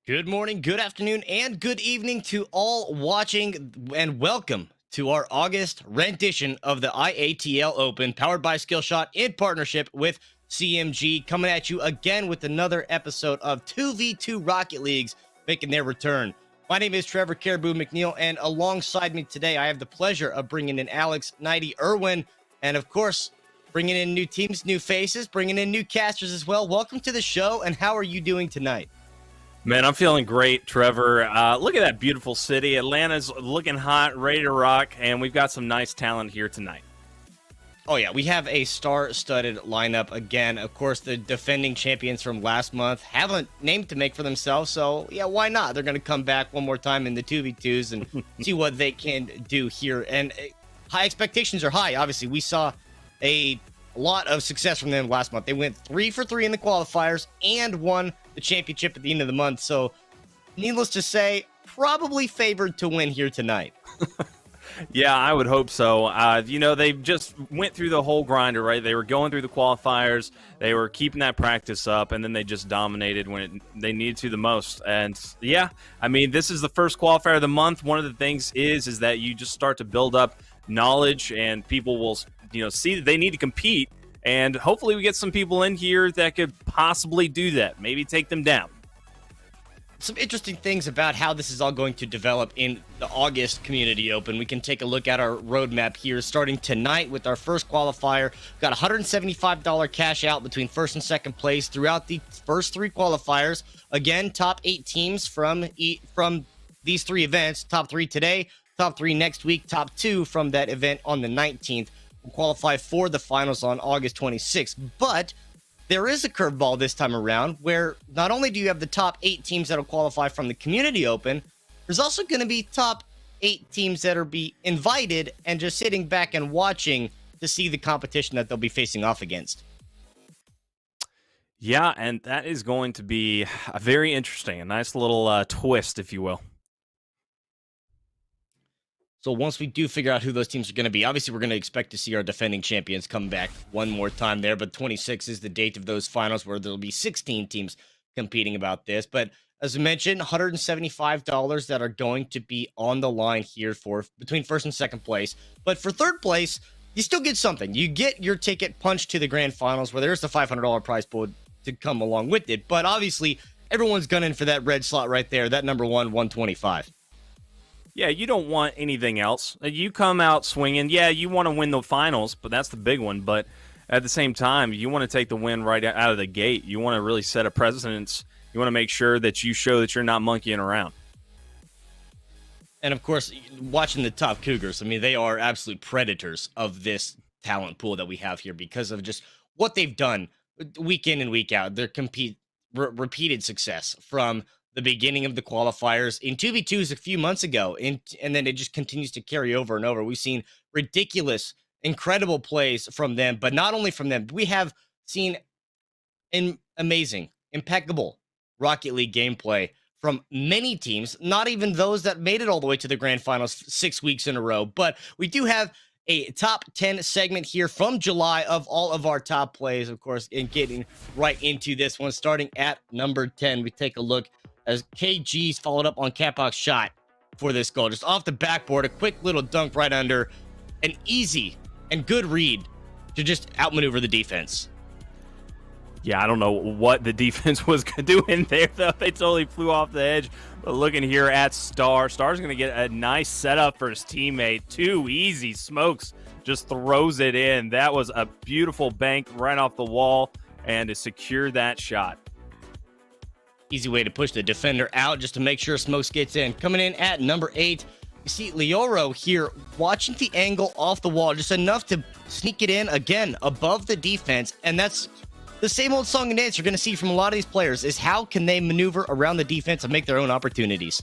Good morning, good afternoon, and good evening to all watching, and welcome to our August rendition of the IATL Open, powered by Skillshot in partnership with CMG, coming at you again with another episode of 2v2 Rocket Leagues making their return. My name is Trevor Caribou McNeil, and alongside me today, I have the pleasure of bringing in Alex, Nighty, Irwin, and of course, bringing in new teams, new faces, bringing in new casters as well. Welcome to the show, and how are you doing tonight? Man, I'm feeling great, Trevor. Look at that beautiful city. Atlanta's looking hot, ready to rock, and we've got some nice talent here tonight. Oh, yeah, we have a star-studded lineup again. Of course, the defending champions from last month have a name to make for themselves, so yeah, why not? They're going to come back one more time in the 2v2s and see what they can do here. And high expectations are high. Obviously, we saw a lot of success from them last month. They went 3 for 3 in the qualifiers and won the championship at the end of the month. So, needless to say, probably favored to win here tonight. Yeah, I would hope so. They just went through the whole grinder, right? They were going through the qualifiers. They were keeping that practice up, and then they just dominated when they needed to the most. And, yeah, I mean, this is the first qualifier of the month. One of the things is that you just start to build up knowledge, and people will, see that they need to compete. And hopefully we get some people in here that could possibly do that. Maybe take them down. Some interesting things about how this is all going to develop in the August Community Open. We can take a look at our roadmap here, starting tonight with our first qualifier. We've got $175 cash out between first and second place throughout the first 3 qualifiers. Again, top 8 teams from these 3 events. Top 3 today, top 3 next week, top 2 from that event on the 19th. Will qualify for the finals on August 26th. But there is a curveball this time around where not only do you have the top 8 teams that will qualify from the Community Open, there's also going to be top 8 teams that are be invited and just sitting back and watching to see the competition that they'll be facing off against. Yeah, and that is going to be very interesting. A nice little twist, if you will. So once we do figure out who those teams are going to be, obviously we're going to expect to see our defending champions come back one more time there. But 26 is the date of those finals where there'll be 16 teams competing about this. But as I mentioned, $175 that are going to be on the line here for between first and second place. But for third place, you still get something. You get your ticket punched to the grand finals where there's the $500 prize pool to come along with it. But obviously everyone's gunning for that red slot right there, that number 125. Yeah, you don't want anything else. You come out swinging. Yeah, you want to win the finals, but that's the big one. But at the same time, you want to take the win right out of the gate. You want to really set a precedence. You want to make sure that you show that you're not monkeying around. And, of course, watching the top Cougars, I mean, they are absolute predators of this talent pool that we have here because of just what they've done week in and week out. Their repeated success from the beginning of the qualifiers in 2v2s a few months ago, and then it just continues to carry over and over. We've seen ridiculous, incredible plays from them, but not only from them. We have seen amazing, impeccable Rocket League gameplay from many teams, not even those that made it all the way to the grand finals 6 weeks in a row. But we do have a top 10 segment here from July of all of our top plays, of course, and getting right into this one. Starting at number 10, we take a look as KG's followed up on Capbox shot for this goal. Just off the backboard, a quick little dunk right under, an easy and good read to just outmaneuver the defense. Yeah, I don't know what the defense was doing there, though. They totally flew off the edge. But looking here at Star, Star's going to get a nice setup for his teammate. 2 easy smokes, just throws it in. That was a beautiful bank right off the wall and to secure that shot. Easy way to push the defender out just to make sure Smokes gets in. Coming in at number 8, you see Leoro here watching the angle off the wall, just enough to sneak it in again above the defense. And that's the same old song and dance you're going to see from a lot of these players, is how can they maneuver around the defense and make their own opportunities.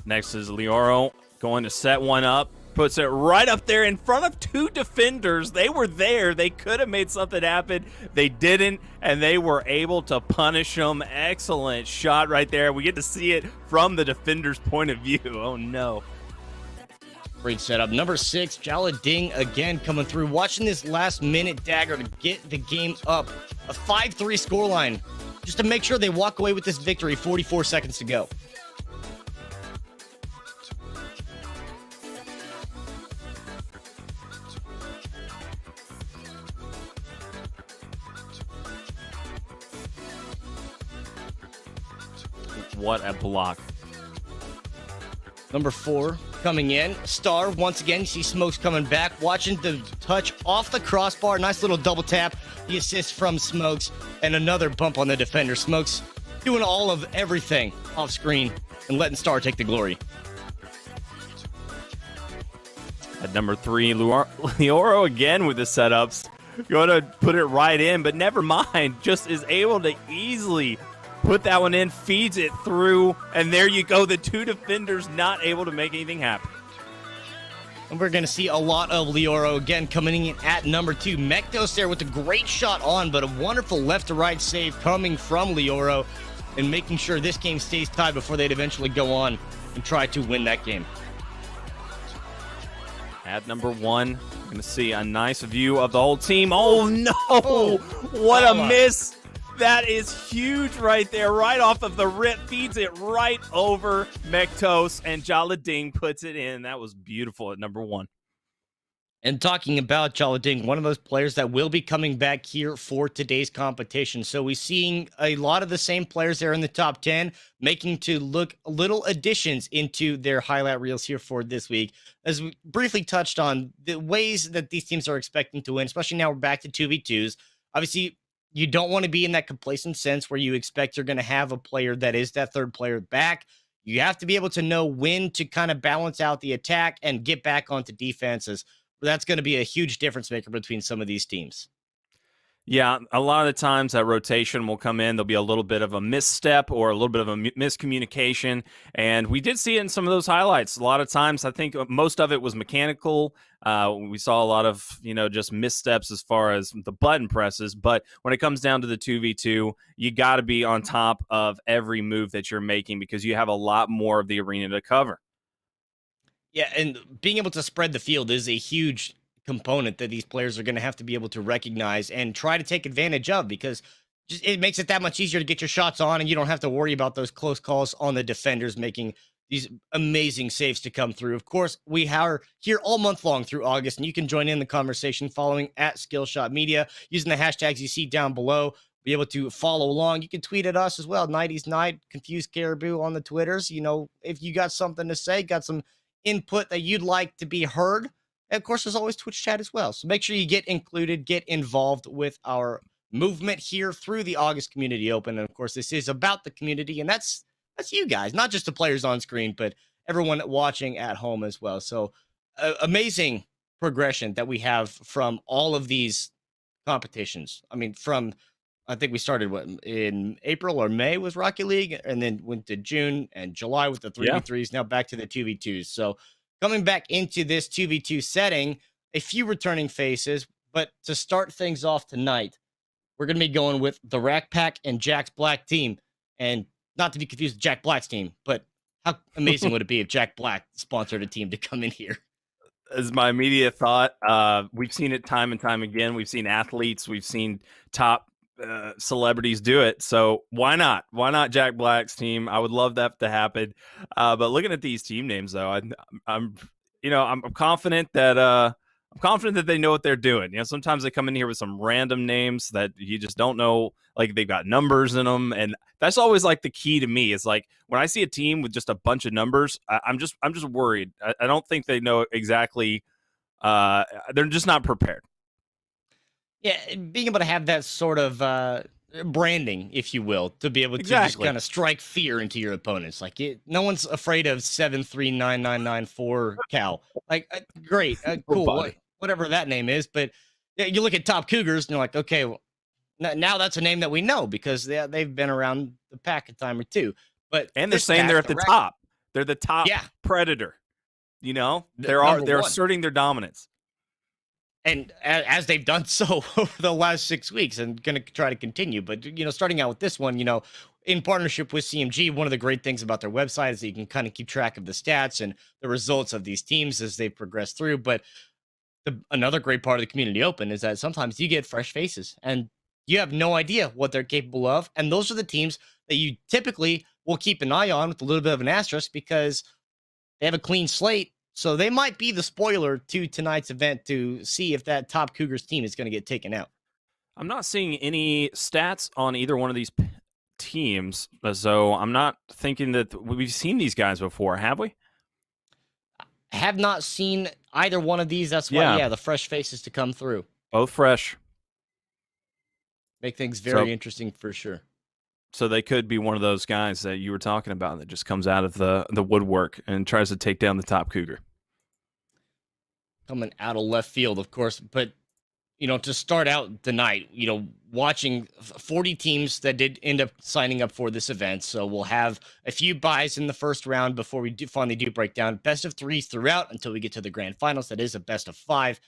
Next is Leoro going to set one up. Puts it right up there in front of 2 defenders. They were there. They could have made something happen. They didn't, and they were able to punish them. Excellent shot right there. We get to see it from the defender's point of view. Oh, no. Great setup. Number 6, Jala Ding again coming through. Watching this last-minute dagger to get the game up. A 5-3 scoreline just to make sure they walk away with this victory. 44 seconds to go. What a block. Number 4 coming in. Star, once again, you see Smokes coming back. Watching the touch off the crossbar. Nice little double tap. The assist from Smokes. And another bump on the defender. Smokes doing all of everything off screen and letting Star take the glory. At number 3, Lioro again with the setups. Going to put it right in, but never mind. Just is able to easily put that one in, feeds it through, and there you go. The 2 defenders not able to make anything happen. And we're going to see a lot of Lioro again coming in at number 2. Mektos there with a great shot on, but a wonderful left-to-right save coming from Lioro and making sure this game stays tied before they'd eventually go on and try to win that game. At number 1, we're going to see a nice view of the whole team. Oh, no! What a miss! That is huge right there, right off of the rip, feeds it right over Mektos, and Jalading puts it in. That was beautiful at number 1. And talking about Jalading, one of those players that will be coming back here for today's competition. So we're seeing a lot of the same players there in the top 10, making to look little additions into their highlight reels here for this week. As we briefly touched on the ways that these teams are expecting to win, especially now we're back to 2v2s. Obviously, you don't want to be in that complacent sense where you expect you're going to have a player that is that third player back. You have to be able to know when to kind of balance out the attack and get back onto defenses. That's going to be a huge difference maker between some of these teams. Yeah, a lot of the times that rotation will come in. There'll be a little bit of a misstep or a little bit of a miscommunication. And we did see it in some of those highlights. A lot of times, I think most of it was mechanical. We saw a lot of, just missteps as far as the button presses. But when it comes down to the 2v2, you got to be on top of every move that you're making because you have a lot more of the arena to cover. Yeah, and being able to spread the field is a huge component that these players are going to have to be able to recognize and try to take advantage of because it makes it that much easier to get your shots on and you don't have to worry about those close calls on the defenders making these amazing saves to come through. Of course, we are here all month long through August, and you can join in the conversation following at Skillshot Media using the hashtags you see down below. Be able to follow along. You can tweet at us as well. Nighty's Night, Confused Caribou on the Twitters. If you got something to say, got some input that you'd like to be heard. And of course, there's always Twitch chat as well. So make sure you get included, get involved with our movement here through the August Community Open. And of course, this is about the community, and that's you guys, not just the players on screen, but everyone watching at home as well. So amazing progression that we have from all of these competitions. I mean, I think we started in April or May was Rocket League, and then went to June and July with the 3v3s, now back to the 2v2s. So coming back into this 2v2 setting, a few returning faces, but to start things off tonight, we're going to be going with the Rack Pack and Jack's Black team. And not to be confused with Jack Black's team, but how amazing would it be if Jack Black sponsored a team to come in here? As my immediate thought, we've seen it time and time again. We've seen athletes, we've seen top celebrities do it. So why not? Why not Jack Black's team? I would love that to happen. But looking at these team names, though, I'm confident that they know what they're doing. Sometimes they come in here with some random names that you just don't know, like they've got numbers in them, and that's always like the key to me. Is like when I see a team with just a bunch of numbers, I'm just worried. I don't think they know exactly. They're just not prepared. Yeah, being able to have that sort of branding, if you will, to be able to just kind of strike fear into your opponents. Like no one's afraid of 7399994 Cal. Like great, cool, whatever that name is. But you look at Top Cougars and you're like, okay, well, now that's a name that we know because they've been around the pack a time or two. But and they're saying they're at the top. They're the top predator. They're asserting their dominance. And as they've done so over the last 6 weeks and going to try to continue. But, starting out with this one, in partnership with CMG, one of the great things about their website is that you can kind of keep track of the stats and the results of these teams as they progress through. But another great part of the Community Open is that sometimes you get fresh faces. And You have no idea what they're capable of. And those are the teams that you typically will keep an eye on with a little bit of an asterisk because they have a clean slate. So they might be the spoiler to tonight's event to see if that top Cougars team is going to get taken out. I'm not seeing any stats on either one of these teams, so I'm not thinking that we've seen these guys before, have we? Have not seen either one of these. That's why, yeah, the fresh faces to come through. Both fresh. Make things very interesting for sure. So they could be one of those guys that you were talking about that just comes out of the woodwork and tries to take down the top Cougar. Coming out of left field, of course, but to start out the night, watching 40 teams that did end up signing up for this event. So we'll have a few buys in the first round before we finally do break down best of 3s throughout until we get to the grand finals. That is a best of 5.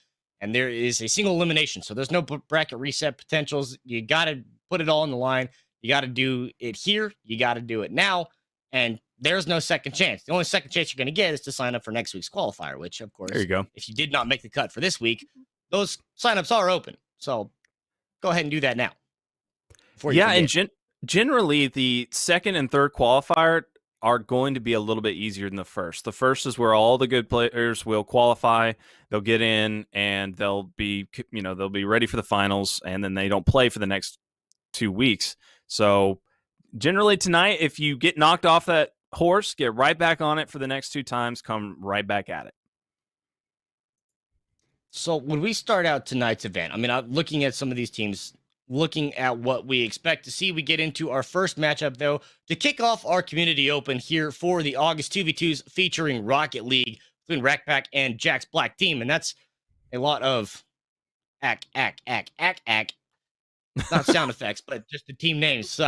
And there is a single elimination. So there's no bracket reset potentials. You got to put it all on the line. You got to do it here. You got to do it now. And there's no second chance. The only second chance you're going to get is to sign up for next week's qualifier, which, of course, there you go. If you did not make the cut for this week, those signups are open. So go ahead and do that now. Yeah, and generally the second and third qualifier are going to be a little bit easier than the first. The first is where all the good players will qualify. They'll get in and they'll be ready for the finals, and then they don't play for the next 2 weeks. So generally tonight, if you get knocked off that horse, get right back on it for the next 2 times, come right back at it. So when we start out tonight's event, I mean, I'm looking at some of these teams, looking at what we expect to see. We get into our first matchup, though, to kick off our community open here for the August 2v2s featuring Rocket League between Rackpack and Jack's Black Team. And that's a lot of not sound effects, but just the team names.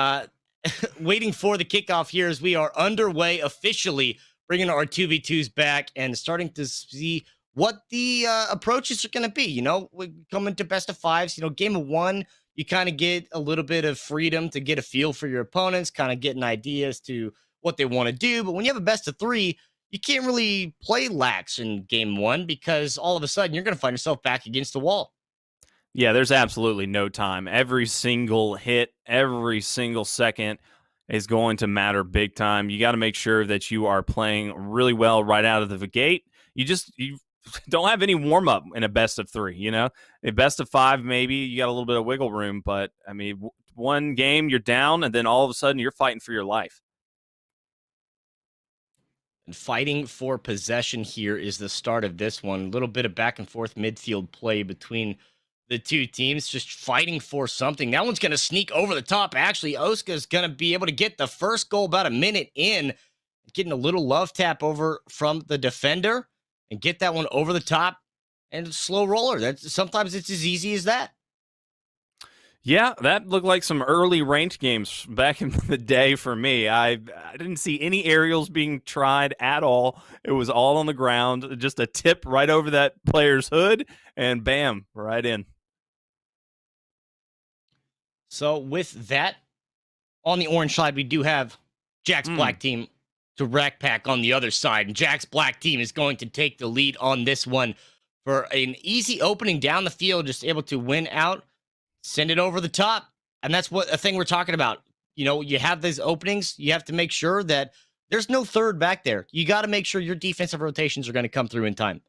Waiting for the kickoff here as we are underway officially, bringing our 2v2s back and starting to see what the approaches are going to be. We come into best of 5s, game of 1, you kind of get a little bit of freedom to get a feel for your opponents, kind of get an idea as to what they want to do. But when you have a best of 3, you can't really play lax in game 1 because all of a sudden you're going to find yourself back against the wall. Yeah, there's absolutely no time. Every single hit, every single second is going to matter big time. You got to make sure that you are playing really well right out of the gate. You don't have any warm-up in a best of 3, A best of 5, maybe you got a little bit of wiggle room, but I mean, one game you're down and then all of a sudden you're fighting for your life. And fighting for possession here is the start of this one. A little bit of back and forth midfield play between the two teams, just fighting for something. That one's going to sneak over the top. Actually, Oska's going to be able to get the first goal about a minute in, getting a little love tap over from the defender and get that one over the top and slow roller. Sometimes it's as easy as that. Yeah, that looked like some early ranked games back in the day for me. I didn't see any aerials being tried at all. It was all on the ground, just a tip right over that player's hood, and bam, right in. So with that, on the orange side, we do have Jack's Black Team to Rackpack on the other side. And Jack's Black Team is going to take the lead on this one for an easy opening down the field, just able to win out, send it over the top. And that's a thing we're talking about. You have these openings. You have to make sure that there's no third back there. You got to make sure your defensive rotations are going to come through in time.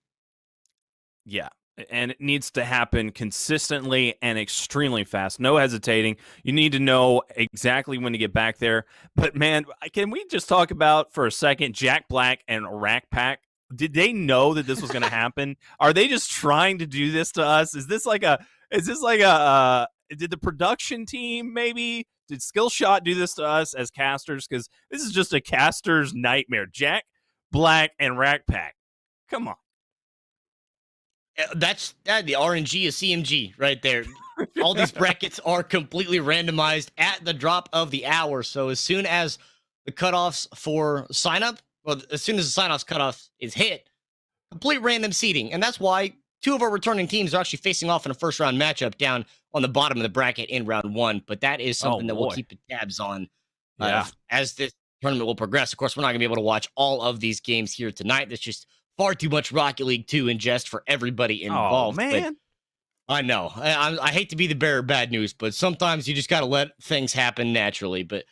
Yeah. And it needs to happen consistently and extremely fast. No hesitating. You need to know exactly when to get back there. But, man, can we just talk about for a second Jack Black and Rackpack? Did they know that this was going to happen? Are they just trying to do this to us? Did the production team maybe? Did Skillshot do this to us as casters? Because this is just a caster's nightmare. Jack Black and Rackpack. Come on. That's the RNG of CMG right there. All these brackets are completely randomized at the drop of the hour. So as soon as the cutoffs for sign up, as soon as the sign offs cutoff is hit, complete random seeding. And that's why 2 of our returning teams are actually facing off in a first round matchup down on the bottom of the bracket in round 1. But that is something that we'll keep the tabs on as this tournament will progress. Of course, we're not going to be able to watch all of these games here tonight. That's just far too much Rocket League to ingest for everybody involved. Oh, man. I know. I hate to be the bearer of bad news, but sometimes you just got to let things happen naturally. But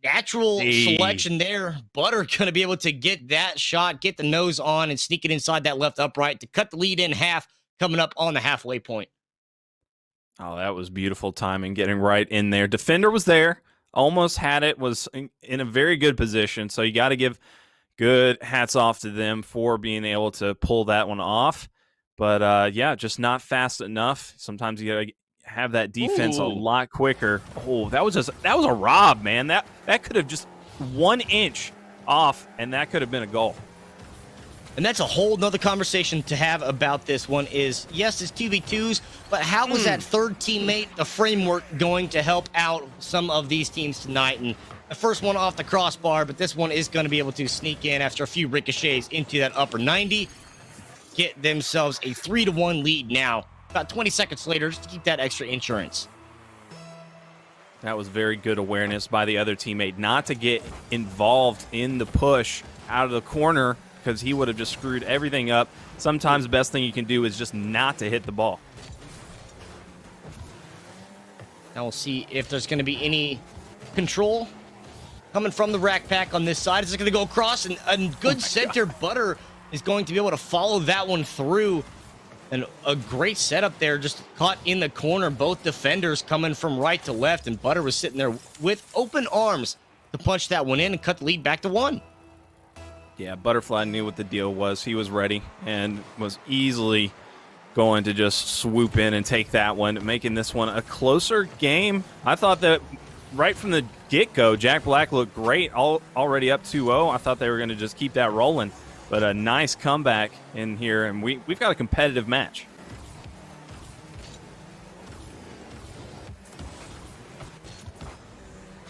natural Hey. selection there. Butter going to be able to get that shot, get the nose on, and sneak it inside that left upright to cut the lead in half, coming up on the halfway point. Oh, that was beautiful timing, getting right in there. Defender was there, almost had it, was in a very good position. So you got to give good hats off to them for being able to pull that one off. But yeah, just not fast enough. Sometimes you got to have that defense a Ooh. lot quicker. Oh, that was a rob, man. That could have just 1 inch off, and that could have been a goal. And that's a whole nother conversation to have about this one is, yes, it's 2v2s, but how was that third teammate, the framework, going to help out some of these teams tonight? And the first one off the crossbar, but this one is going to be able to sneak in after a few ricochets into that upper 90, get themselves a 3-1 lead now. About 20 seconds later, just to keep that extra insurance. That was very good awareness by the other teammate not to get involved in the push out of the corner, because he would have just screwed everything up. Sometimes the best thing you can do is just not to hit the ball. Now we'll see if there's going to be any control coming from the rack pack on this side. Is it going to go across? And a good center. Butter is going to be able to follow that one through. And a great setup there, just caught in the corner. Both defenders coming from right to left, and Butter was sitting there with open arms to punch that one in and cut the lead back to 1. Yeah, Butterfly knew what the deal was. He was ready and was easily going to just swoop in and take that one, making this one a closer game. I thought that right from the get-go, Jack Black looked great, already up 2-0. I thought they were going to just keep that rolling, but a nice comeback in here, and we've got a competitive match.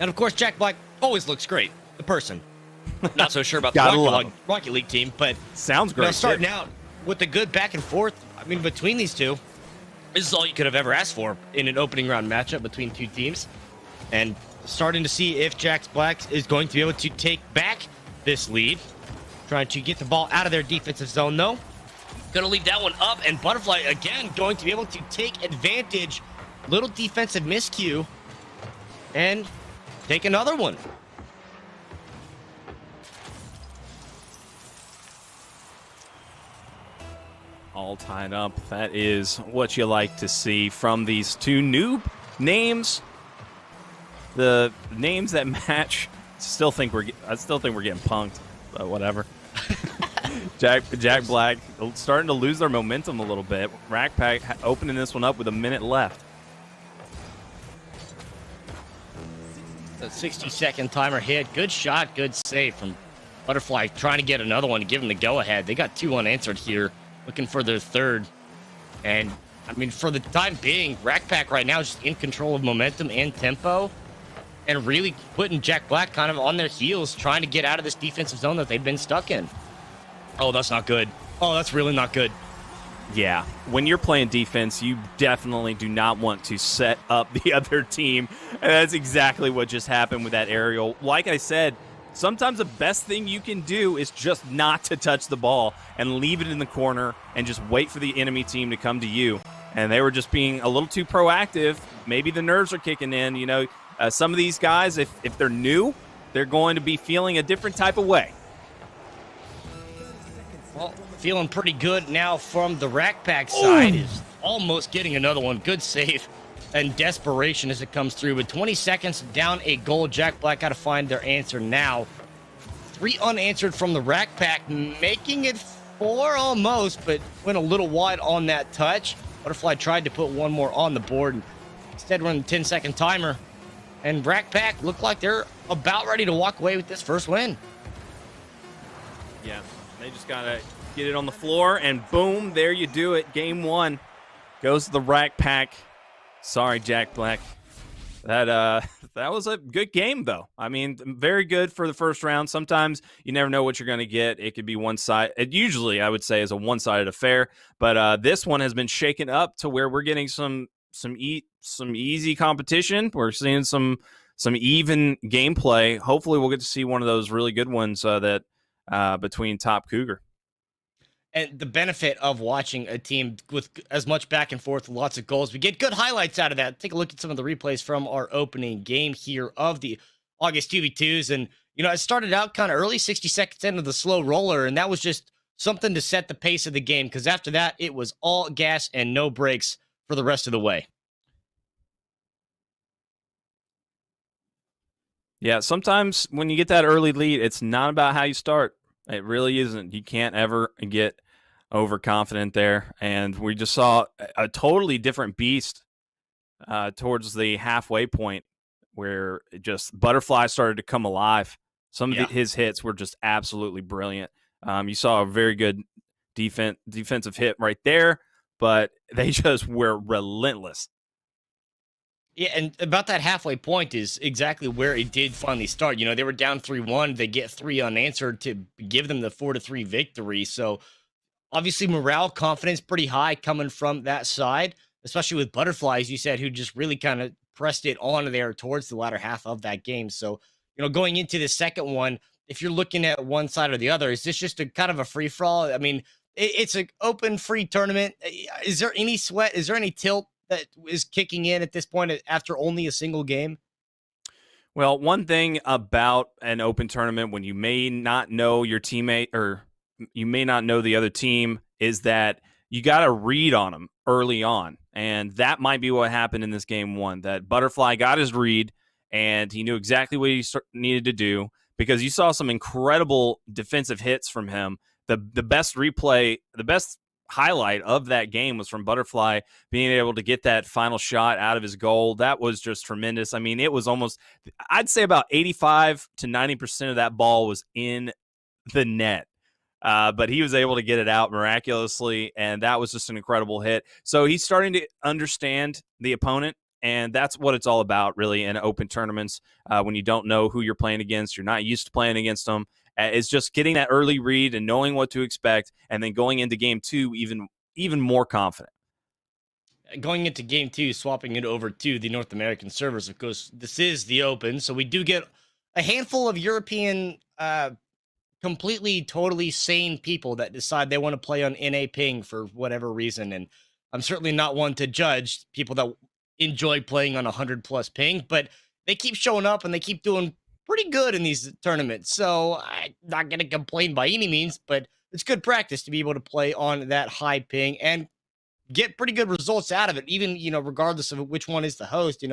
And of course, Jack Black always looks great, the person. Not so sure about Gotta the love Rocket League team, but Sounds great. starting out with the good back and forth, I mean, between these two, this is all you could have ever asked for in an opening round matchup between two teams. And starting to see if Jack Black is going to be able to take back this lead. Trying to get the ball out of their defensive zone, though. Going to leave that one up, and Butterfly, again, going to be able to take advantage. Little defensive miscue, and take another one. All tied up. That is what you like to see from these two new names. The names that match. I still think we're getting punked, but whatever. Jack Black starting to lose their momentum a little bit. Rack Pack opening this one up with a minute left. The 60-second timer hit. Good shot, good save from Butterfly, trying to get another one to give them the go-ahead. They got 2 unanswered here, looking for their third. And, I mean, for the time being, Rack Pack right now is just in control of momentum and tempo, and really putting Jack Black kind of on their heels, trying to get out of this defensive zone that they've been stuck in. Oh, that's not good. Oh, that's really not good. Yeah, when you're playing defense, you definitely do not want to set up the other team. And that's exactly what just happened with that aerial. Like I said, sometimes the best thing you can do is just not to touch the ball and leave it in the corner and just wait for the enemy team to come to you. And they were just being a little too proactive. Maybe the nerves are kicking in. You know, some of these guys, if they're new, they're going to be feeling a different type of way. Well, feeling pretty good now from the Rack Pack side. Is almost getting another one. Good save and desperation as it comes through. With 20 seconds down a goal, Jack Black got to find their answer now. 3 unanswered from the Rack Pack, making it 4 almost, but went a little wide on that touch. Butterfly tried to put one more on the board, and instead run the 10-second timer. And Rack Pack looked like they're about ready to walk away with this first win. Yeah, they just got to get it on the floor, and boom, there you do it. Game 1 goes to the Rack Pack. Sorry, Jack Black. That was a good game, though. I mean, very good for the first round. Sometimes you never know what you're going to get. It could be one side. It usually, I would say, is a one-sided affair. But this one has been shaken up to where we're getting some easy competition. We're seeing some even gameplay. Hopefully, we'll get to see one of those really good ones that between Top Cougar. And the benefit of watching a team with as much back and forth, lots of goals, we get good highlights out of that. Take a look at some of the replays from our opening game here of the August 2v2s. And, it started out kind of early, 60 seconds into the slow roller. And that was just something to set the pace of the game. Because after that, it was all gas and no brakes for the rest of the way. Yeah, sometimes when you get that early lead, it's not about how you start. It really isn't. You can't ever get overconfident there. And we just saw a totally different beast towards the halfway point where just Butterfly started to come alive. Some of his hits were just absolutely brilliant. You saw a very good defensive hit right there, but they just were relentless. Yeah, and about that halfway point is exactly where it did finally start. They were down 3-1. They get 3 unanswered to give them the 4-3 victory. So obviously morale, confidence pretty high coming from that side, especially with Butterfly, as you said, who just really kind of pressed it on there towards the latter half of that game. So, going into the second one, if you're looking at one side or the other, is this just a kind of a free for all? I mean, it's an open free tournament. Is there any sweat? Is there any tilt that is kicking in at this point after only a single game? Well, one thing about an open tournament when you may not know your teammate or you may not know the other team is that you got to read on them early on. And that might be what happened in this game one, that Butterfly got his read and he knew exactly what he needed to do because you saw some incredible defensive hits from him. The best replay, the best highlight of that game was from Butterfly being able to get that final shot out of his goal. That was just tremendous. I mean, it was almost, I'd say about 85 to 90% of that ball was in the net. But he was able to get it out miraculously, and that was just an incredible hit. So he's starting to understand the opponent, and that's what it's all about, really, in open tournaments. When you don't know who you're playing against, you're not used to playing against them. It's just getting that early read and knowing what to expect, and then going into game two even more confident. Going into game two, swapping it over to the North American servers, of course, this is the open, so we do get a handful of European completely, totally sane people that decide they want to play on NA ping for whatever reason. And I'm certainly not one to judge people that enjoy playing on 100+ ping, but they keep showing up and they keep doing pretty good in these tournaments. So I'm not going to complain by any means, but it's good practice to be able to play on that high ping and get pretty good results out of it, even, regardless of which one is the host.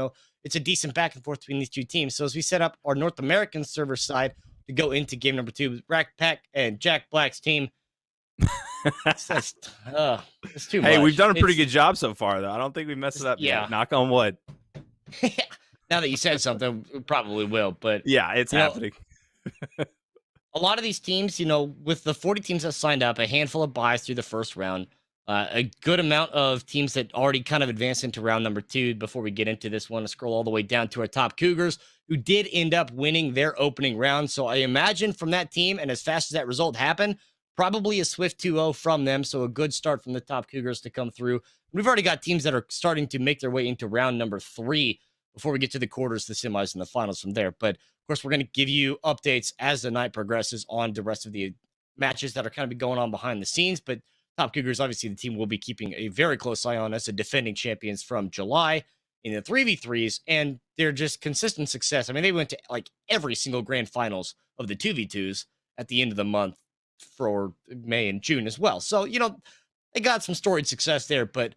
It's a decent back and forth between these two teams. So as we set up our North American server side to go into game number 2 with Pack and Jack Black's team. It's too much. Hey, we've done a pretty good job so far, though. I don't think we messed it up yet. Knock on wood. Now that you said something, we probably will. But yeah, it's happening. A lot of these teams, with the 40 teams that signed up, a handful of buys through the first round, a good amount of teams that already kind of advanced into round number 2 before we get into this one. To scroll all the way down to our top Cougars, who did end up winning their opening round. So I imagine from that team, and as fast as that result happened, probably a swift 2-0 from them. So a good start from the top Cougars to come through. We've already got teams that are starting to make their way into round number 3 before we get to the quarters, the semis, and the finals from there. But of course, we're going to give you updates as the night progresses on the rest of the matches that are kind of going on behind the scenes. But top Cougars, obviously, the team will be keeping a very close eye on us, the defending champions from July in the 3v3s, and they're just consistent success. I mean, they went to like every single grand finals of the 2v2s at the end of the month for May and June as well. So, they got some storied success there, but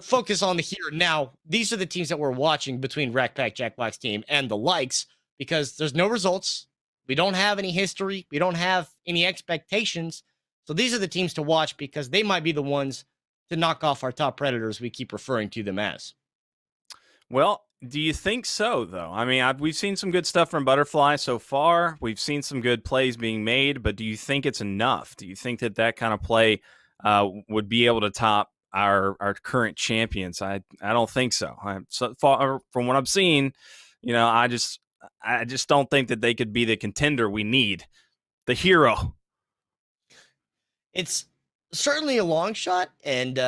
focus on the here and now. These are the teams that we're watching between Pack, Jack Black's team, and the likes, because there's no results. We don't have any history. We don't have any expectations. So these are the teams to watch because they might be the ones to knock off our top predators we keep referring to them as. Well, do you think so, though? I mean, we've seen some good stuff from Butterfly so far. We've seen some good plays being made, but do you think it's enough? Do you think that kind of play would be able to top our current champions? I don't think so. So far from what I've seen, I just don't think that they could be the contender we need, the hero. It's certainly a long shot, and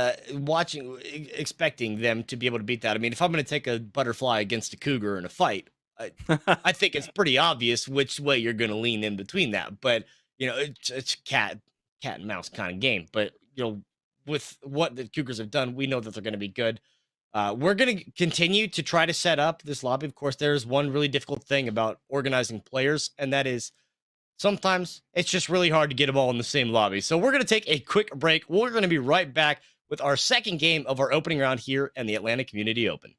expecting them to be able to beat that. I mean, if I'm going to take a Butterfly against a Cougar in a fight, I think it's pretty obvious which way you're going to lean in between that. But it's cat and mouse kind of game. But with what the Cougars have done, we know that they're going to be good. We're going to continue to try to set up this lobby. Of course, there's one really difficult thing about organizing players, and that is sometimes it's just really hard to get them all in the same lobby. So we're going to take a quick break. We're going to be right back with our second game of our opening round here in the Atlanta Community Open.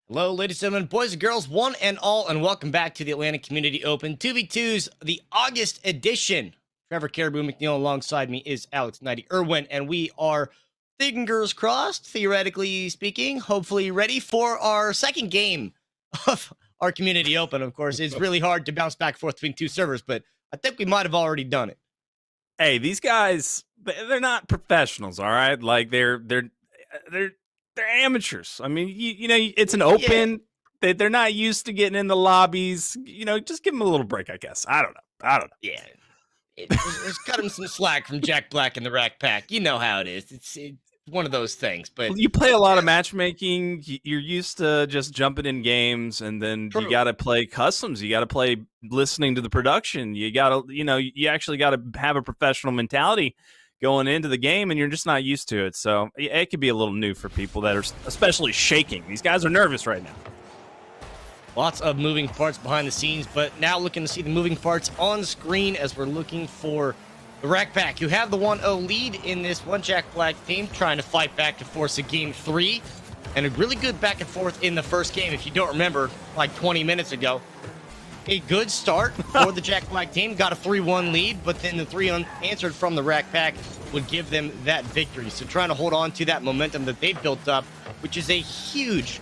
Hello, ladies and gentlemen, boys and girls, one and all, and welcome back to the Atlanta Community Open 2v2's the August edition. Trevor Caribou McNeil alongside me is Alex Knighty Irwin, and we are, fingers crossed, theoretically speaking, hopefully ready for our second game of our Community Open. Of course, it's really hard to bounce back and forth between two servers, but I think we might have already done it. Hey, these guys, they're not professionals, all right? Like they're amateurs. I mean, you know, it's an open. Yeah. They're not used to getting in the lobbies. You know, just give them a little break, I guess. I don't know. Yeah. Let's cut him some slack from Jack Black and the Rack Pack. You know how it is. It's one of those things. But You play a lot of matchmaking. You're used to just jumping in games, and then True. you got to play customs. You got to play listening to the production. You got to, you actually got to have a professional mentality going into the game, and you're just not used to it. So it could be a little new for people that are especially shaking. These guys are nervous right now. Lots of moving parts behind the scenes, but now looking to see the moving parts on screen as we're looking for the Rack Pack. You have the 1-0 lead in this one Jack Black team, trying to fight back to force a game 3, and a really good back and forth in the first game. If you don't remember, like 20 minutes ago, a good start for the Jack Black team, got a 3-1 lead, but then the 3 unanswered from the Rack Pack would give them that victory. So trying to hold on to that momentum that they've built up, which is a huge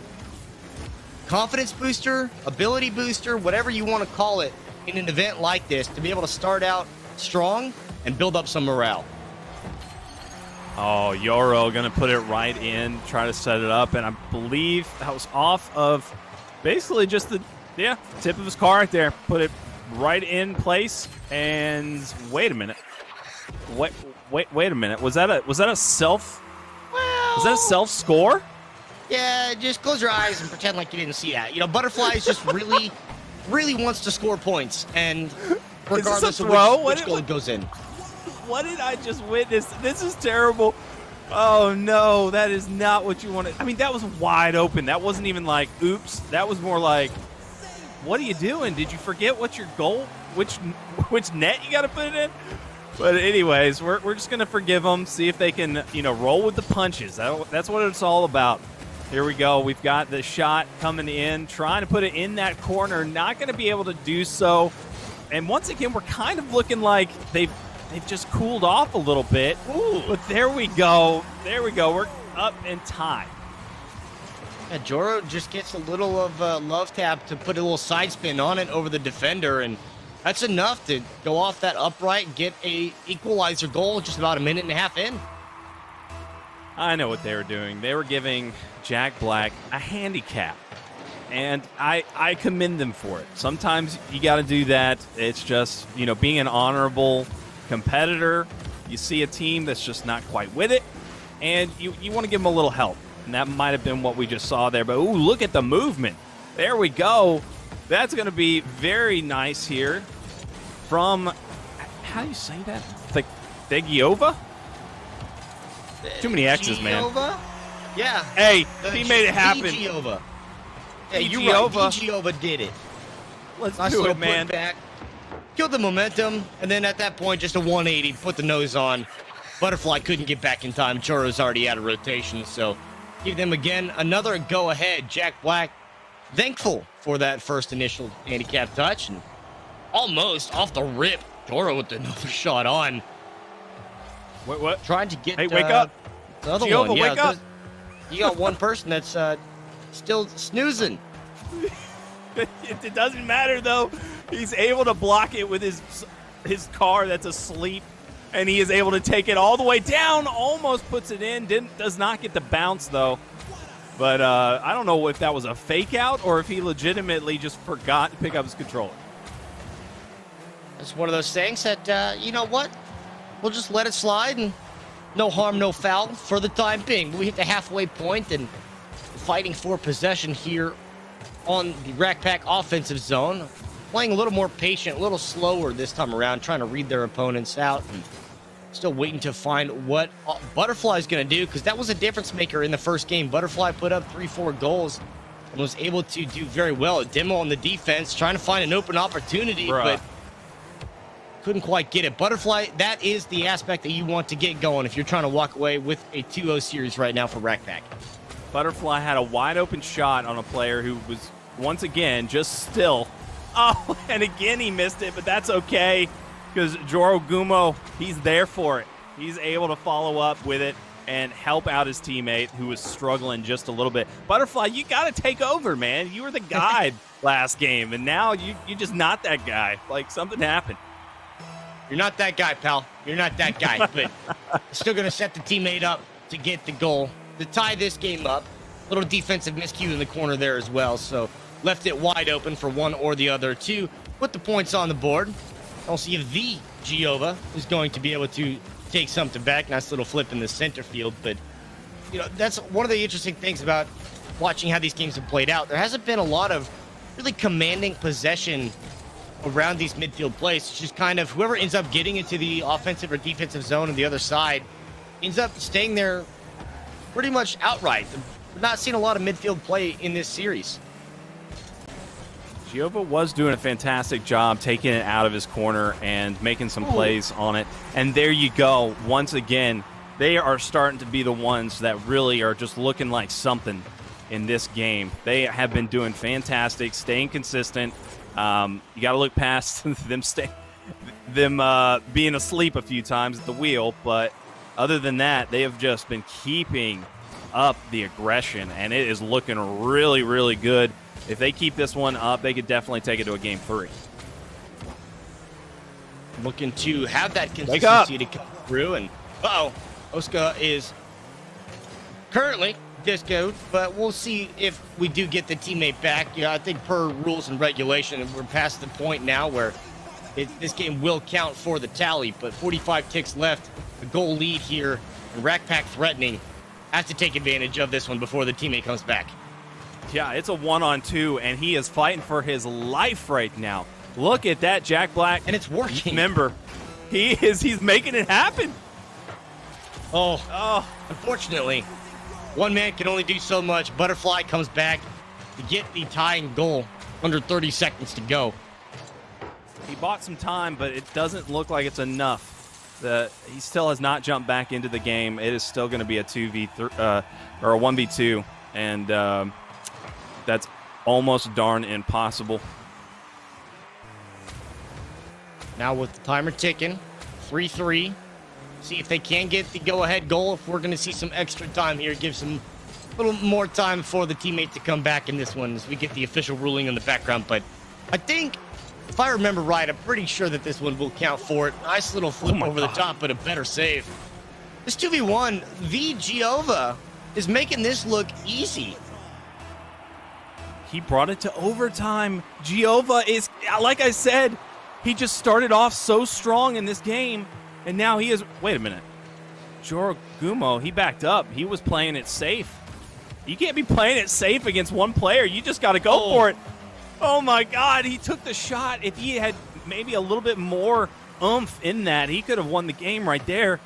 confidence booster, ability booster, whatever you want to call it, in an event like this, to be able to start out strong and build up some morale. Oh, Yoro going to put it right in, try to set it up, and I believe that was off of basically just the tip of his car right there. Put it right in place, and wait a minute. Wait a minute. Was that a self? Well, Was that a self score? yeah, just close your eyes and pretend like you didn't see that. Butterfly is just really, really wants to score points, and regardless of which goal goes in. What did I just witness? This is terrible. Oh, no, that is not what you wanted. I mean, that was wide open. That wasn't even like, oops. That was more like, what are you doing? Did you forget what's your goal? Which net you got to put it in? But anyways, we're just going to forgive them, see if they can, roll with the punches. That's what it's all about. Here we go. We've got the shot coming in, trying to put it in that corner. Not going to be able to do so. And once again, we're kind of looking like they've just cooled off a little bit. Ooh. But there we go. There we go. We're up and tied. Yeah, Joro just gets a little of love tap to put a little side spin on it over the defender, and that's enough to go off that upright, get a equalizer goal just about a minute and a half in. I know what they were doing. They were giving Jack Black a handicap, and I commend them for it. Sometimes you got to do that. It's just, being an honorable competitor. You see a team that's just not quite with it, and you want to give them a little help. And that might have been what we just saw there. But, ooh, look at the movement. There we go. That's going to be very nice here from, how do you say that? Thegiova? Too many X's, man. Yeah. Hey, he made it happen. Thegiova. Hey, you're right. Thegiova did it. Let's Nice do little it, man. putback. Killed the momentum, and then at that point, just a 180, put the nose on. Butterfly couldn't get back in time. Churro's already out of rotation, so give them again another go-ahead. Jack Black, thankful for that first initial handicap touch, and almost off the rip, Churro with another shot on. What? Trying to get. Hey, wake up! The other Giova, one, yeah. wake up! You got one person that's still snoozing. It doesn't matter, though. He's able to block it with his car that's asleep, and he is able to take it all the way down, almost puts it in, does not get the bounce, though. But I don't know if that was a fake out or if he legitimately just forgot to pick up his controller. It's one of those things that, you know what? We'll just let it slide, and no harm, no foul for the time being. We hit the halfway point and fighting for possession here on the Rack Pack offensive zone. Playing a little more patient, a little slower this time around, trying to read their opponents out, and still waiting to find what Butterfly's going to do, because that was a difference maker in the first game. Butterfly put up 3-4 goals and was able to do very well. Demo on the defense, trying to find an open opportunity, but couldn't quite get it. Butterfly, that is the aspect that you want to get going if you're trying to walk away with a 2-0 series right now for Rack Pack. Butterfly had a wide open shot on a player who was, once again, just still. Oh, and again he missed it, but that's okay, because Joro Gumo, he's there for it. He's able to follow up with it and help out his teammate who was struggling just a little bit. Butterfly, you got to take over, man. You were the guy last game, and now you're just not that guy. Like, something happened. You're not that guy, pal. You're not that guy, but still going to set the teammate up to get the goal to tie this game up. Little defensive miscue in the corner there as well, so left it wide open for one or the other to put the points on the board. Also, you have the Giova is going to be able to take something back. Nice little flip in the center field. But, that's one of the interesting things about watching how these games have played out. There hasn't been a lot of really commanding possession around these midfield plays. It's just kind of whoever ends up getting into the offensive or defensive zone on the other side ends up staying there pretty much outright. We're not seeing a lot of midfield play in this series. Giova was doing a fantastic job taking it out of his corner and making some plays on it. And there you go. Once again, they are starting to be the ones that really are just looking like something in this game. They have been doing fantastic, staying consistent. You got to look past them being asleep a few times at the wheel. But other than that, they have just been keeping up the aggression, and it is looking really, really good. If they keep this one up, they could definitely take it to a game 3. Looking to have that consistency to come through. And, Oscar is currently discoed, but we'll see if we do get the teammate back. I think per rules and regulation, we're past the point now where this game will count for the tally, but 45 ticks left, the goal lead here, and Rack Pack threatening. Has to take advantage of this one before the teammate comes back. Yeah, it's a 1-on-2, and he is fighting for his life right now. Look at that, Jack Black. And it's working. Remember, he's making it happen. Oh, unfortunately, one man can only do so much. Butterfly comes back to get the tying goal under 30 seconds to go. He bought some time, but it doesn't look like it's enough. He still has not jumped back into the game. It is still going to be a 2v3 or a 1v2, and that's almost darn impossible. Now with the timer ticking, 3-3. See if they can get the go-ahead goal. If we're going to see some extra time here, give some a little more time for the teammate to come back in this one as we get the official ruling in the background. But I think, if I remember right, I'm pretty sure that this one will count for it. Nice little flip over the top, but a better save. This 2v1, the Giova is making this look easy. He brought it to overtime. Giova is, like I said, he just started off so strong in this game, and now he is... Wait a minute. Jorogumo, he backed up. He was playing it safe. You can't be playing it safe against one player. You just got to go for it. Oh, my God. He took the shot. If he had maybe a little bit more oomph in that, he could have won the game right there.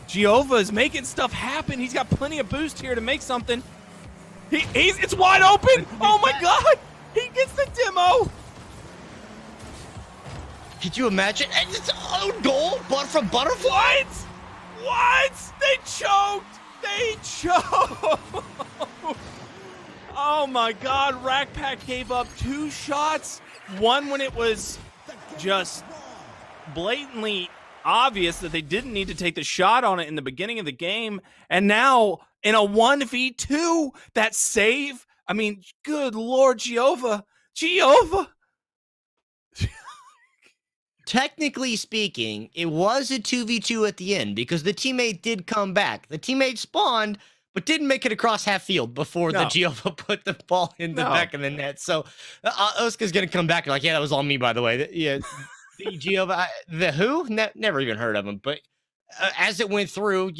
Giova is making stuff happen. He's got plenty of boost here to make something. It's wide open. Oh, my God. He gets the demo. Could you imagine? And it's own goal, but from Butterfly? What? They choked. They choked. Oh, my God. Rack Pack gave up 2 shots. One when it was just blatantly obvious that they didn't need to take the shot on it in the beginning of the game. And now in a 1v2, that save. I mean, good Lord, Giova. Technically speaking, it was a 2v2 at the end because the teammate did come back. The teammate spawned, but didn't make it across half field before the Giova put the ball in the back of the net. So Oscar's going to come back and like, yeah, that was all me, by the way. Yeah, the Giova, the who? Never even heard of him. But as it went through,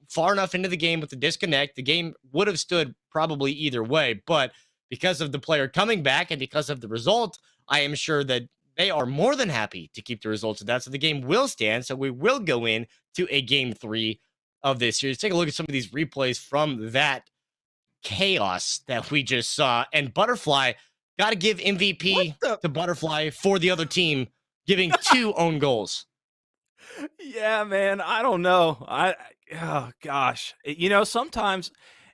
far enough into the game with the disconnect, the game would have stood probably either way. But because of the player coming back and because of the result, I am sure that they are more than happy to keep the results of that. So the game will stand. So we will go in to a game 3 of this series. Take a look at some of these replays from that chaos that we just saw. And Butterfly, got to give MVP to Butterfly for the other team, giving 2 own goals. Yeah, man. I don't know. Oh, gosh. Sometimes,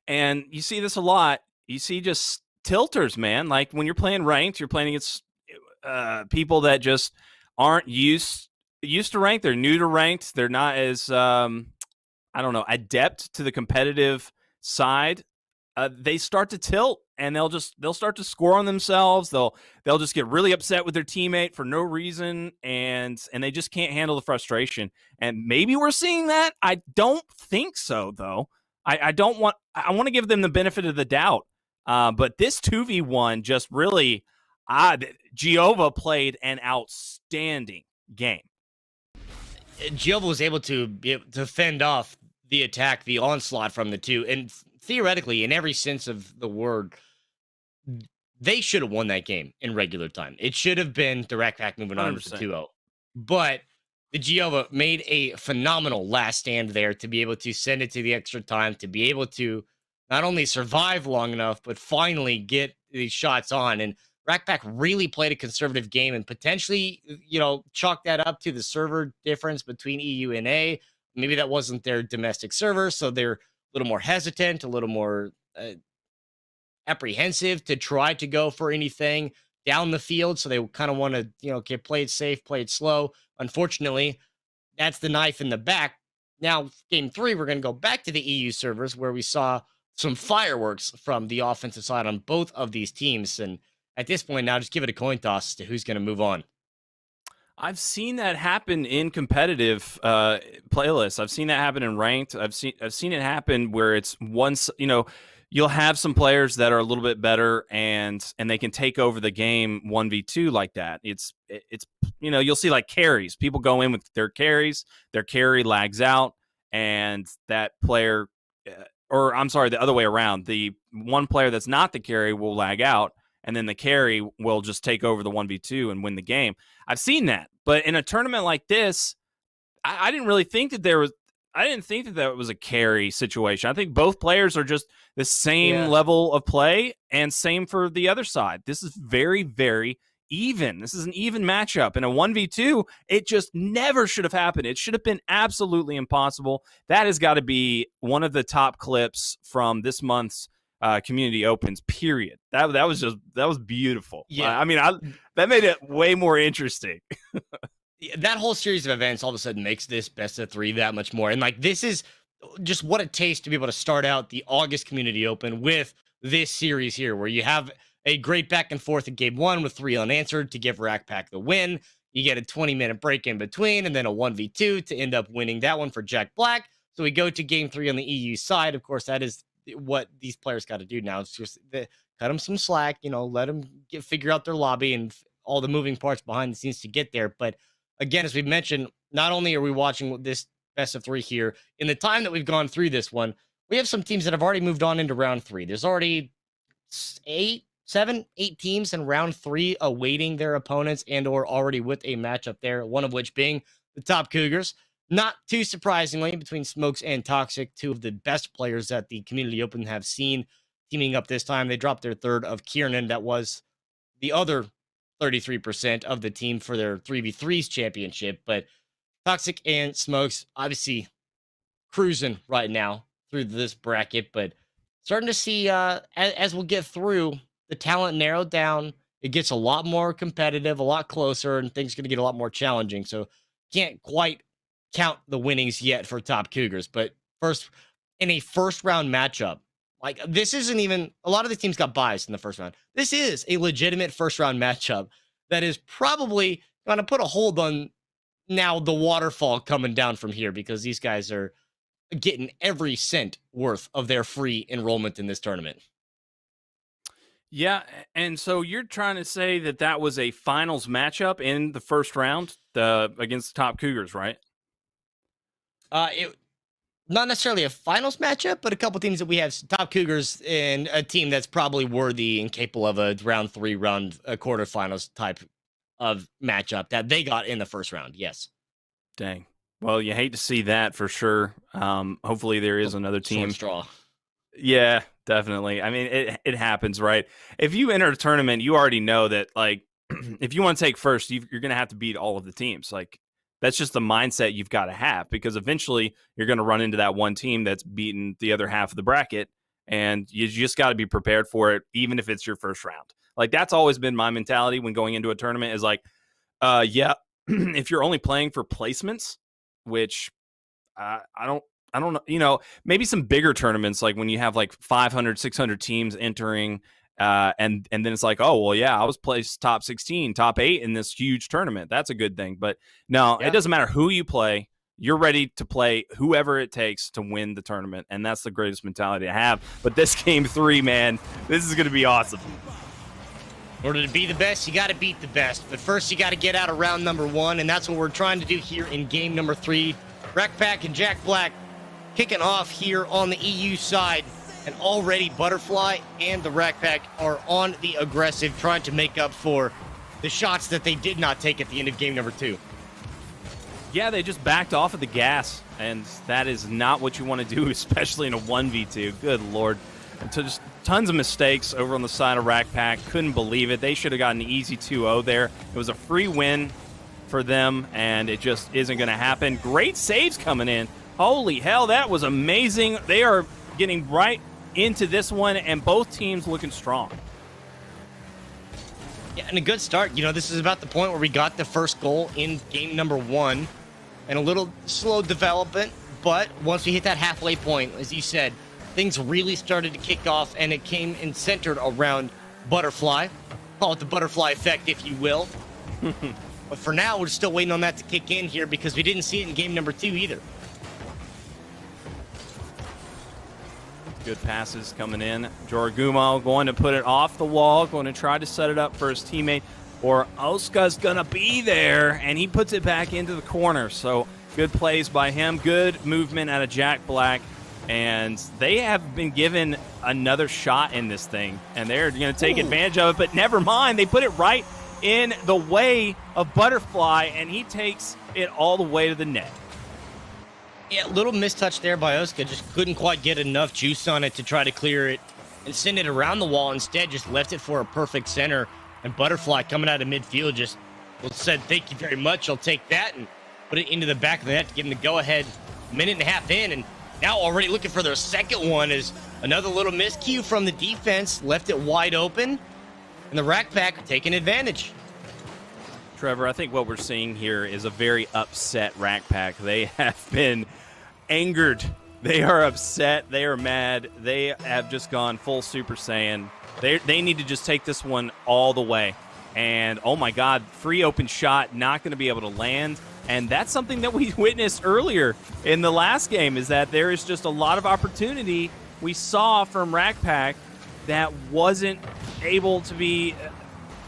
and you see this a lot, you see just tilters, man. Like when you're playing ranked, you're playing against people that just aren't used to ranked. They're new to ranked. They're not as adept to the competitive side. They start to tilt and they'll start to score on themselves. They'll just get really upset with their teammate for no reason, and they just can't handle the frustration. And maybe we're seeing that. I don't think so though. I want to give them the benefit of the doubt. But this 2v1 just really Giova played an outstanding game. Giova was able to fend off the attack, the onslaught from the two, and theoretically, in every sense of the word, they should have won that game in regular time. It should have been the Rack Pack moving on to 100%. 2-0. But the Giova made a phenomenal last stand there to be able to send it to the extra time, to be able to not only survive long enough, but finally get these shots on. And Rack Pack really played a conservative game and potentially, chalk that up to the server difference between EU and A. Maybe that wasn't their domestic server, so they're a little more hesitant, a little more apprehensive to try to go for anything down the field. So they kind of want to, okay, play it safe, play it slow. Unfortunately, that's the knife in the back. Now, game 3, we're going to go back to the EU servers where we saw some fireworks from the offensive side on both of these teams. And at this point now, just give it a coin toss as to who's going to move on. I've seen that happen in competitive playlists. I've seen that happen in ranked. I've seen it happen where it's once, you'll have some players that are a little bit better and they can take over the game 1v2 like that. It's you'll see like carries. People go in with their carries, their carry lags out, and that player or I'm sorry, the other way around. The one player that's not the carry will lag out, and then the carry will just take over the 1v2 and win the game. I've seen that. But in a tournament like this, I didn't really think that I didn't think that was a carry situation. I think both players are just the same level of play, and same for the other side. This is very, very even. This is an even matchup. In a 1v2, it just never should have happened. It should have been absolutely impossible. That has got to be one of the top clips from this month's community opens, period. That was beautiful. Yeah. That made it way more interesting. That whole series of events all of a sudden makes this best of 3 that much more. And this is just what it takes to be able to start out the August Community Open with this series here, where you have a great back and forth in game 1 with 3 unanswered to give Rack Pack the win. You get a 20-minute break in between, and then a 1v2 to end up winning that one for Jack Black. So we go to game 3 on the EU side. Of course, that is what these players got to do now. It's just cut them some slack, let them figure out their lobby and all the moving parts behind the scenes to get there. But again, as we mentioned, not only are we watching this best of 3 here, in the time that we've gone through this one, we have some teams that have already moved on into round 3. There's already 8 teams in round 3 awaiting their opponents and or already with a matchup there, one of which being the Top Cougars. Not too surprisingly, between Smokes and Toxic, 2 of the best players that the Community Open have seen teaming up this time. They dropped their third of Kiernan. That was the other 33% of the team for their 3v3s championship. But Toxic and Smokes obviously cruising right now through this bracket, but starting to see as we'll get through, the talent narrowed down. It gets a lot more competitive, a lot closer, and things are going to get a lot more challenging. So can't quite count the winnings yet for Top Cougars. But first, in a first round matchup, this isn't even, a lot of the teams got biased in the first round. This is a legitimate first round matchup that is probably going to put a hold on now the waterfall coming down from here, because these guys are getting every cent worth of their free enrollment in this tournament. Yeah, and so you're trying to say that was a finals matchup in the first round against the Top Cougars, right? It not necessarily a finals matchup, but a couple teams that we have, Top Cougars and a team that's probably worthy and capable of a round 3, quarterfinals type of matchup that they got in the first round. Yes. Dang. Well, you hate to see that for sure. Hopefully there is another team. Short straw. Yeah, definitely. It happens, right? If you enter a tournament, you already know that, if you want to take first, you're going to have to beat all of the teams. That's just the mindset you've got to have, because eventually you're going to run into that one team that's beaten the other half of the bracket, and you just got to be prepared for it, even if it's your first round. That's always been my mentality when going into a tournament is if you're only playing for placements, which I don't know, maybe some bigger tournaments, when you have 500, 600 teams entering, and then it's I was placed top 16, top 8 in this huge tournament. That's a good thing. But no, It doesn't matter who you play. You're ready to play whoever it takes to win the tournament, and that's the greatest mentality to have. But this game 3, man, this is going to be awesome. In order to be the best, you got to beat the best. But first, you got to get out of round number 1, and that's what we're trying to do here in game number 3. Rackpack and Jack Black kicking off here on the EU side. And already Butterfly and the Rackpack are on the aggressive, trying to make up for the shots that they did not take at the end of game number 2. Yeah, they just backed off of the gas, and that is not what you want to do, especially in a 1v2. Good Lord. And so just tons of mistakes over on the side of Rackpack. Couldn't believe it. They should have gotten an easy 2-0 there. It was a free win for them, and it just isn't going to happen. Great saves coming in. Holy hell, that was amazing. They are getting right into this one, and both teams looking strong. Yeah, and a good start. You know, this is about the point where we got the first goal in game number 1, and a little slow development, but once we hit that halfway point, as you said, things really started to kick off, and it came and centered around Butterfly. Call it the Butterfly effect, if you will. But for now, we're still waiting on that to kick in here because we didn't see it in game number 2 either. Good passes coming in. Joragumo going to put it off the wall, going to try to set it up for his teammate. Or Oska's going to be there, and he puts it back into the corner. So good plays by him. Good movement out of Jack Black. And they have been given another shot in this thing, and they're going to take advantage of it. But never mind. They put it right in the way of Butterfly, and he takes it all the way to the net. Yeah, little mistouch there by Oska. Just couldn't quite get enough juice on it to try to clear it and send it around the wall. Instead, just left it for a perfect center. And Butterfly coming out of midfield just said, thank you very much. I'll take that, and put it into the back of the net to give him the go-ahead. Minute and a half in, and now already looking for their second one is another little miscue from the defense. Left it wide open, and the Rackpack taking advantage. Trevor, I think what we're seeing here is a very upset Rackpack. They have been angered. They are upset. They are mad. They have just gone full Super Saiyan. They need to just take this one all the way. And, oh, my God, free open shot, not going to be able to land. And that's something that we witnessed earlier in the last game, is that there is just a lot of opportunity we saw from Rackpack that wasn't able to be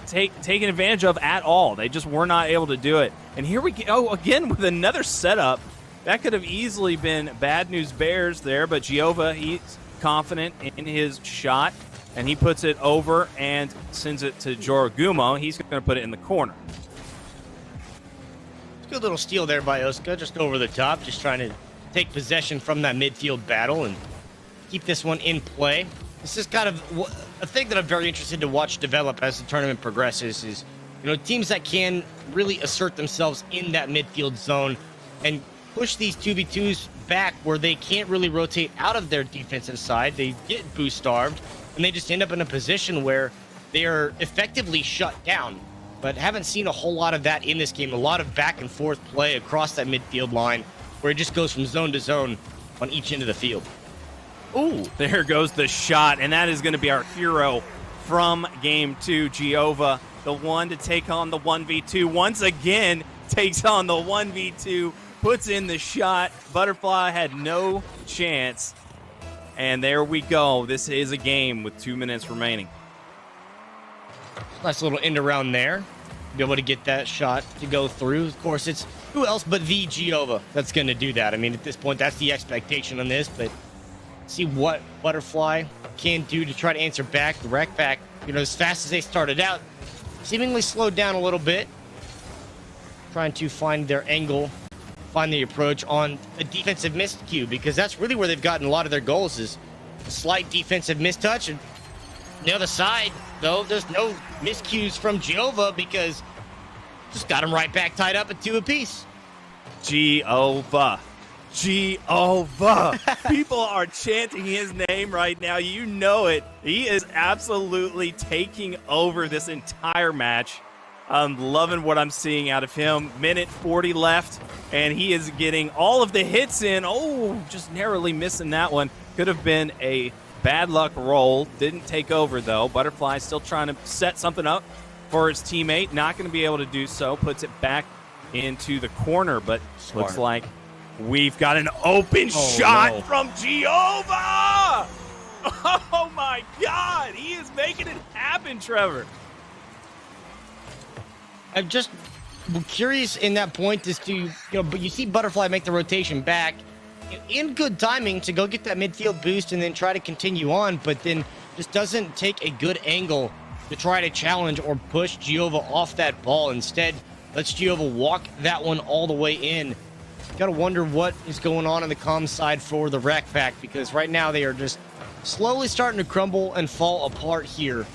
taken advantage of at all. They just were not able to do it. And here we go again with another setup. That could have easily been Bad News Bears there, but Giova, he's confident in his shot, and he puts it over and sends it to Joragumo. He's going to put it in the corner. Good little steal there by Oska, just over the top, just trying to take possession from that midfield battle and keep this one in play. This is kind of a thing that I'm very interested to watch develop as the tournament progresses is, you know, teams that can really assert themselves in that midfield zone and push these 2v2s back where they can't really rotate out of their defensive side. They get boost starved, and they just end up in a position where they are effectively shut down. But haven't seen a whole lot of that in this game. A lot of back and forth play across that midfield line where it just goes from zone to zone on each end of the field. Ooh, there goes the shot, and that is going to be our hero from Game 2, Giova, the one to take on the 1v2. Once again, takes on the 1v2, puts in the shot. Butterfly had no chance, and there we go. This is a game with 2 minutes remaining. Nice little end around there. Be able to get that shot to go through. Of course, it's who else but the Giova that's going to do that. I mean, at this point, that's the expectation on this, but see what Butterfly can do to try to answer back. The Rackpack, you know, as fast as they started out, seemingly slowed down a little bit, trying to find their angle, find the approach on a defensive miscue, because that's really where they've gotten a lot of their goals is a slight defensive mistouch. And the other side, though, there's no miscues from Giova because just got him right back tied up at 2 apiece. Giova. Giova. People are chanting his name right now. You know it. He is absolutely taking over this entire match. I'm loving what I'm seeing out of him. Minute 40 left, and he is getting all of the hits in. Oh, just narrowly missing that one. Could have been a bad luck roll. Didn't take over, though. Butterfly still trying to set something up for his teammate. Not going to be able to do so. Puts it back into the corner, but Smart. Looks like we've got an open shot from Giova! Oh, my God. He is making it happen, Trevor. I'm just curious in that point as to, but you see Butterfly make the rotation back in good timing to go get that midfield boost and then try to continue on, but then just doesn't take a good angle to try to challenge or push Giova off that ball. Instead, lets Giova walk that one all the way in. Gotta wonder what is going on the comms side for the Rack Pack, because right now they are just slowly starting to crumble and fall apart here,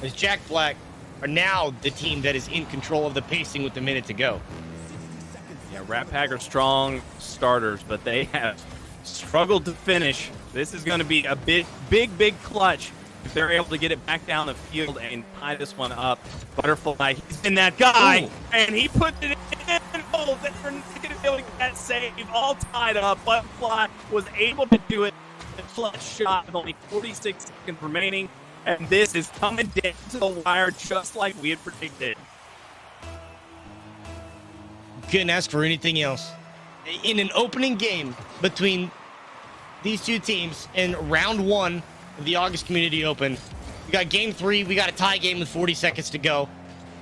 as Jack Black are now the team that is in control of the pacing with a minute to go. Yeah, Rat Pack are strong starters, but they have struggled to finish. This is going to be a big clutch if they're able to get it back down the field and tie this one up. Butterfly, he's been that guy, Ooh. and he put it in. Oh, they're not going to be able to get that save, all tied up. Butterfly was able to do it. A clutch shot with only 46 seconds remaining, and this is coming down to the wire just like we had predicted. Couldn't ask for anything else. In an opening game between these two teams in round 1 of the August Community Open, we got game 3. We got a tie game with 40 seconds to go.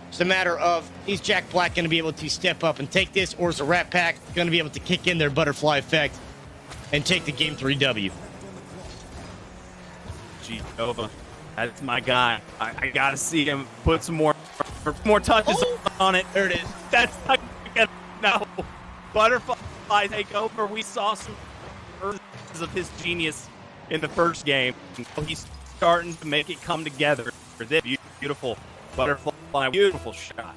It's a matter of, is Jack Black going to be able to step up and take this, or is the Rat Pack going to be able to kick in their butterfly effect and take the game 3 W? Giova, that's my guy. I got to see him put some more touches on it. There it is. That's not good. No. Butterfly take over. We saw some of his genius in the first game. He's starting to make it come together for this beautiful Butterfly. Beautiful shot.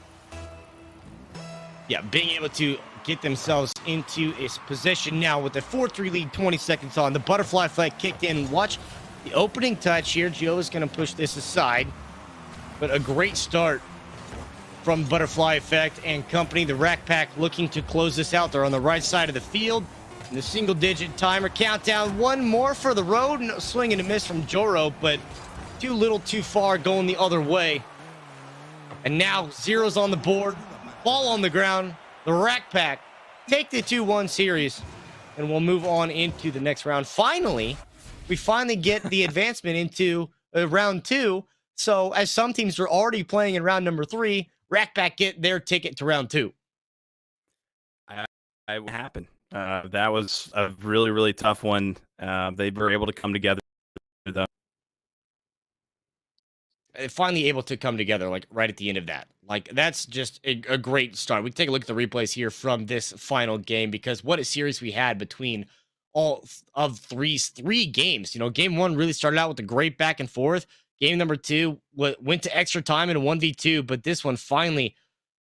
Yeah, being able to get themselves into this position now with a 4-3 lead, 20 seconds on. The butterfly flag kicked in. Watch the opening touch here. Giova's going to push this aside. But a great start from Butterfly Effect and company. The Rack Pack looking to close this out. They're on the right side of the field. And the single-digit timer countdown. One more for the road. No swing and a miss from Joro, but too little too far going the other way. And now zeros on the board. Ball on the ground. The Rack Pack take the 2-1 series. And we'll move on into the next round. Finally, we finally get the advancement into round 2. So as some teams are already playing in round number 3, Rack Pack get their ticket to round 2. It will happen. That was a really tough one. They were able to come together, though. Finally able to come together, like right at the end of that. Like, that's just a great start. We can take a look at the replays here from this final game, because what a series we had between all of three games. Game 1 really started out with a great back and forth. Game number 2 went to extra time in a 1v2, but this one finally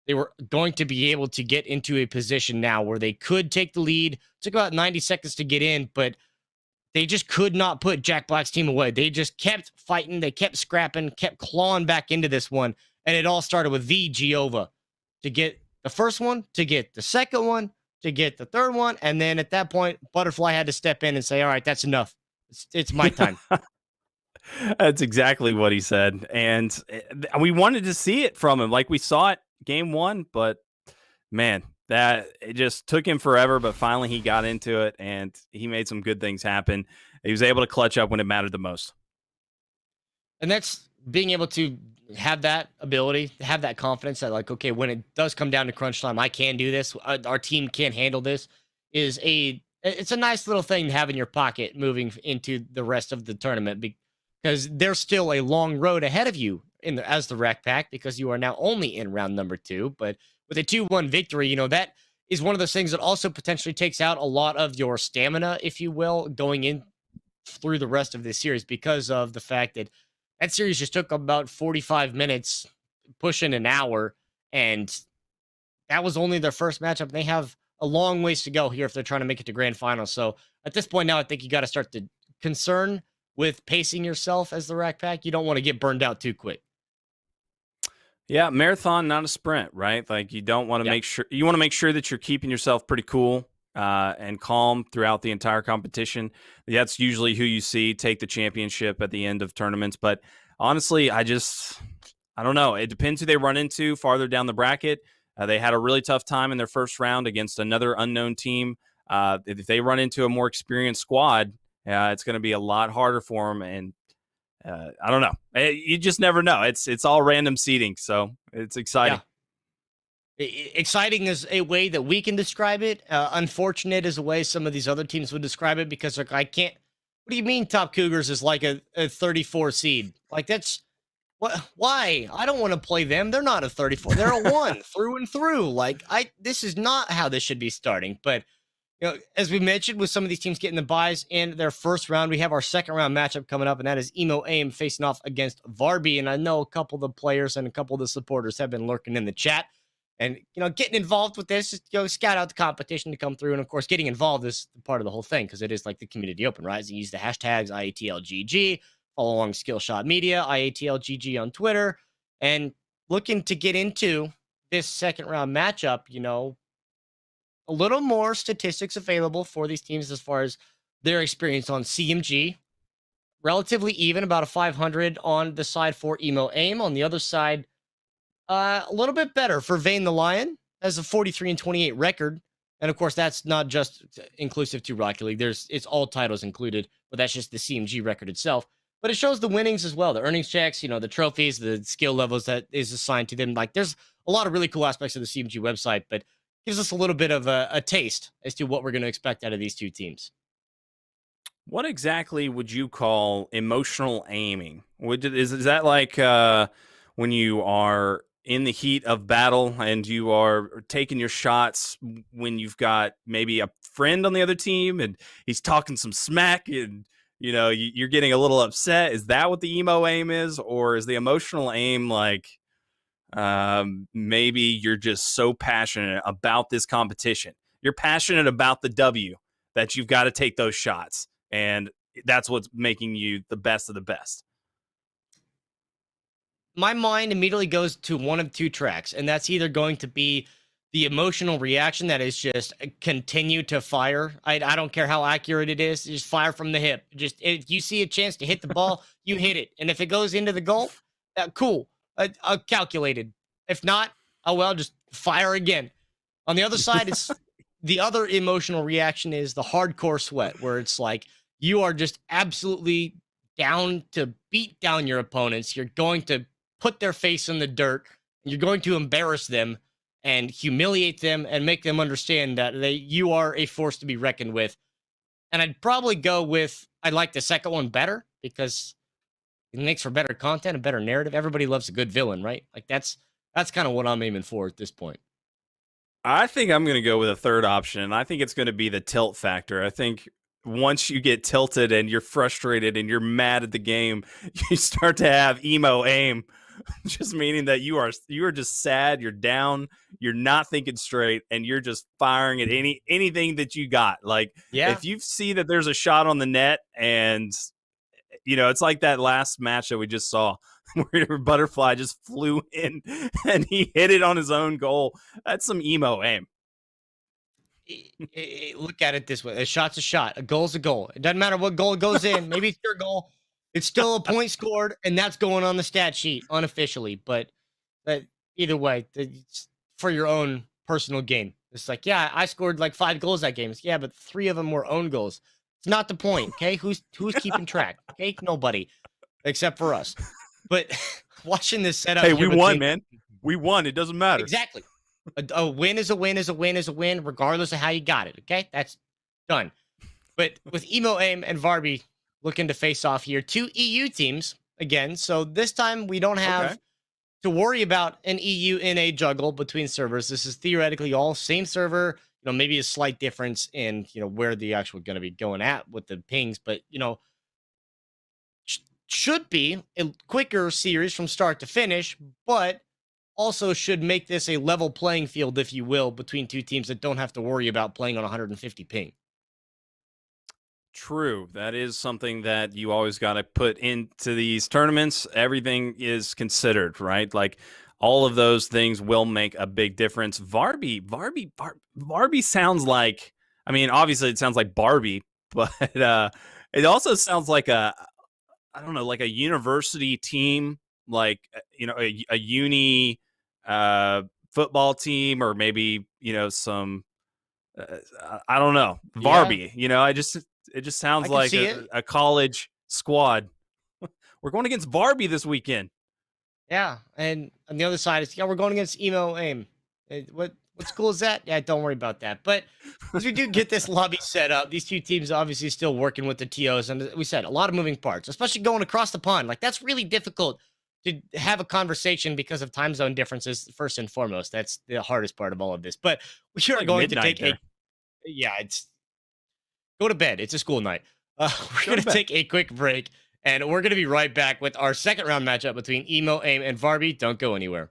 they were going to be able to get into a position now where they could take the lead. It took about 90 seconds to get in, but they just could not put Jack Black's team away. They just kept fighting. They kept scrapping, kept clawing back into this one. And it all started with the Giova to get the first one, to get the second one, to get the third one. And then at that point, Butterfly had to step in and say, all right, that's enough. It's my time. That's exactly what he said. And we wanted to see it from him. Like we saw it game 1, but man, that it just took him forever, but finally he got into it and he made some good things happen. He was able to clutch up when it mattered the most. And that's being able to have that ability, have that confidence that, like, okay, when it does come down to crunch time, I can do this. Our team can handle this. It's a nice little thing to have in your pocket moving into the rest of the tournament, because there's still a long road ahead of you as the Rack Pack, because you are now only in round number 2. But with a 2-1 victory, that is one of those things that also potentially takes out a lot of your stamina, if you will, going in through the rest of this series, because of the fact that series just took about 45 minutes, pushing an hour, and that was only their first matchup. They have a long ways to go here if they're trying to make it to grand finals. So at this point now, I think you got to start to concern with pacing yourself as the Rack Pack. You don't want to get burned out too quick. Yeah, marathon, not a sprint, right? Like you don't want to make sure that you're keeping yourself pretty cool and calm throughout the entire competition. That's usually who you see take the championship at the end of tournaments. But honestly, I don't know. It depends who they run into farther down the bracket. They had a really tough time in their first round against another unknown team. If they run into a more experienced squad, it's going to be a lot harder for them. And I don't know. You just never know. It's all random seeding, so it's exciting. Yeah. Exciting is a way that we can describe it. Unfortunate is a way some of these other teams would describe it because like I can't. What do you mean, Top Cougars is like a 34 seed? Like that's what? Why? I don't want to play them. They're not a 34. They're a one through and through. Like this is not how this should be starting. But as we mentioned, with some of these teams getting the buys in their first round, we have our second round matchup coming up, and that is Emo Aim facing off against Varby. And I know a couple of the players and a couple of the supporters have been lurking in the chat. And getting involved with this, scout out the competition to come through, and of course, getting involved is part of the whole thing because it is like the community open, right? So you use the hashtags IATLGG, follow along Skillshot Media, IATLGG on Twitter, and looking to get into this second round matchup. A little more statistics available for these teams as far as their experience on CMG. Relatively even, about a 500 on the side for Emo Aim. On the other side, a little bit better for Vane the Lion, has a 43-28 record. And of course, that's not just inclusive to Rocket League. It's all titles included, but that's just the CMG record itself. But it shows the winnings as well, the earnings checks, the trophies, the skill levels that is assigned to them. Like there's a lot of really cool aspects of the CMG website, but gives us a little bit of a taste as to what we're going to expect out of these two teams. What exactly would you call emotional aiming? Is that like when you are in the heat of battle and you are taking your shots when you've got maybe a friend on the other team and he's talking some smack and you're getting a little upset? Is that what the emo aim is, or is the emotional aim like maybe you're just so passionate about this competition, you're passionate about the W, that you've got to take those shots, and that's what's making you the best of the best? My mind immediately goes to one of two tracks, and that's either going to be the emotional reaction that is just continue to fire. I don't care how accurate it is, just fire from the hip. Just if you see a chance to hit the ball, you hit it, and if it goes into the goal, cool, calculated. If not, oh well, just fire again. On the other side, it's the other emotional reaction is the hardcore sweat, where it's like you are just absolutely down to beat down your opponents. You're going to put their face in the dirt. You're going to embarrass them and humiliate them and make them understand that you are a force to be reckoned with. And I'd probably go with, I like the second one better because it makes for better content, a better narrative. Everybody loves a good villain, right? Like that's kind of what I'm aiming for at this point. I think I'm going to go with a third option. I think it's going to be the tilt factor. I think once you get tilted and you're frustrated and you're mad at the game, you start to have emo aim, just meaning that you are just sad, you're down, you're not thinking straight, and you're just firing at anything that you got. Like if you see that there's a shot on the net, and it's like that last match that we just saw where Butterfly just flew in and he hit it on his own goal. That's some emo aim. Look at it this way: a shot's a shot, a goal's a goal. It doesn't matter what goal goes in. Maybe it's your goal. It's still a point scored, and that's going on the stat sheet unofficially. But either way, it's for your own personal gain. It's like, yeah, I scored like 5 goals that game. Yeah, but 3 of them were own goals. It's not the point, okay? Who's keeping track? Okay, nobody, except for us. But watching this setup, hey, we won, man. We won. It doesn't matter. Exactly. A win is a win is a win is a win, regardless of how you got it. Okay, that's done. But with Emo Aim and Varby looking to face off here, 2 EU teams again. So this time we don't have to worry about an EU in a juggle between servers. This is theoretically all same server. Maybe a slight difference in where the actual going to be going at with the pings, but should be a quicker series from start to finish, but also should make this a level playing field, if you will, between 2 teams that don't have to worry about playing on 150 ping. True. That is something that you always got to put into these tournaments. Everything is considered, right? Like all of those things will make a big difference. Varby sounds like, I mean, obviously it sounds like Barbie, but it also sounds like like a university team, like, a uni football team, or maybe, some, I don't know, Barbie, it just sounds like a college squad. We're going against Barbie this weekend. Yeah. And on the other side, we're going against Emo Aim. What school is that? Yeah, don't worry about that. But as we do get this lobby set up, these two teams obviously still working with the TOs, and we said a lot of moving parts, especially going across the pond. Like that's really difficult to have a conversation because of time zone differences. First and foremost, that's the hardest part of all of this. But we are Like going to midnight take there. it's go to bed. It's a school night. We're Go going to to bed. take a quick break, and we're going to be right back with our second round matchup between Emo, Aim, and Varby. Don't go anywhere.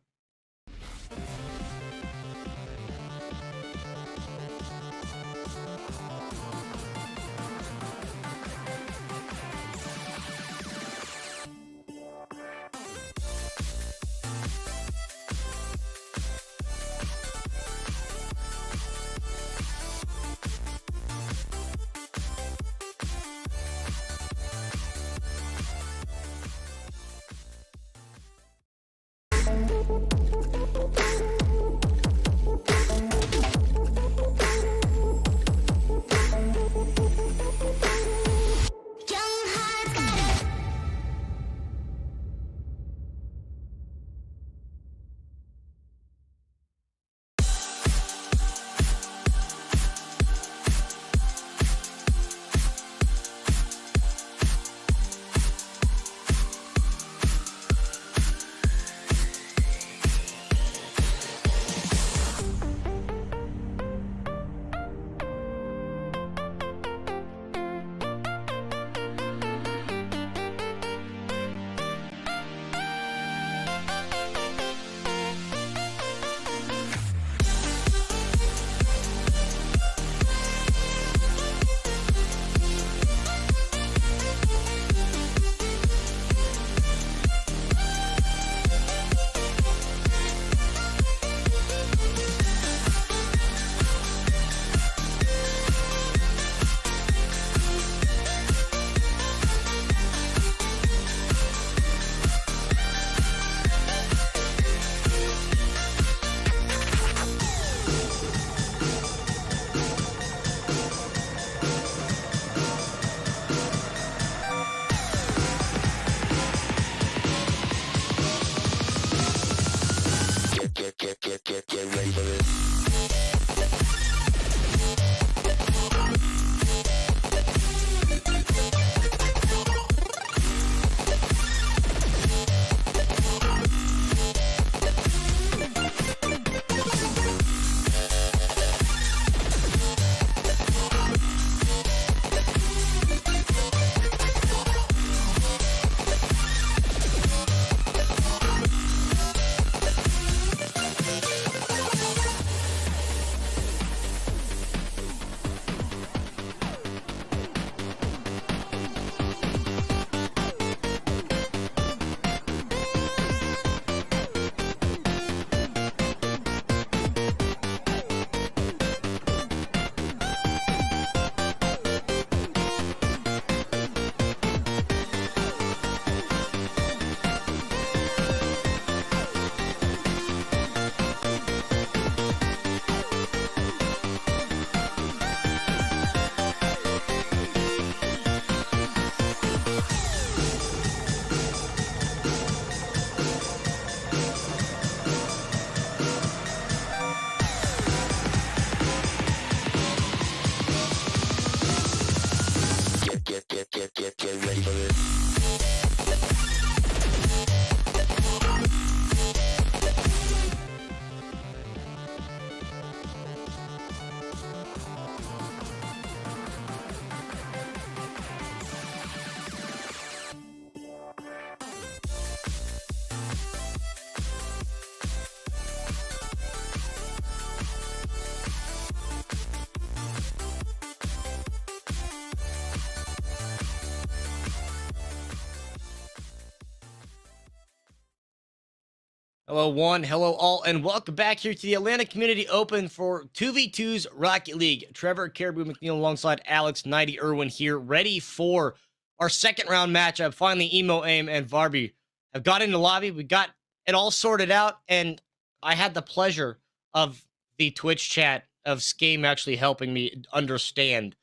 Hello, one. Hello, all. And welcome back here to the Atlanta Community Open for 2v2's Rocket League. Trevor Caribou McNeil alongside Alex 90 Irwin here, ready for our second round matchup. Finally, Emo, Aim, and Varby have got into lobby. We got it all sorted out. And I had the pleasure of the Twitch chat of Skame actually helping me understand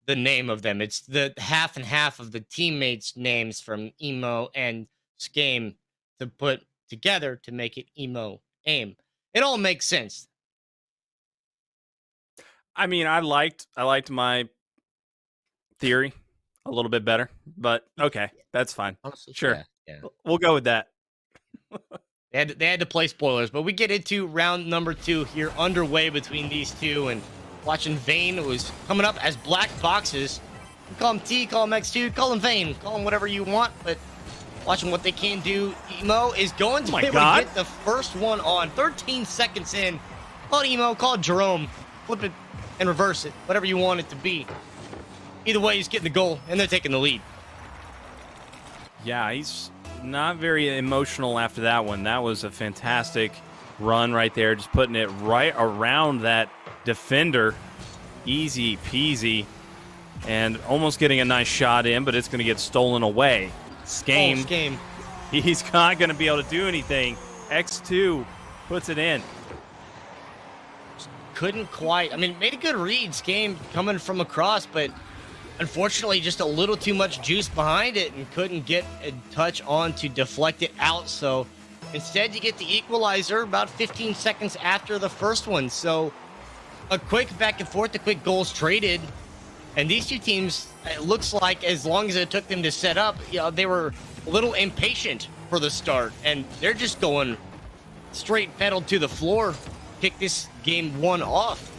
the name of them. It's the half and half of the teammates' names from Emo and Skame to put together to make it Emo Aim. It all makes sense. I mean, I liked my theory a little bit better, but okay, that's fine. Honestly, Sure, yeah. we'll go with that. They had to play spoilers, but we get into round number 2 here, underway between these two, and watching Vayne was coming up as black boxes. You call him T, call him X2, call him Vayne, call him whatever you want, but watching what they can do. Emo is going to be able to get the first one on 13 seconds in. Call it Emo, call it Jerome, flip it and reverse it, whatever you want it to be. Either way, he's getting the goal, and they're taking the lead. Yeah, he's not very emotional after that one. That was a fantastic run right there, just putting it right around that defender. Easy peasy. And almost getting a nice shot in, but it's going to get stolen away. Skame. He's not going to be able to do anything. X2 puts it in. Couldn't quite. I mean, made a good read. Skame coming from across, but unfortunately just a little too much juice behind it and couldn't get a touch on to deflect it out. So instead you get the equalizer about 15 seconds after the first one. So a quick back and forth, a quick goals traded. And these two teams, it looks like as long as it took them to set up, they were a little impatient for the start. And they're just going straight pedal to the floor, kick this game 1 off.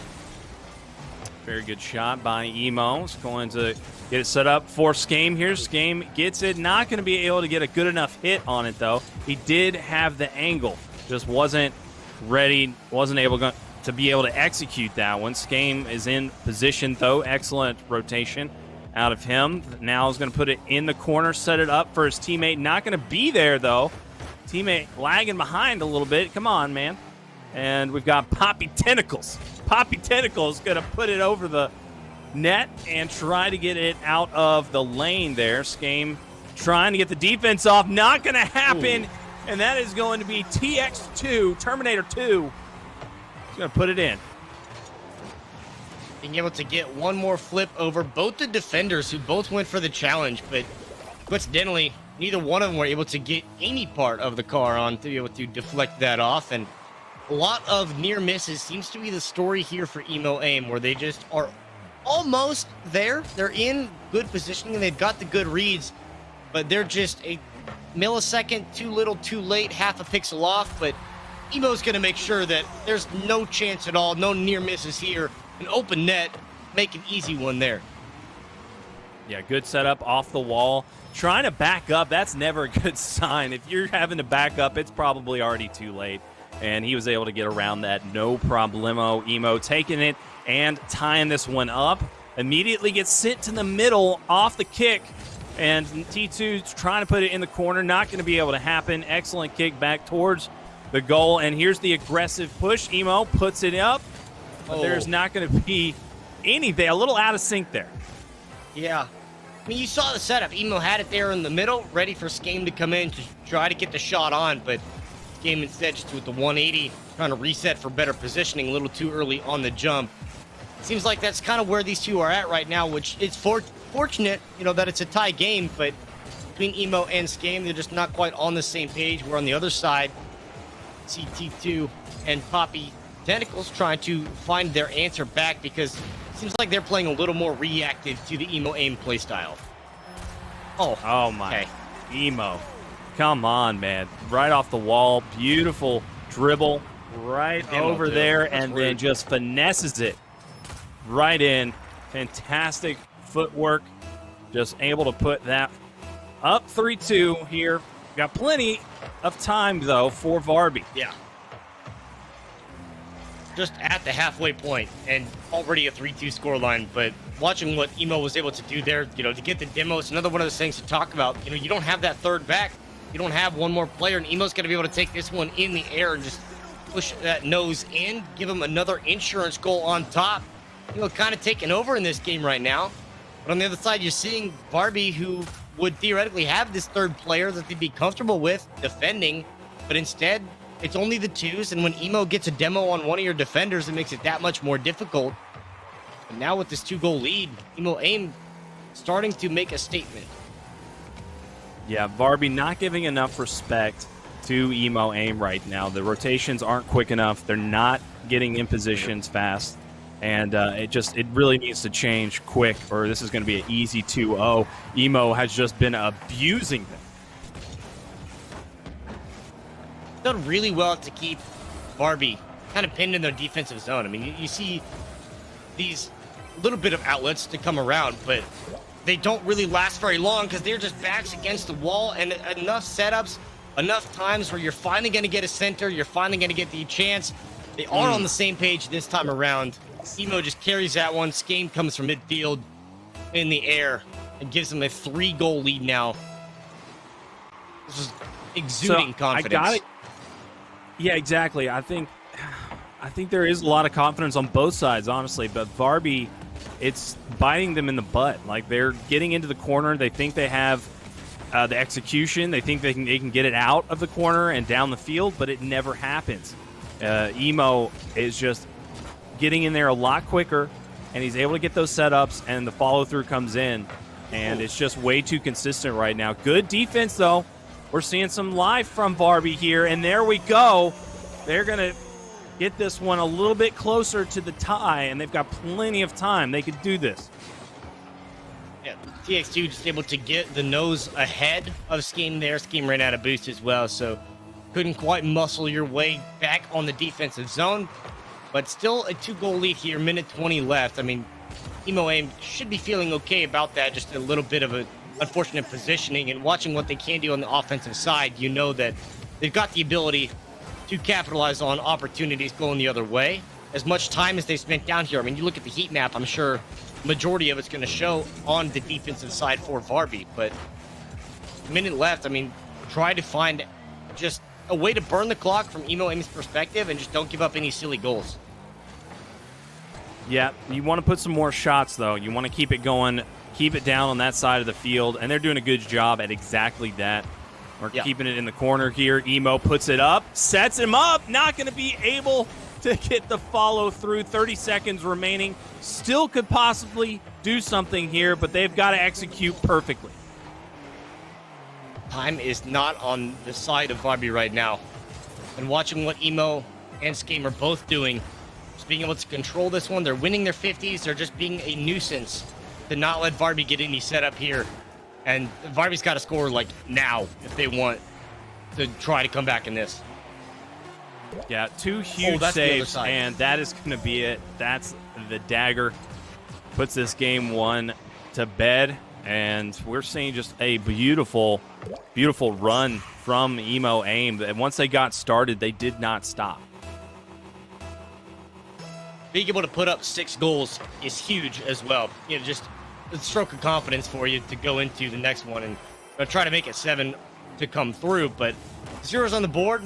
Very good shot by Emo. It's going to get it set up for Skame here. Skame gets it. Not going to be able to get a good enough hit on it, though. He did have the angle. Just wasn't ready, wasn't able to be able to execute that one. Skame is in position, though. Excellent rotation out of him. Now is going to put it in the corner, set it up for his teammate. Not going to be there, though. Teammate lagging behind a little bit. Come on, man. And we've got Poppy Tentacles. Poppy Tentacles going to put it over the net and try to get it out of the lane there. Skame trying to get the defense off. Not going to happen. Ooh. And that is going to be TX2, Terminator 2. He's going to put it in. Being able to get one more flip over both the defenders who both went for the challenge, but coincidentally, neither one of them were able to get any part of the car on to be able to deflect that off. And a lot of near misses seems to be the story here for Emo Aim, where they just are almost there. They're in good positioning and they've got the good reads, but they're just a millisecond too little, too late, half a pixel off. But Emo's going to make sure that there's no chance at all, no near misses here. An open net, make an easy one there. Yeah, good setup off the wall. Trying to back up, that's never a good sign. If you're having to back up, it's probably already too late. And he was able to get around that, no problemo. Emo taking it and tying this one up. Immediately gets sent to the middle off the kick. And T2's trying to put it in the corner. Not going to be able to happen. Excellent kick back towards the goal. And here's the aggressive push. Emo puts it up. But there's not going to be anything. A little out of sync there. Yeah. I mean, you saw the setup. Emo had it there in the middle, ready for Skame to come in to try to get the shot on. But Skame instead just with the 180, trying to reset for better positioning a little too early on the jump. Seems like that's kind of where these two are at right now, which it's fortunate, that it's a tie game, but between Emo and Skame, they're just not quite on the same page. We're on the other side. CT2 and Poppy Tentacles trying to find their answer back, because it seems like they're playing a little more reactive to the Emo Aim playstyle. Oh my. Okay. Emo. Come on, man. Right off the wall. Beautiful dribble right over there, and then just finesses it right in. Fantastic footwork. Just able to put that up 3-2 here. Got plenty of time, though, for Varby. Yeah. Just at the halfway point and already a 3-2 scoreline. But watching what Emo was able to do there, to get the demo, it's another one of those things to talk about. You don't have that third back. You don't have one more player, and Emo's going to be able to take this one in the air and just push that nose in, give him another insurance goal on top. Kind of taking over in this game right now. But on the other side, you're seeing Varby, who would theoretically have this third player that they'd be comfortable with defending, but instead, it's only the twos, and when Emo gets a demo on one of your defenders, it makes it that much more difficult. And now with this 2-goal lead, Emo Aim starting to make a statement. Yeah, Varby not giving enough respect to Emo Aim right now. The rotations aren't quick enough. They're not getting in positions fast. And it really needs to change quick, or this is going to be an easy 2-0. Emo has just been abusing them. Done really well to keep Barbie kind of pinned in their defensive zone. I mean, you see these little bit of outlets to come around, but they don't really last very long because they're just backs against the wall, and enough setups, enough times where you're finally going to get a center, you're finally going to get the chance. They are on the same page this time around. Emo just carries that one. Skame comes from midfield in the air and gives them a 3-goal lead now. This is exuding confidence. I got it. Yeah, exactly. I think there is a lot of confidence on both sides, honestly, but Varby, it's biting them in the butt. Like, they're getting into the corner. They think they have the execution. They think they can get it out of the corner and down the field, but it never happens. Emo is just getting in there a lot quicker, and he's able to get those setups, and the follow-through comes in, and it's just way too consistent right now. Good defense, though. We're seeing some life from Varby here, and there we go. They're going to get this one a little bit closer to the tie, and they've got plenty of time. They could do this. Yeah, TX2 just able to get the nose ahead of Scheme there. Scheme ran out of boost as well, so couldn't quite muscle your way back on the defensive zone. But still a 2-goal lead here, minute 20 left. I mean, Emo Aim should be feeling okay about that. Just a little bit of an unfortunate positioning, and watching what they can do on the offensive side, you know that they've got the ability to capitalize on opportunities going the other way. As much time as they've spent down here, I mean, you look at the heat map, I'm sure majority of it's going to show on the defensive side for Varby, but minute left. I mean, try to find just a way to burn the clock from Emo Aim's perspective, and just don't give up any silly goals. Yeah, you want to put some more shots, though. You want to keep it going, keep it down on that side of the field, and they're doing a good job at exactly that. We're keeping it in the corner here. Emo puts it up, sets him up, not going to be able to get the follow through. 30 seconds remaining. Still could possibly do something here, but they've got to execute perfectly. Time is not on the side of Varby right now. And watching what Emo and Skame are both doing, just being able to control this one. They're winning their 50s. They're just being a nuisance to not let Varby get any setup here. And Varby's got to score, like, now if they want to try to come back in this. Yeah, 2 huge saves, and that is going to be it. That's the dagger. Puts this game 1 to bed, and we're seeing just a beautiful, beautiful run from Emo Aim. And once they got started, they did not stop. Being able to put up 6 goals is huge as well. You know, just a stroke of confidence for you to go into the next one and try to make it 7 to come through. But 0's on the board.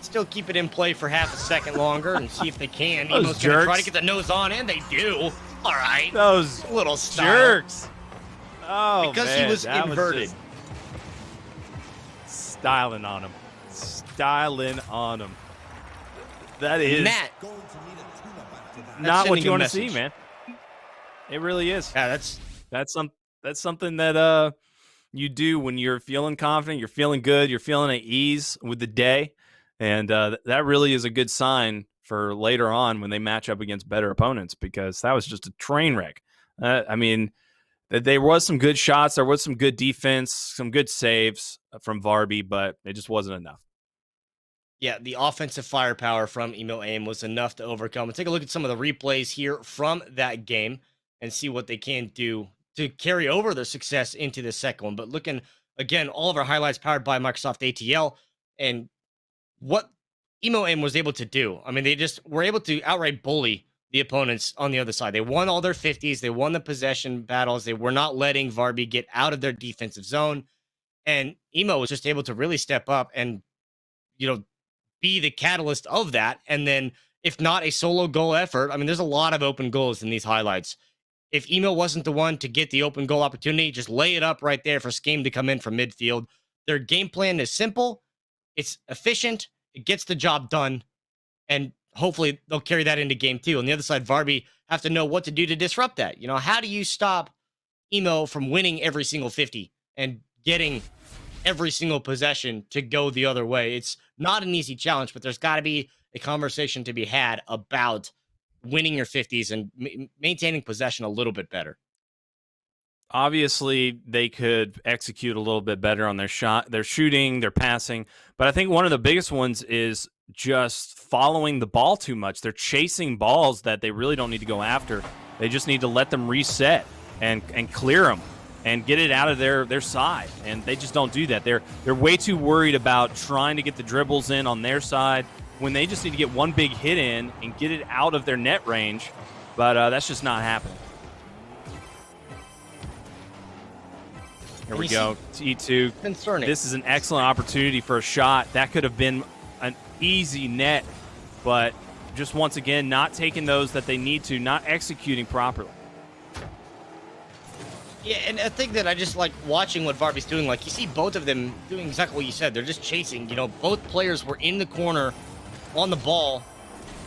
Still keep it in play for half a second longer and see if they can. Emo's going to try to get the nose on, and they do. All right. Those little style. Jerks. Oh, because man, he was inverted. Styling on him. Styling on him. That is not what you want to see, man. It really is. Yeah, that's something that you do when you're feeling confident, you're feeling good, you're feeling at ease with the day. And that really is a good sign for later on when they match up against better opponents, because that was just a train wreck. I mean, there was some good shots. There was some good defense, some good saves from Varby, but it just wasn't enough. Yeah, the offensive firepower from Emo Aim was enough to overcome. Let's take a look at some of the replays here from that game and see what they can do to carry over their success into the second one. But looking, again, all of our highlights powered by Microsoft ATL, and what Emo Aim was able to do. I mean, they just were able to outright bully the opponents on the other side. They won all their 50s. They won the possession battles. They were not letting Varby get out of their defensive zone. And Emo was just able to really step up and, you know, be the catalyst of that. And then, if not a solo goal effort, I mean, there's a lot of open goals in these highlights. If Emo wasn't the one to get the open goal opportunity, just lay it up right there for Skame to come in from midfield. Their game plan is simple. It's efficient. It gets the job done. And hopefully they'll carry that into game 2. On the other side, Varby have to know what to do to disrupt that. You know, how do you stop Emo from winning every single 50 and getting every single possession to go the other way? It's not an easy challenge, but there's got to be a conversation to be had about winning your 50s and maintaining possession a little bit better. Obviously, they could execute a little bit better on their shot, their shooting, their passing. But I think one of the biggest ones is just following the ball too much. They're chasing balls that they really don't need to go after. They just need to let them reset and clear them and get it out of their side. And they just don't do that. They're way too worried about trying to get the dribbles in on their side when they just need to get one big hit in and get it out of their net range. But that's just not happening. Here we go, T2. Concerning. This is an excellent opportunity for a shot. That could have been an easy net, but just once again, not taking those that they need to, not executing properly. Yeah, and I think that I just like watching what Varby's doing. Like, you see both of them doing exactly what you said. They're just chasing. You know, both players were in the corner on the ball,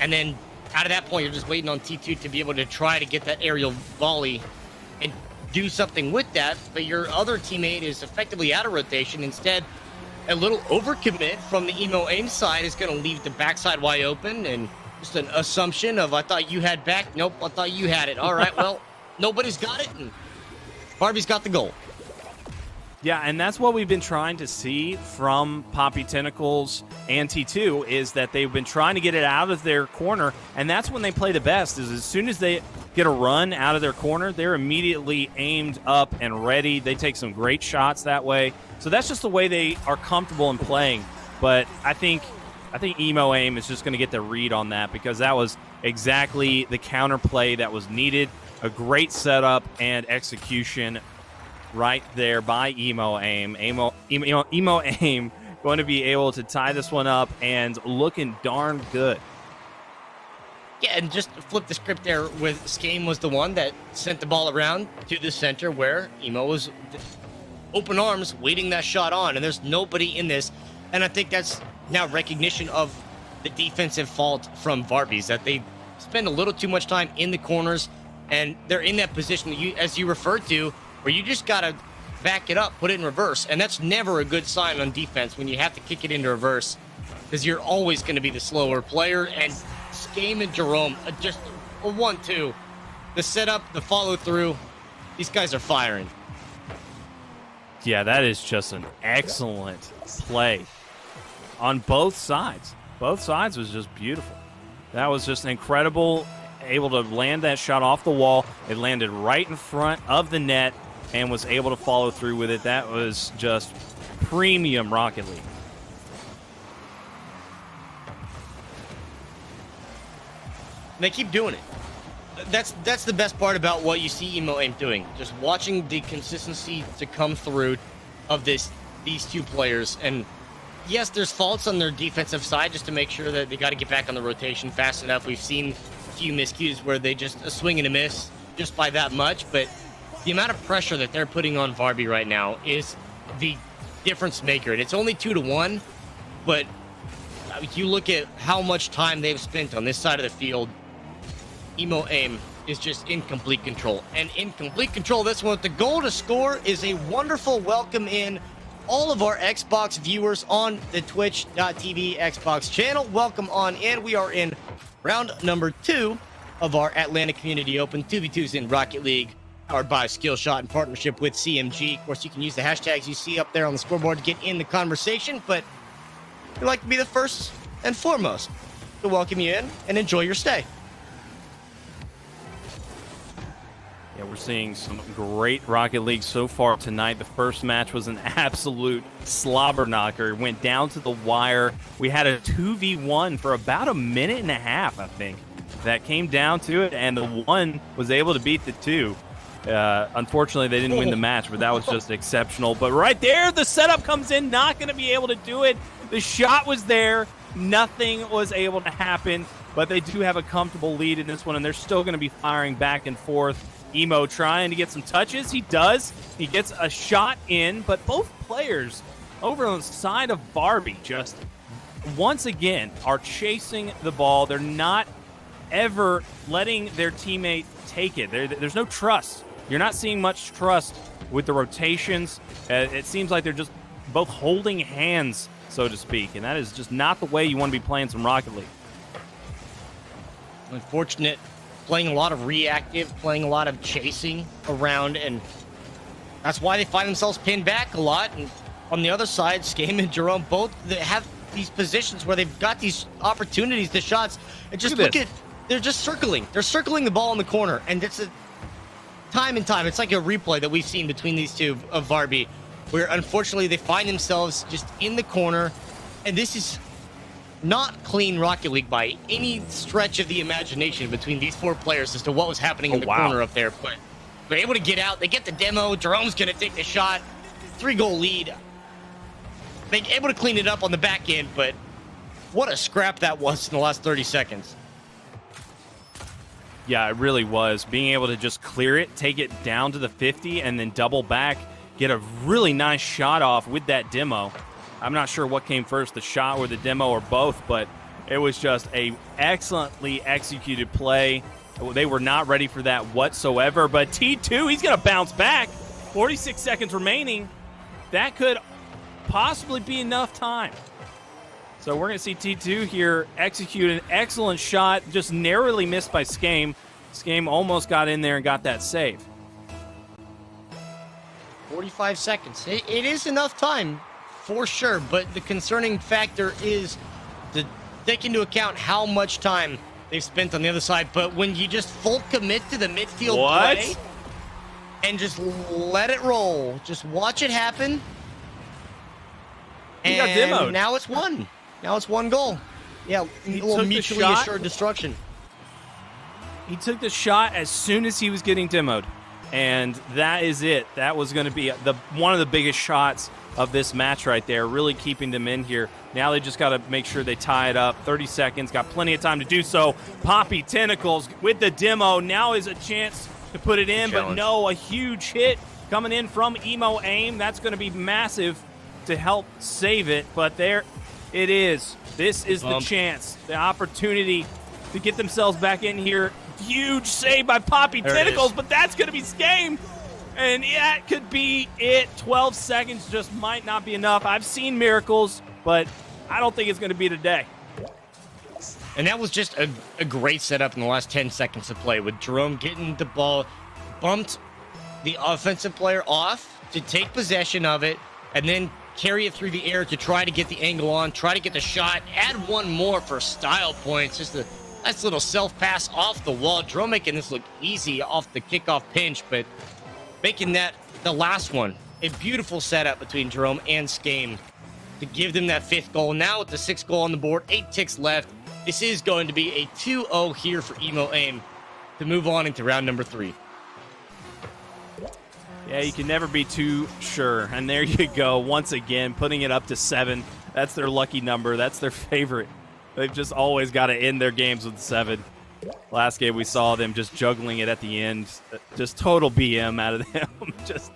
and then out of that point, you're just waiting on T2 to be able to try to get that aerial volley and do something with that, but your other teammate is effectively out of rotation. Instead, a little overcommit from the Emo aim side is going to leave the backside wide open, and just an assumption of, I thought you had back. Nope, I thought you had it. All right, well, nobody's got it, and Barbie's got the goal. Yeah, and that's what we've been trying to see from Poppy Tentacles and T2, is that they've been trying to get it out of their corner, and that's when they play the best, is as soon as they get a run out of their corner, they're immediately aimed up and ready. They take some great shots that way. So that's just the way they are comfortable in playing. But I think Emo Aim is just going to get the read on that, because that was exactly the counterplay that was needed. A great setup and execution right there by Emo Aim. Emo Aim going to be able to tie this one up and looking darn good. Yeah, and just flip the script there with Skame was the one that sent the ball around to the center where Emo was open arms waiting that shot on, and there's nobody in this. And I think that's now recognition of the defensive fault from Varbies, that they spend a little too much time in the corners, and they're in that position that you, as you referred to, where you just got to back it up, put it in reverse. And that's never a good sign on defense when you have to kick it into reverse, because you're always going to be the slower player. And Skame and Jerome, just a 1-2. The setup, the follow-through, these guys are firing. Yeah, that is just an excellent play on both sides. Both sides was just beautiful. That was just incredible, able to land that shot off the wall. It landed right in front of the net and was able to follow through with it. That was just premium Rocket League. They keep doing it. That's the best part about what you see Emo Aim doing. Just watching the consistency to come through of these two players. And yes, there's faults on their defensive side, just to make sure that they got to get back on the rotation fast enough. We've seen a few miscues where they just a swing and a miss just by that much. But the amount of pressure that they're putting on Varby right now is the difference maker. And it's only 2-1, but you look at how much time they've spent on this side of the field. Emo Aim is just in complete control. And in complete control this one with the goal to score is a wonderful welcome in all of our Xbox viewers on the twitch.tv Xbox channel. Welcome on in. We are in round number 2 of our Atlanta Community Open 2v2s in Rocket League, powered by Skillshot in partnership with CMG. Of course, you can use the hashtags you see up there on the scoreboard to get in the conversation, but we'd like to be the first and foremost to welcome you in and enjoy your stay. Yeah, we're seeing some great Rocket League so far tonight. The first match was an absolute slobber knocker. It went down to the wire. We had a 2v1 for about a minute and a half, I think. That came down to it, and the one was able to beat the two. Unfortunately, they didn't win the match, but that was just exceptional. But right there, the setup comes in, not going to be able to do it. The shot was there. Nothing was able to happen, but they do have a comfortable lead in this one, and they're still going to be firing back and forth. Emo trying to get some touches. He does. He gets a shot in, but both players over on the side of Barbie just once again are chasing the ball. They're not ever letting their teammate take it. There's no trust. You're not seeing much trust with the rotations. It seems like they're just both holding hands, so to speak, and that is just not the way you want to be playing some Rocket League. Unfortunate, playing a lot of reactive, playing a lot of chasing around, and that's why they find themselves pinned back a lot. And on the other side, Skame and Jerome both have these positions where they've got these opportunities, the shots, and just look at they're just circling. They're circling the ball in the corner, and it's a time and time. It's like a replay that we've seen between these two of Varby, where unfortunately they find themselves just in the corner, and this is not clean Rocket League by any stretch of the imagination between these four players as to what was happening in the corner up there. But they're able to get out. They get the demo. Jerome's going to take the shot. 3-goal lead. They're able to clean it up on the back end, but what a scrap that was in the last 30 seconds. Yeah, it really was. Being able to just clear it, take it down to the 50, and then double back, get a really nice shot off with that demo. I'm not sure what came first, the shot or the demo or both, but it was just a excellently executed play. They were not ready for that whatsoever, but T2, he's going to bounce back. 46 seconds remaining. That could possibly be enough time. So we're going to see T2 here execute an excellent shot, just narrowly missed by Skame. Skame almost got in there and got that save. 45 seconds. It is enough time for sure, but the concerning factor is to take into account how much time they've spent on the other side. But when you just full commit to the midfield play and just let it roll, just watch it happen. He got demoed. Now it's one. Now it's 1 goal. Yeah, a little mutually assured destruction. He took the shot as soon as he was getting demoed. And that is it. That was going to be one of the biggest shots of this match right there, really keeping them in here. Now they just got to make sure they tie it up. 30 seconds, got plenty of time to do so. Poppy Tentacles with the demo. Now is a chance to put it in, but no, a huge hit coming in from Emo Aim. That's going to be massive to help save it, but there it is. This is the chance, the opportunity to get themselves back in here. Huge save by Poppy Tentacles, but that's going to be Skame. And that could be it. 12 seconds just might not be enough. I've seen miracles, but I don't think it's going to be today. And that was just a great setup in the last 10 seconds of play with Jerome getting the ball, bumped the offensive player off to take possession of it, and then carry it through the air to try to get the angle on, try to get the shot, add one more for style points. Just a nice little self-pass off the wall. Jerome making this look easy off the kickoff pinch, but making that the last one. A beautiful setup between Jerome and Skame to give them that 5th goal. Now with the 6th goal on the board, 8 ticks left. This is going to be a 2-0 here for Emo Aim to move on into round number 3. Yeah, you can never be too sure. And there you go, once again, putting it up to 7. That's their lucky number. That's their favorite. They've just always got to end their games with 7. Last game, we saw them just juggling it at the end. Just total BM out of them. Just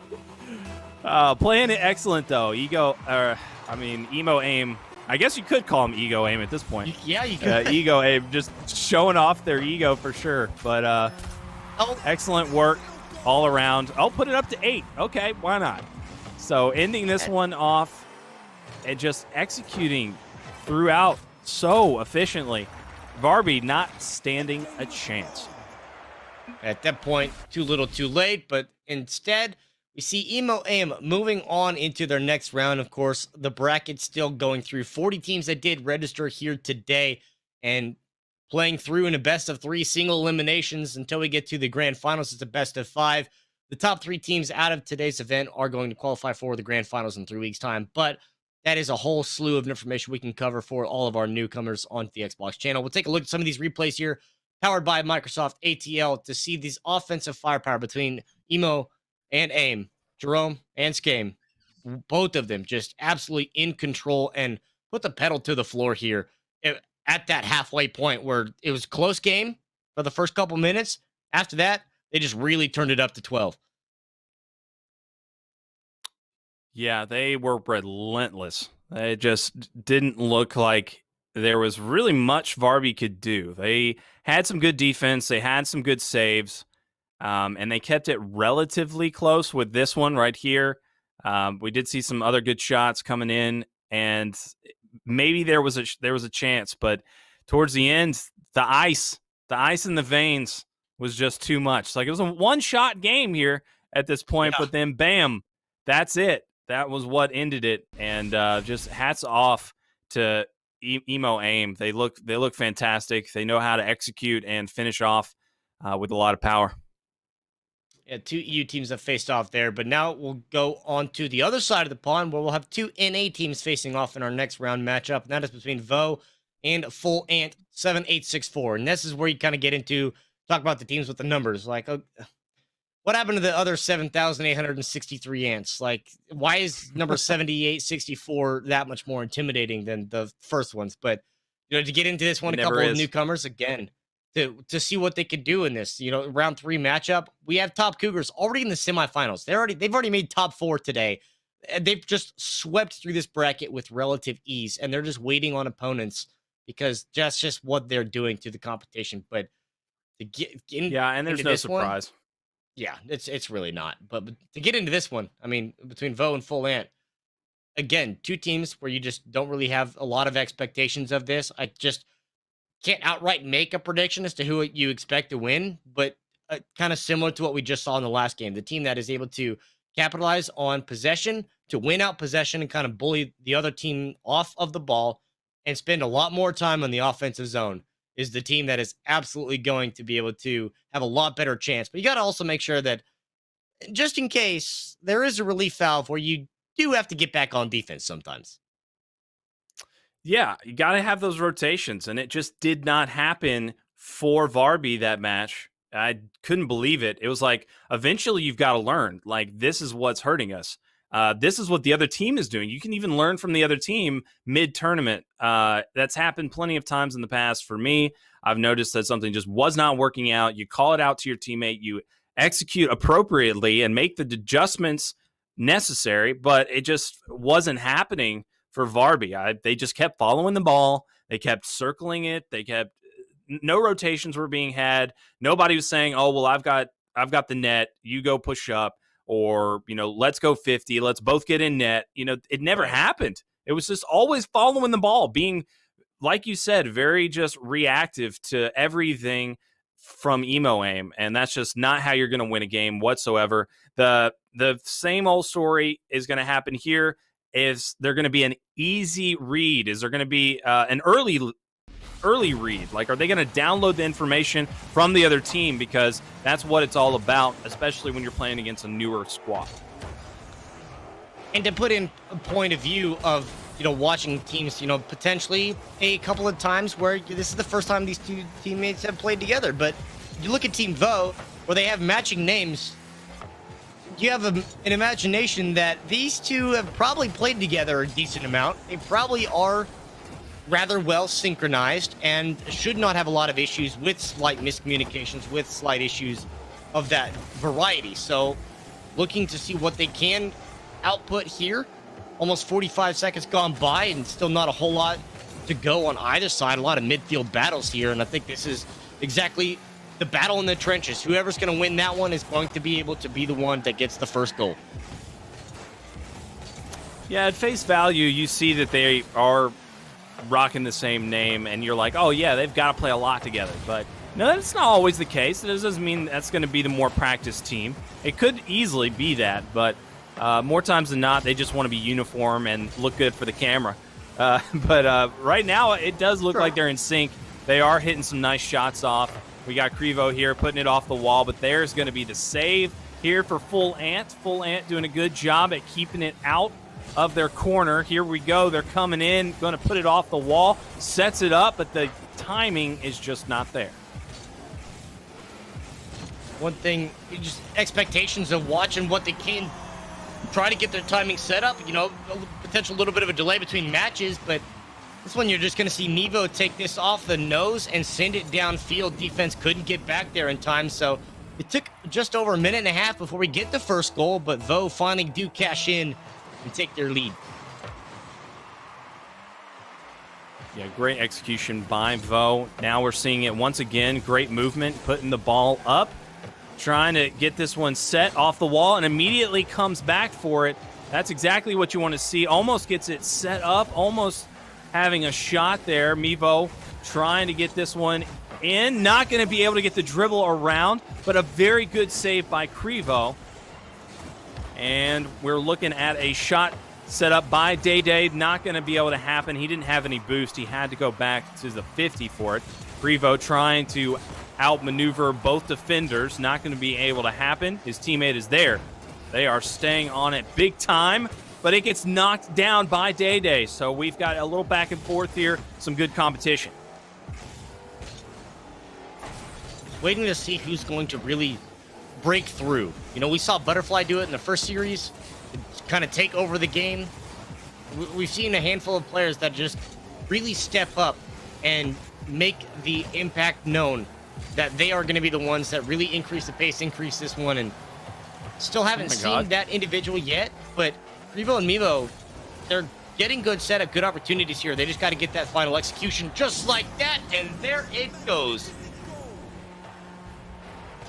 playing it excellent, though. Emo Aim. I guess you could call him Ego Aim at this point. Yeah, you could. Ego Aim, just showing off their ego for sure. But excellent work all around. I'll put it up to 8. Okay, why not? So ending this one off and just executing throughout so efficiently. Varby not standing a chance. At that point, too little too late, but instead, we see Emo Aim moving on into their next round. Of course, the bracket's still going through. 40 teams that did register here today and playing through in a best-of-3 single eliminations until we get to the grand finals. It's a best-of-5. The top 3 teams out of today's event are going to qualify for the grand finals in 3 weeks' time, but that is a whole slew of information we can cover for all of our newcomers on the Xbox channel. We'll take a look at some of these replays here, powered by Microsoft ATL, to see these offensive firepower between Emo and Aim, Jerome and Skame. Both of them just absolutely in control and put the pedal to the floor here at that halfway point where it was a close game for the first couple minutes. After that, they just really turned it up to 12. Yeah, they were relentless. It just didn't look like there was really much Varby could do. They had some good defense. They had some good saves, and they kept it relatively close with this one right here. We did see some other good shots coming in, and maybe there was a chance, but towards the end, the ice The ice in the veins was just too much. Like, it was a one-shot game here at this point, Yeah. but then bam, that's it. That was what ended it. And just hats off to Emo Aim. They look fantastic. They know how to execute and finish off with a lot of power. Yeah, two EU teams have faced off there, but now we'll go on to the other side of the pond where we'll have two NA teams facing off in our next round matchup, and that is between Vo and Full Ant 7864. And this is where you kind of get into talk about the teams with the numbers. Like, what happened to the other 7,863 ants? Like, why is number 7864 that much more intimidating than the first ones? But to get into this one, a couple of newcomers again. To see what they could do in this, round 3 matchup. We have top Cougars already in the semifinals. They've already made top 4 today. And they've just swept through this bracket with relative ease, and they're just waiting on opponents because that's just what they're doing to the competition. But to get and there's no surprise. It's really not. But to get into this one, I mean, between Vo and Full Ant, again, two teams where you just don't really have a lot of expectations of this. I just can't outright make a prediction as to who you expect to win, but kind of similar to what we just saw in the last game. The team that is able to capitalize on possession, to win out possession and kind of bully the other team off of the ball and spend a lot more time on the offensive zone is the team that is absolutely going to be able to have a lot better chance. But you got to also make sure that just in case there is a relief valve where you do have to get back on defense sometimes. Yeah, you got to have those rotations, and it just did not happen for Varby that match. I couldn't believe it. It was like, eventually you've got to learn. Like, this is what's hurting us. This is what the other team is doing. You can even learn from the other team mid-tournament. That's happened plenty of times in the past for me. I've noticed that something just was not working out. You call it out to your teammate. You execute appropriately and make the adjustments necessary, but it just wasn't happening for Varby. They just kept following the ball. They kept circling it. No rotations were being had. Nobody was saying, "Oh, well, I've got the net. You go push up," or let's go 50. Let's both get in net. It never happened. It was just always following the ball, being, like you said, very just reactive to everything from Emo Aim, and that's just not how you're going to win a game whatsoever. The same old story is going to happen here. Is there going to be an easy read? Is there going to be an early read? Like, are they going to download the information from the other team? Because that's what it's all about, especially when you're playing against a newer squad. And to put in a point of view of, watching teams, potentially a couple of times where this is the first time these two teammates have played together. But you look at Team Vo, where they have matching names. You have an imagination that these two have probably played together a decent amount. They probably are rather well synchronized and should not have a lot of issues with slight miscommunications, with slight issues of that variety. So looking to see what they can output here. Almost 45 seconds gone by and still not a whole lot to go on either side. A lot of midfield battles here, and I think this is exactly the battle in the trenches. Whoever's going to win that one is going to be able to be the one that gets the first goal. Yeah, at face value, you see that they are rocking the same name, and you're like, oh, yeah, they've got to play a lot together. But no, that's not always the case. It doesn't mean that's going to be the more practiced team. It could easily be that, but more times than not, they just want to be uniform and look good for the camera. But right now, it does look like they're in sync. They are hitting some nice shots off. We got Crevo here putting it off the wall, but there's going to be the save here for Full Ant. Full Ant doing a good job at keeping it out of their corner. Here we go. They're coming in, going to put it off the wall, sets it up, but the timing is just not there. One thing, just expectations of watching what they can try to get their timing set up. Potential little bit of a delay between matches, but this one you're just going to see Nevo take this off the nose and send it downfield. Defense couldn't get back there in time, so it took just over a minute and a half before we get the first goal, but Vo finally do cash in and take their lead. Yeah, great execution by Vo. Now we're seeing it once again. Great movement, putting the ball up, trying to get this one set off the wall, and immediately comes back for it. That's exactly what you want to see. Almost gets it set up, almost having a shot there. Mevo trying to get this one in. Not going to be able to get the dribble around, but a very good save by Krivo. And we're looking at a shot set up by Day Day. Not going to be able to happen. He didn't have any boost. He had to go back to the 50 for it. Krivo trying to outmaneuver both defenders. Not going to be able to happen. His teammate is there. They are staying on it big time, but it gets knocked down by Day Day. So we've got a little back and forth here. Some good competition. Waiting to see who's going to really break through. You know, we saw Butterfly do it in the first series, kind of take over the game. We've seen a handful of players that just really step up and make the impact known that they are going to be the ones that really increase the pace, increase this one, and still haven't seen that individual yet. But Krivo and Mevo, they're getting good setup, good opportunities here. They just got to get that final execution just like that, and there it goes.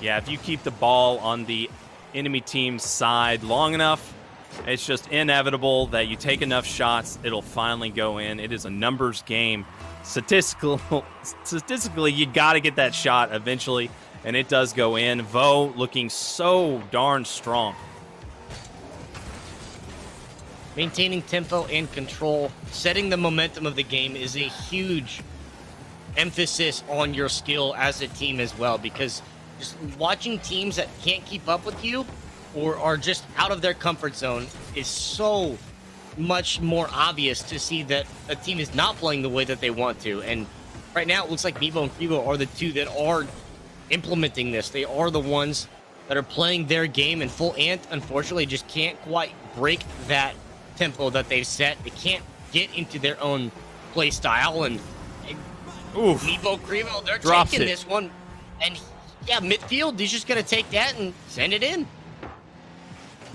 Yeah, if you keep the ball on the enemy team's side long enough, it's just inevitable that you take enough shots, it'll finally go in. It is a numbers game. Statistically, you got to get that shot eventually, and it does go in. Vo looking so darn strong. Maintaining tempo and control, setting the momentum of the game is a huge emphasis on your skill as a team as well, because just watching teams that can't keep up with you or are just out of their comfort zone is so much more obvious to see that a team is not playing the way that they want to. And right now it looks like Mevo and Krivo are the two that are implementing this. They are the ones that are playing their game, and Full Ant unfortunately just can't quite break that tempo that they've set. They can't get into their own play style, and Mevo, Krivo, they're taking this one, and yeah, midfield, he's just going to take that and send it in.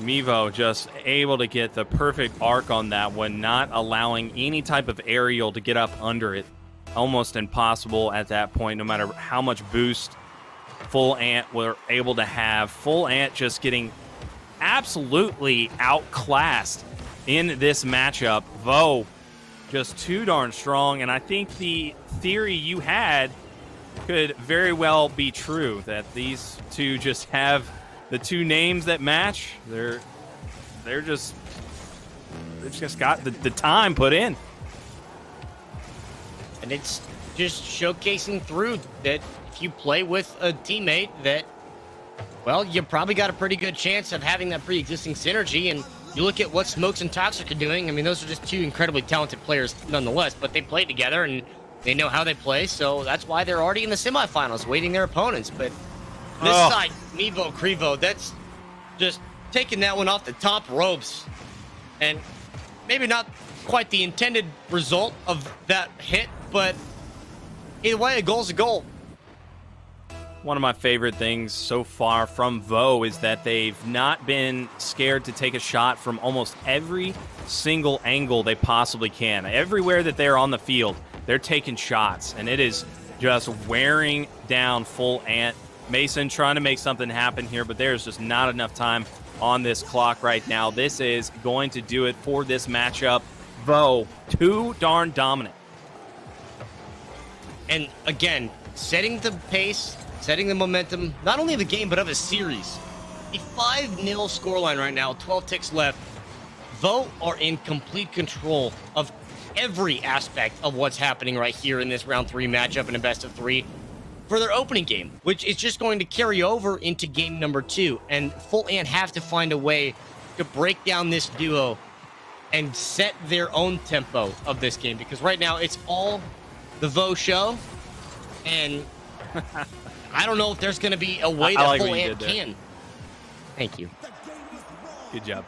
Mevo just able to get the perfect arc on that one, not allowing any type of aerial to get up under it. Almost impossible at that point, no matter how much boost Full Ant were able to have. Full Ant just getting absolutely outclassed in this matchup. Vo just too darn strong, and I think the theory you had could very well be true, that these two just have the two names that match. They're just got the time put in, and it's just showcasing through that if you play with a teammate that, well, you probably got a pretty good chance of having that pre-existing synergy. And you look at what Smokes and Toxic are doing. I mean, those are just two incredibly talented players nonetheless, but they play together and they know how they play, so that's why they're already in the semifinals, waiting their opponents. But this side, Mevo, Krivo, that's just taking that one off the top ropes. And maybe not quite the intended result of that hit, but either way, a goal's a goal. One of my favorite things so far from Vo is that they've not been scared to take a shot from almost every single angle they possibly can. Everywhere that they're on the field, they're taking shots, and it is just wearing down Full Ant. Mason trying to make something happen here, but there's just not enough time on this clock right now. This is going to do it for this matchup. Vo, too darn dominant. And again, setting the pace, setting the momentum, not only of the game, but of a series. A 5-0 scoreline right now, 12 ticks left. Vo are in complete control of every aspect of what's happening right here in this round 3 matchup in a best of 3 for their opening game, which is just going to carry over into game number 2. And Full Ant have to find a way to break down this duo and set their own tempo of this game, because right now it's all the Vo show, and I don't know if there's going to be a way that Full Ant can. Thank you. Good job.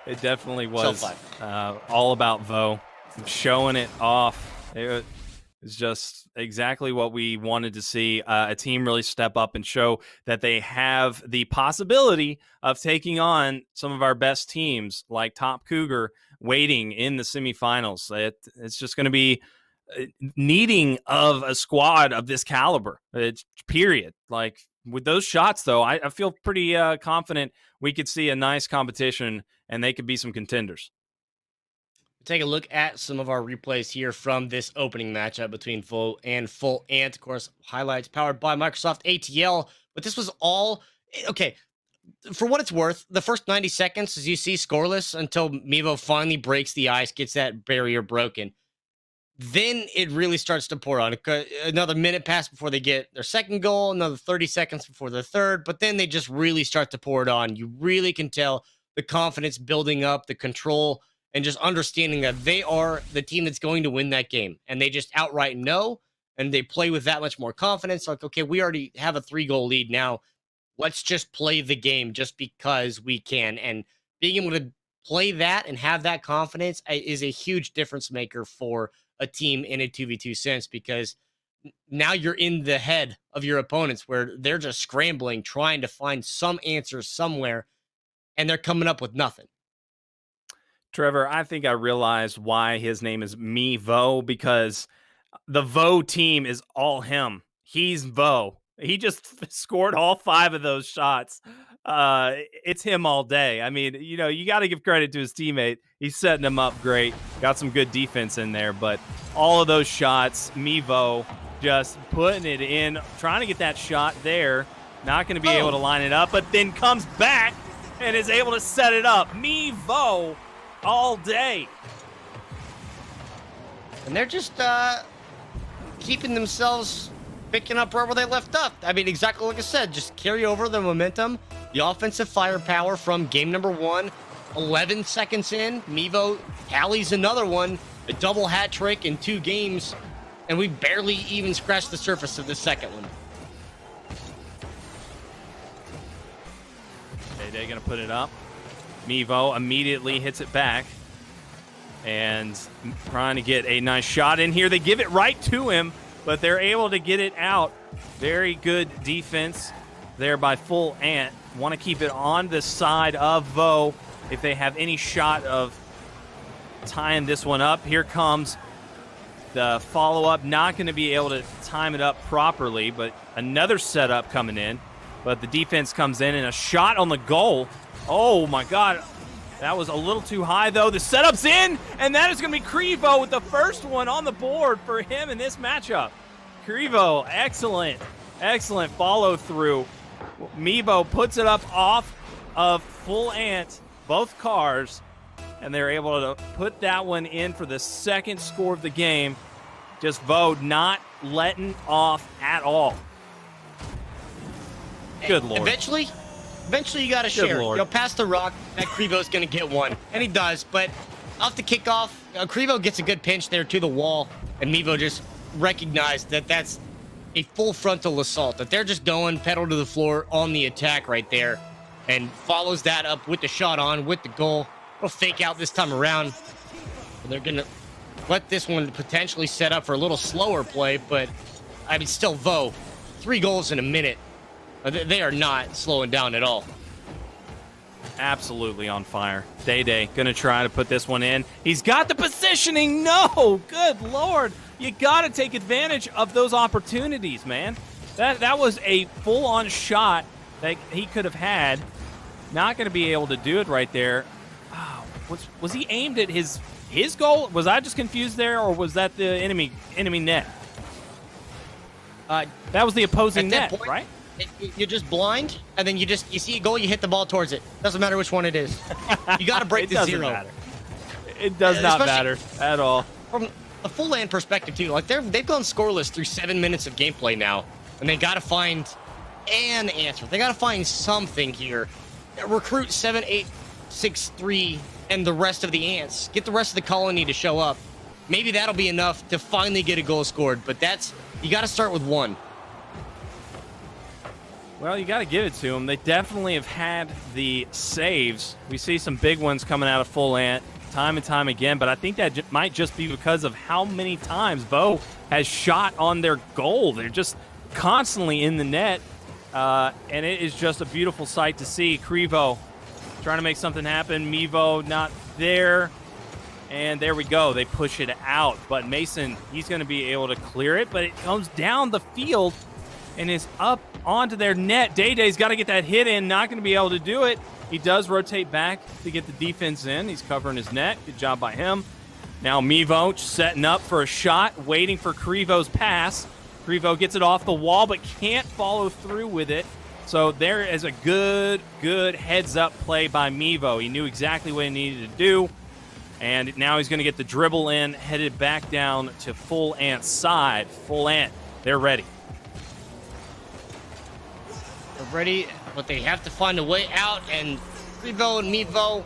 It definitely was all about Vo, showing it off. It was just exactly what we wanted to see. A team really step up and show that they have the possibility of taking on some of our best teams, like Top Cougar, waiting in the semifinals. It's just going to be needing of a squad of this caliber. It's period. Like, with those shots, though, I feel pretty confident we could see a nice competition, and they could be some contenders. take a look at some of our replays here from this opening matchup between Vo and Full Ant. Of course, highlights powered by Microsoft ATL. But this was all okay. For what it's worth, the first 90 seconds, as you see, scoreless until Mevo finally breaks the ice, gets that barrier broken. Then it really starts to pour on. Another minute passed before they get their second goal, another 30 seconds before their third, but then they just really start to pour it on. You really can tell the confidence building up, the control, and just understanding that they are the team that's going to win that game. And they just outright know, and they play with that much more confidence. Like, okay, we already have a 3-goal lead now. Let's just play the game just because we can. And being able to play that and have that confidence is a huge difference maker for a team in a 2v2 sense, because now you're in the head of your opponents where they're just scrambling, trying to find some answers somewhere, and they're coming up with nothing. Trevor, I think I realized why his name is Mevo, because the Vo team is all him. He's Vo. He just scored all 5 of those shots. It's him all day. I mean, you got to give credit to his teammate. He's setting him up great. Got some good defense in there, but all of those shots, Mevo just putting it in, trying to get that shot there. Not going to be able to line it up, but then comes back and is able to set it up. Mevo all day. And they're just keeping themselves picking up wherever they left up. I mean, exactly like I said, just carry over the momentum, the offensive firepower from game number 1. 11 seconds in, Mevo tallies another one, a double hat trick in 2 games, and we barely even scratched the surface of the second one. Day gonna put it up. Mevo immediately hits it back and trying to get a nice shot in here. They give it right to him, but they're able to get it out. Very good defense there by Full Ant. Want to keep it on the side of Vo if they have any shot of tying this one up. Here comes the follow-up. Not going to be able to time it up properly, but another setup coming in. But the defense comes in and a shot on the goal. Oh, my God. That was a little too high, though. The setup's in, and that is going to be Krivo with the first one on the board for him in this matchup. Krivo, excellent follow-through. Mevo puts it up off of Full Ant, both cars, and they're able to put that one in for the second score of the game. Just Vo not letting off at all. Good Lord. Eventually you got to share. Pass the rock, that Krivo's going to get one. And he does, but off the kickoff, Krivo gets a good pinch there to the wall, and Mevo just recognized that that's a full frontal assault, that they're just going pedal to the floor on the attack right there, and follows that up with the shot on, with the goal. They'll fake out this time around, and they're going to let this one potentially set up for a little slower play, but, I mean, still Vo, 3 goals in a minute. They are not slowing down at all. Absolutely on fire. Day going to try to put this one in. He's got the positioning. No, good Lord. You got to take advantage of those opportunities, man. That was a full-on shot that he could have had. Not going to be able to do it right there. Oh, was he aimed at his goal? Was I just confused there, or was that the enemy net? That was the opposing net, point, right? You're just blind, and then you see a goal, you hit the ball towards it. Doesn't matter which one it is. You got to break the zero. Matter. It does not matter at all. From a Full Land perspective, too, like they've gone scoreless through 7 minutes of gameplay now, and they got to find an answer. They got to find something here. Recruit 7863 and the rest of the ants. Get the rest of the colony to show up. Maybe that'll be enough to finally get a goal scored, but you got to start with one. Well, you got to give it to them. They definitely have had the saves. We see some big ones coming out of Full Ant time and time again, but I think that might just be because of how many times Vo has shot on their goal. They're just constantly in the net, and it is just a beautiful sight to see. Krivo trying to make something happen. Mevo not there, and there we go. They push it out, but Mason, he's going to be able to clear it, but it comes down the field and is up onto their net. Day's got to get that hit in, not going to be able to do it. He does rotate back to get the defense in. He's covering his net. Good job by him. Now Mevo setting up for a shot, waiting for Krivo's pass. Krivo gets it off the wall, but can't follow through with it. So there is a good heads-up play by Mevo. He knew exactly what he needed to do, and now he's going to get the dribble in, headed back down to Full Ant's side. Full Ant, they're ready. They're ready, but they have to find a way out, and Krivo and Mevo,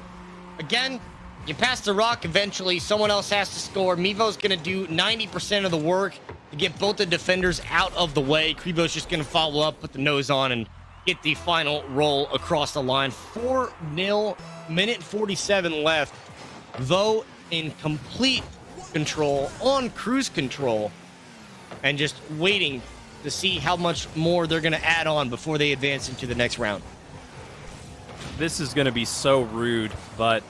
again, you pass the rock, eventually someone else has to score. Mevo's going to do 90% of the work to get both the defenders out of the way. Krivo's just going to follow up, put the nose on, and get the final roll across the line. 4-0, minute 47 left. Vo in complete control, on cruise control, and just waiting to see how much more they're going to add on before they advance into the next round. This is going to be so rude, but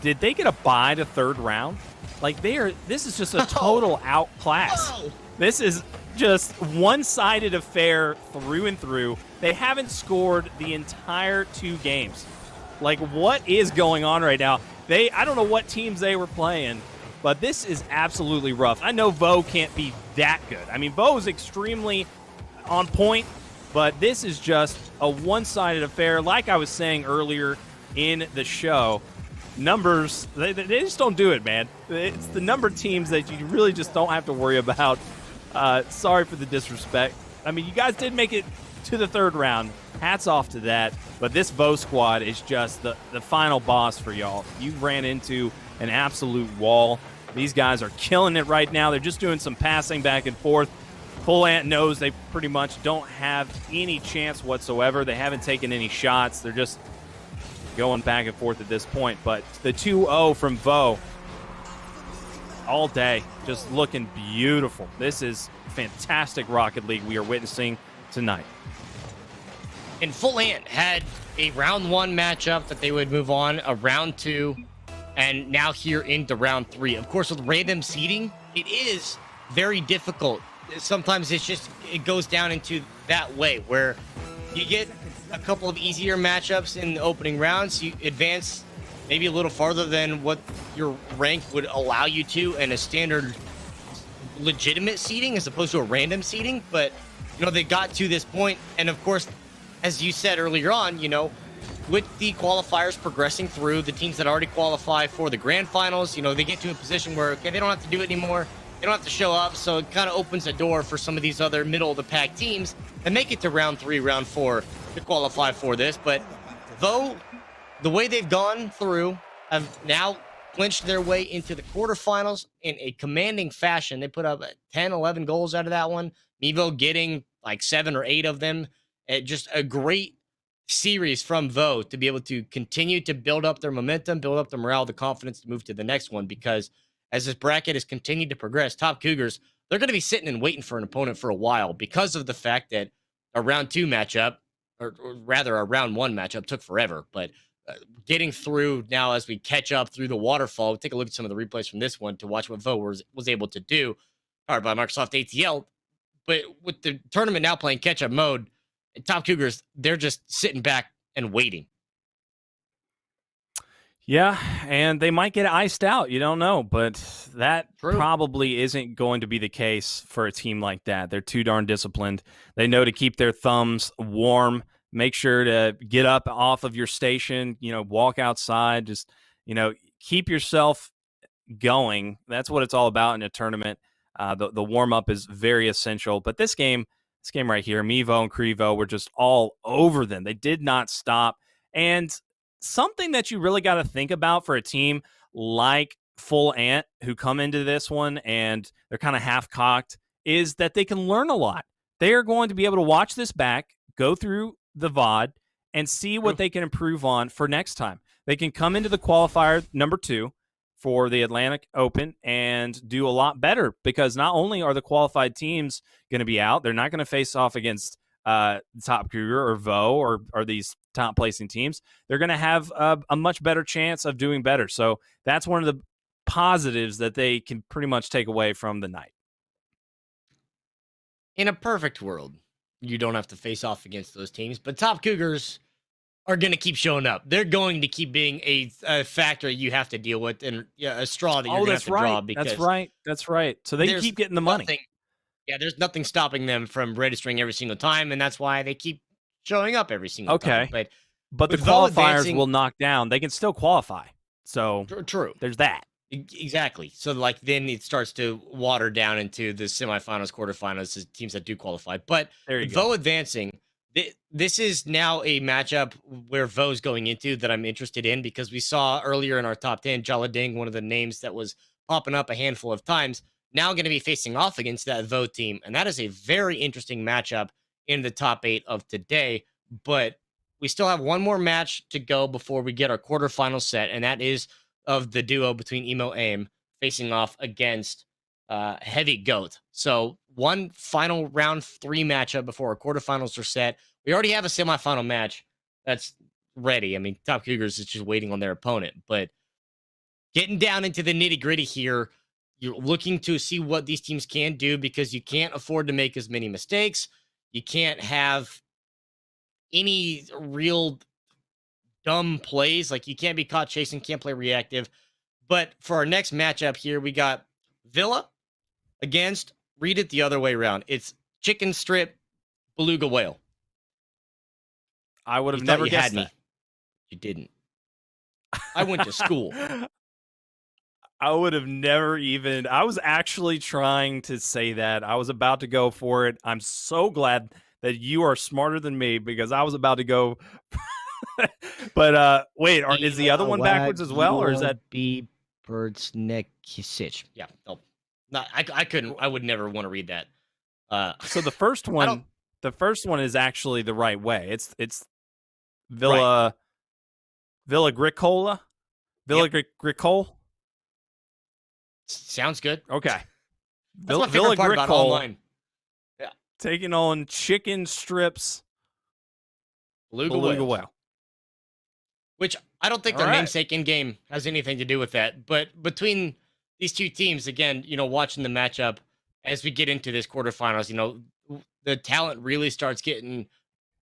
did they get a bye to third round? Like, this is just a total outclass. Whoa. This is just one-sided affair through and through. They haven't scored the entire 2 games. Like, what is going on right now? I don't know what teams they were playing, but this is absolutely rough. I know Vo can't be that good. I mean, Vo is extremely on point, but this is just a one-sided affair. Like I was saying earlier in the show, numbers, they just don't do it, man. It's the number teams that you really just don't have to worry about. Sorry for the disrespect. I mean, you guys did make it to the third round. Hats off to that. But this Vo squad is just the final boss for y'all. You ran into an absolute wall. These guys are killing it right now. They're just doing some passing back and forth. Full Ant knows they pretty much don't have any chance whatsoever. They haven't taken any shots. They're just going back and forth at this point. But the 2-0 from Vo all day, just looking beautiful. This is fantastic Rocket League we are witnessing tonight. And Full Ant had a round 1 matchup that they would move on, a round 2, and now here into round 3. Of course, with random seeding, it is very difficult. Sometimes it goes down into that way where you get a couple of easier matchups in the opening rounds. You advance maybe a little farther than what your rank would allow you to in a standard legitimate seeding as opposed to a random seeding. But, they got to this point, and of course, as you said earlier on, with the qualifiers progressing through, the teams that already qualify for the grand finals, they get to a position where, okay, they don't have to do it anymore. They don't have to show up, so it kind of opens a door for some of these other middle-of-the-pack teams and make it to round 3, round 4 to qualify for this. But though the way they've gone through have now clinched their way into the quarterfinals in a commanding fashion. They put up 10, 11 goals out of that one. Mevo getting like 7 or 8 of them. Just a great series from Vo to be able to continue to build up their momentum, build up the morale, the confidence to move to the next one. Because as this bracket has continued to progress, Top Cougars, they're going to be sitting and waiting for an opponent for a while because of the fact that a round 2 matchup, or rather a round 1 matchup, took forever. But getting through now as we catch up through the waterfall, take a look at some of the replays from this one to watch what Vo was able to do, powered by Microsoft ATL. But with the tournament now playing catch-up mode, Top Cougars, they're just sitting back and waiting. Yeah, and they might get iced out. You don't know, but that probably isn't going to be the case for a team like that. They're too darn disciplined. They know to keep their thumbs warm. Make sure to get up off of your station, walk outside. Just, keep yourself going. That's what it's all about in a tournament. The warm-up is very essential. But this game right here, Mevo and Krivo were just all over them. They did not stop. And something that you really got to think about for a team like Full Ant, who come into this one and they're kind of half-cocked, is that they can learn a lot. They are going to be able to watch this back, go through the VOD, and see what they can improve on for next time. They can come into the qualifier number 2 for the Atlantic Open and do a lot better, because not only are the qualified teams going to be out, they're not going to face off against Top Cougar or Vo or these top placing teams. They're going to have a much better chance of doing better. So that's one of the positives that they can pretty much take away from the night. In a perfect world, you don't have to face off against those teams, but Top Cougars, are going to keep showing up. They're going to keep being a factor you have to deal with, and a straw that you're going to have to draw, because That's right. That's right. So they there's keep getting the money. nothing. Yeah, there's nothing stopping them from registering every single time, and that's why they keep showing up every single time. Okay. But But the with Vo qualifiers advancing, will knock down. They can still qualify. So true. there's that. Exactly. So like then it starts to water down into the semifinals, quarterfinals, the teams that do qualify. But There you with go. Vo advancing, this is now a matchup where Vo's going into that I'm interested in, because we saw earlier in our top 10, Jalading, one of the names that was popping up a handful of times, now going to be facing off against that Vo team. And that is a very interesting matchup in the top 8 of today. But we still have one more match to go before we get our quarterfinal set, and that is of the duo between Emo Aim facing off against Heavy Goat. So one final round 3 matchup before our quarterfinals are set. We already have a semifinal match that's ready. I mean, Top Cougars is just waiting on their opponent, but getting down into the nitty gritty here, you're looking to see what these teams can do, because you can't afford to make as many mistakes. You can't have any real dumb plays. Like, you can't be caught chasing, can't play reactive. But for our next matchup here, we got Villa against, read it the other way around, it's Chicken Strip Beluga Whale. I would have You never thought you guessed had me. that. You didn't. I went to school. I would have never even. I was actually trying to say that. I was about to go for it. I'm so glad that you are smarter than me, because I was about to go. But wait, is the other one backwards as well, or is that B Bird's neck sitch? Yeah. No, I couldn't. I would never want to read that. so? The first one, is actually the right way. It's Villa Gricola, Gricole. Sounds good. Okay, That's my favorite part about online. taking on Chicken Strips Beluga Whale. Which I don't think their namesake in game has anything to do with that. But between these two teams, again, watching the matchup as we get into this quarterfinals, the talent really starts getting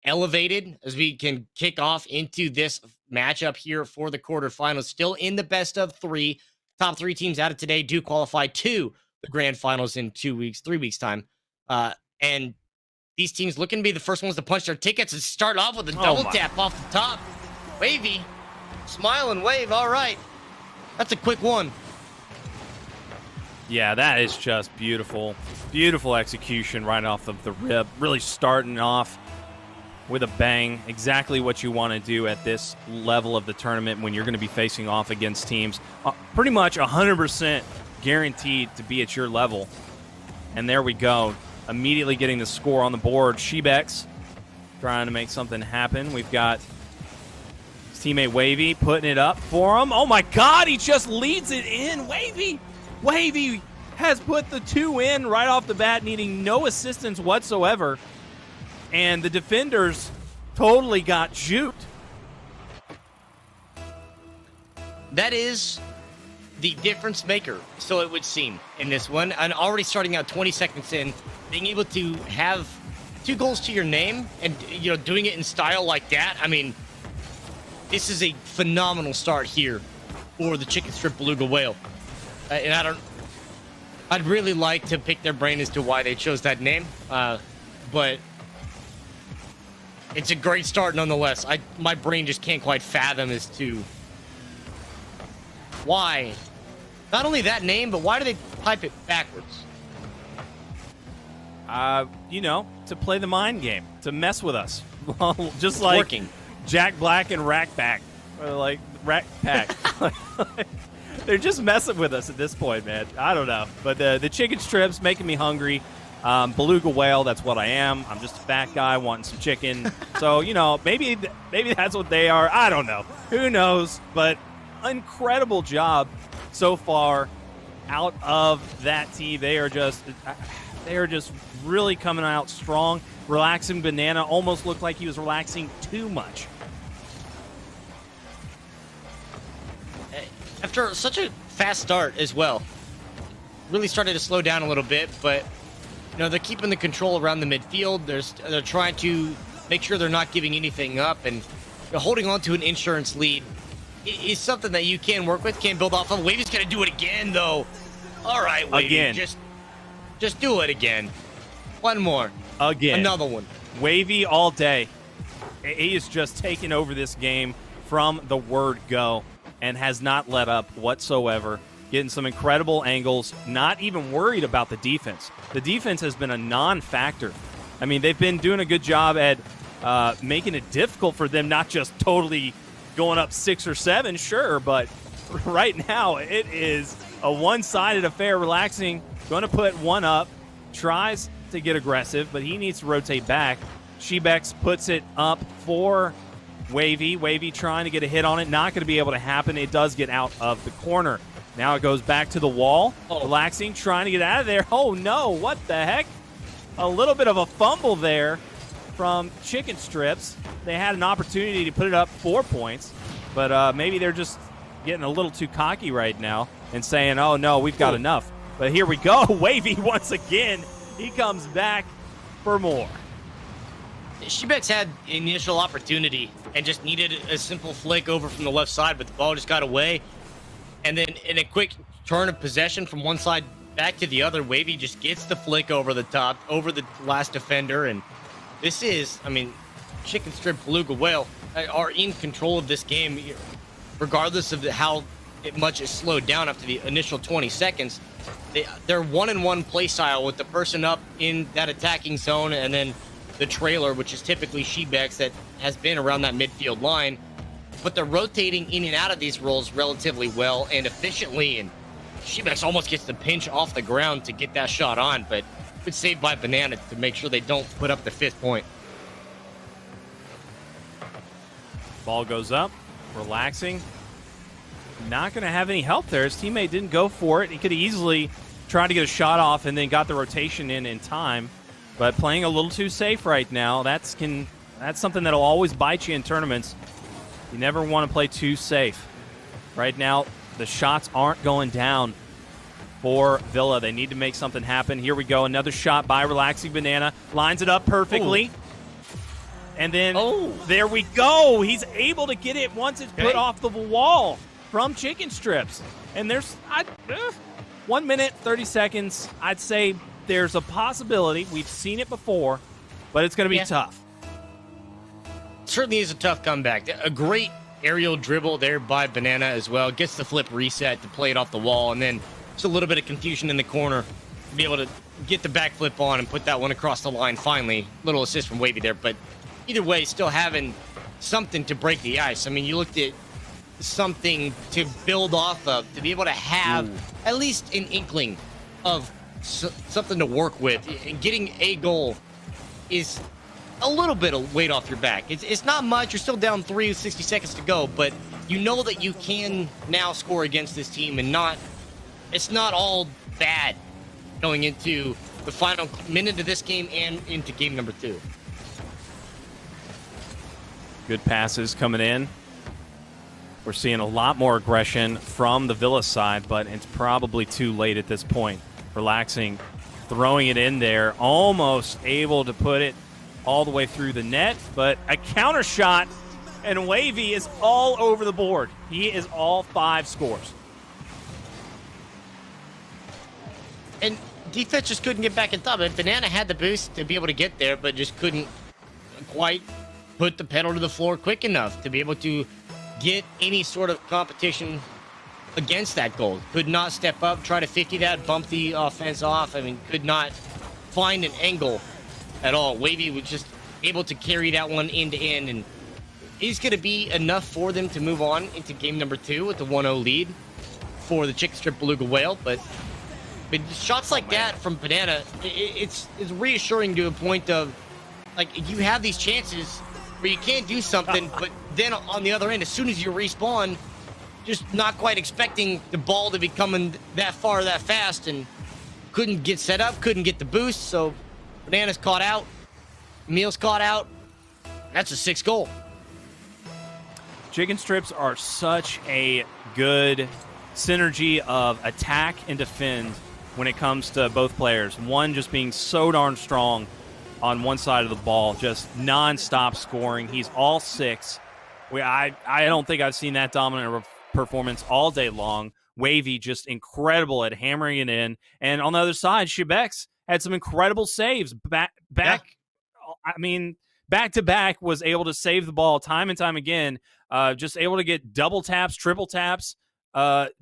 elevated as we can kick off into this matchup here for the quarterfinals. Still in the best of 3. Top 3 teams out of today do qualify to the grand finals in 3 weeks time. And these teams looking to be the first ones to punch their tickets and start off with a double tap off the top. Wavy. Smile and wave. All right. That's a quick one. Yeah, that is just beautiful. Beautiful execution right off of the rip. Really starting off with a bang. Exactly what you want to do at this level of the tournament when you're going to be facing off against teams pretty much 100% guaranteed to be at your level. And there we go. Immediately getting the score on the board. Shebex trying to make something happen. We've got his teammate Wavy putting it up for him. Oh my God, he just leads it in. Wavy has put the 2 in right off the bat, needing no assistance whatsoever. And the defenders totally got juked. That is the difference maker, so it would seem, in this one. And already starting out 20 seconds in, being able to have 2 goals to your name and, doing it in style like that. I mean, this is a phenomenal start here for the Chicken Strip Beluga Whale. And I'd really like to pick their brain as to why they chose that name. But it's a great start nonetheless. My brain just can't quite fathom as to why. Not only that name, but why do they type it backwards? To play the mind game, to mess with us. Just it's like working. Jack Black and Rack Back. Or like Rack Pack. They're just messing with us at this point, man. I don't know. But the chicken strips making me hungry. Beluga Whale, that's what I am. I'm just a fat guy wanting some chicken. So, maybe that's what they are. I don't know. Who knows? But incredible job so far out of that team. They are just really coming out strong. Relaxing Banana almost looked like he was relaxing too much. After such a fast start as well, really started to slow down a little bit, but they're keeping the control around the midfield. They're trying to make sure they're not giving anything up, and holding on to an insurance lead is something that you can work with, can build off of. Wavy's going to do it again, though. All right, Wavy, again. Just do it again. One more. Again. Another one. Wavy all day. He is just taking over this game from the word go and has not let up whatsoever. Getting some incredible angles, not even worried about the defense. The defense has been a non-factor. I mean, they've been doing a good job at making it difficult for them, not just totally going up 6 or 7, sure, but right now it is a one-sided affair. Relaxing, going to put one up, tries to get aggressive, but he needs to rotate back. Shebex puts it up for Wavy. Wavy trying to get a hit on it, not going to be able to happen. It does get out of the corner. Now it goes back to the wall. Relaxing, trying to get out of there. Oh no, what the heck? A little bit of a fumble there from Chicken Strips. They had an opportunity to put it up 4 points, but maybe they're just getting a little too cocky right now and saying, oh no, we've got enough. But here we go. Wavy once again. He comes back for more. Shebex had initial opportunity and just needed a simple flick over from the left side, but the ball just got away. And then in a quick turn of possession from one side back to the other, Wavy just gets the flick over the top, over the last defender. And this is, I mean, Chicken Strip Beluga Whale are in control of this game, regardless of how much is slowed down after the initial 20 seconds. They're 1-on-1 play style with the person up in that attacking zone and then the trailer, which is typically Shebex, that has been around that midfield line. But they're rotating in and out of these roles relatively well and efficiently, and Shebex almost gets the pinch off the ground to get that shot on, but it's saved by Banana to make sure they don't put up the 5th point. Ball goes up, Relaxing. Not going to have any help there. His teammate didn't go for it. He could have easily tried to get a shot off and then got the rotation in time. But playing a little too safe right now, that's something that'll always bite you in tournaments. You never want to play too safe. Right now, the shots aren't going down for Villa. They need to make something happen. Here we go. Another shot by Relaxing Banana. Lines it up perfectly. Ooh. And then there we go. He's able to get it once it's put off the wall from Chicken Strips. And there's 1 minute, 30 seconds. I'd say there's a possibility. We've seen it before, but it's going to be tough. Certainly is a tough comeback. A great aerial dribble there by Banana as well. Gets the flip reset to play it off the wall, and then just a little bit of confusion in the corner to be able to get the backflip on and put that one across the line finally. Little assist from Wavy there, but either way, still having something to break the ice. I mean, you looked at something to build off of, to be able to have at least an inkling of something to work with. And getting a goal is a little bit of weight off your back. It's not much. You're still down 3 with 60 seconds to go, but you know that you can now score against this team, and it's not all bad going into the final minute of this game and into game number 2. Good passes coming in. We're seeing a lot more aggression from the Villa side, but it's probably too late at this point. Relaxing, throwing it in there, almost able to put it all the way through the net, but a counter shot, and Wavy is all over the board. He is all 5 scores. And defense just couldn't get back in top. And Banana had the boost to be able to get there, but just couldn't quite put the pedal to the floor quick enough to be able to get any sort of competition against that goal. Could not step up, try to 50 that, bump the offense off. I mean, could not find an angle at all. Wavy was just able to carry that one end to end, and is going to be enough for them to move on into game number 2 with the 1-0 lead for the Chicken Strip Beluga Whale. But shots like that from Banana, it's reassuring to a point of, like, you have these chances where you can't do something, but then on the other end, as soon as you respawn, just not quite expecting the ball to be coming that far that fast, and couldn't get set up, couldn't get the boost, so Banana's caught out, Emil's caught out. That's a 6th goal. Chicken Strips are such a good synergy of attack and defend when it comes to both players. One just being so darn strong on one side of the ball, just non-stop scoring. He's all 6, I don't think I've seen that dominant performance all day long. Wavy just incredible at hammering it in. And on the other side, Shebex had some incredible saves. I mean, back to back was able to save the ball time and time again. Just able to get double taps, triple taps,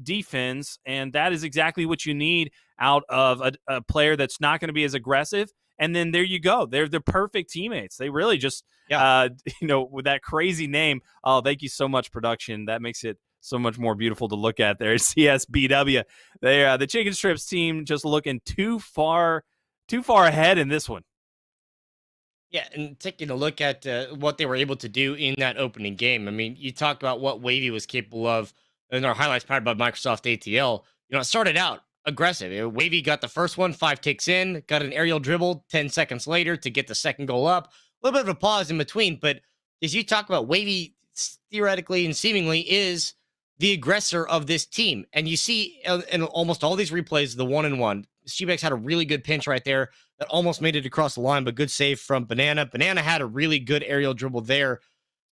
defense. And that is exactly what you need out of a player that's not going to be as aggressive. And then there you go. They're the perfect teammates. They really just, with that crazy name. Oh, thank you so much, production. That makes it so much more beautiful to look at there. CSBW. The Chicken Strips team just looking too far ahead in this one. Yeah, and taking a look at what they were able to do in that opening game. I mean, you talked about what Wavy was capable of in our highlights powered by Microsoft ATL. It started out aggressive. Wavy got the first one, 5 ticks in, got an aerial dribble 10 seconds later to get the second goal up. A little bit of a pause in between, but as you talk about, Wavy theoretically and seemingly is the aggressor of this team. And you see in almost all these replays, the 1-on-1. Shebex had a really good pinch right there that almost made it across the line, but good save from Banana. Banana had a really good aerial dribble there.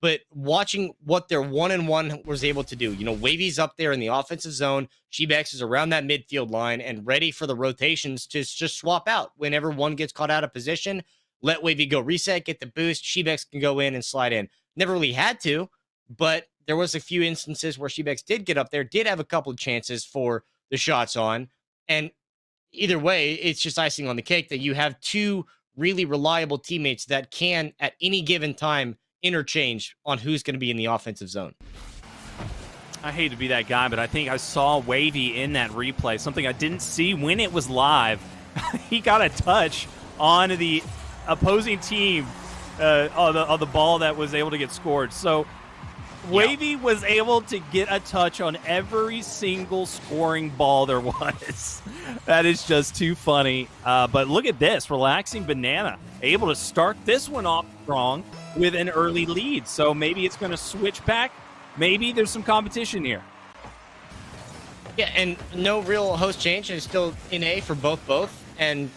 But watching what their 1-on-1 was able to do, Wavy's up there in the offensive zone. Shebex is around that midfield line and ready for the rotations to just swap out. Whenever one gets caught out of position, let Wavy go reset, get the boost. Shebex can go in and slide in. Never really had to, but there was a few instances where Shebex did get up there, did have a couple of chances for the shots on. And either way, it's just icing on the cake that you have two really reliable teammates that can, at any given time, interchange on who's going to be in the offensive zone. I hate to be that guy, but I think I saw Wavy in that replay, something I didn't see when it was live. He got a touch on the opposing team on the ball that was able to get scored. So Wavy was able to get a touch on every single scoring ball there was. That is just too funny. But look at this, relaxing Banana, able to start this one off strong with an early lead. So maybe it's going to switch back. Maybe there's some competition here. Yeah, and no real host change. It's still in A for both. And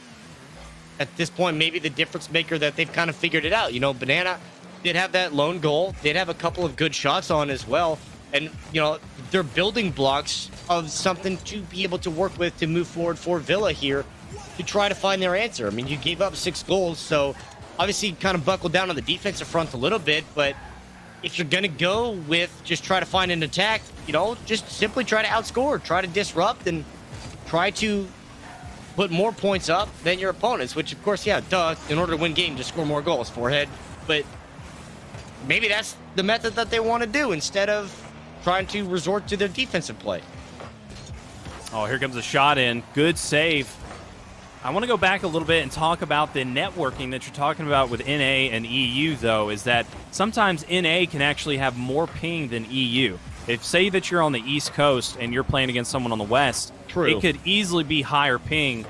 at this point, maybe the difference maker that they've kind of figured it out. Banana did have that lone goal, did have a couple of good shots on as well. And, they're building blocks of something to be able to work with to move forward for Villa here to try to find their answer. I mean, you gave up 6 goals, so obviously kind of buckled down on the defensive front a little bit. But if you're going to go with just try to find an attack, just simply try to outscore, try to disrupt, and try to put more points up than your opponents, which, of course, in order to win games, just score more goals, forehead. But maybe that's the method that they want to do instead of trying to resort to their defensive play. Oh, here comes a shot in. Good save. I want to go back a little bit and talk about the networking that you're talking about with NA and EU, though, is that sometimes NA can actually have more ping than EU. If, say that you're on the East Coast and you're playing against someone on the West, it could easily be higher ping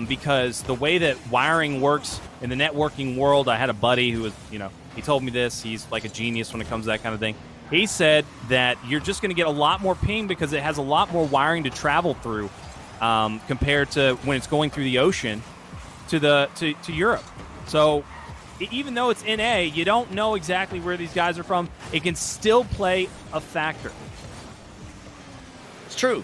because the way that wiring works in the networking world, I had a buddy who was, he told me this. He's like a genius when it comes to that kind of thing. He said that you're just going to get a lot more ping because it has a lot more wiring to travel through compared to when it's going through the ocean to Europe. So even though it's NA, you don't know exactly where these guys are from. It can still play a factor. It's true.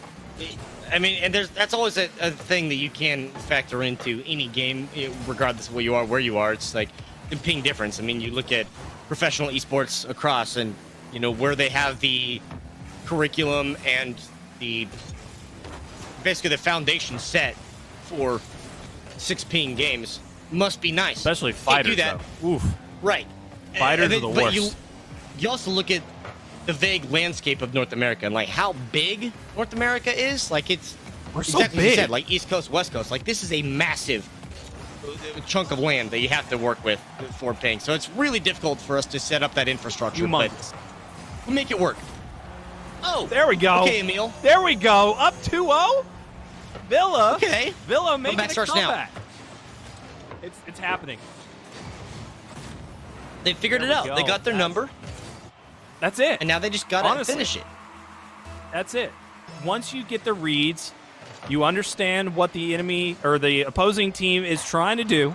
I mean, and that's always a thing that you can factor into any game, regardless of where you are. It's like the ping difference. I mean, you look at professional esports across and, where they have the curriculum and basically the foundation set for 6 ping games must be nice. Especially fighters, do that. Though. Oof. Right. Fighters are the worst. You also look at the vague landscape of North America and, how big North America is. We're so exactly big. What you said, East Coast, West Coast. This is a massive chunk of land that you have to work with for ping. So it's really difficult for us to set up that infrastructure. But we'll make it work. Oh, there we go. Okay, Emil. There we go. Up 2-0. Villa. Okay. Villa making a comeback comeback. It's happening. They figured it out. Go. They got their number. That's it. And now they just got to finish it. That's it. Once you get the reads, you understand what the enemy or the opposing team is trying to do,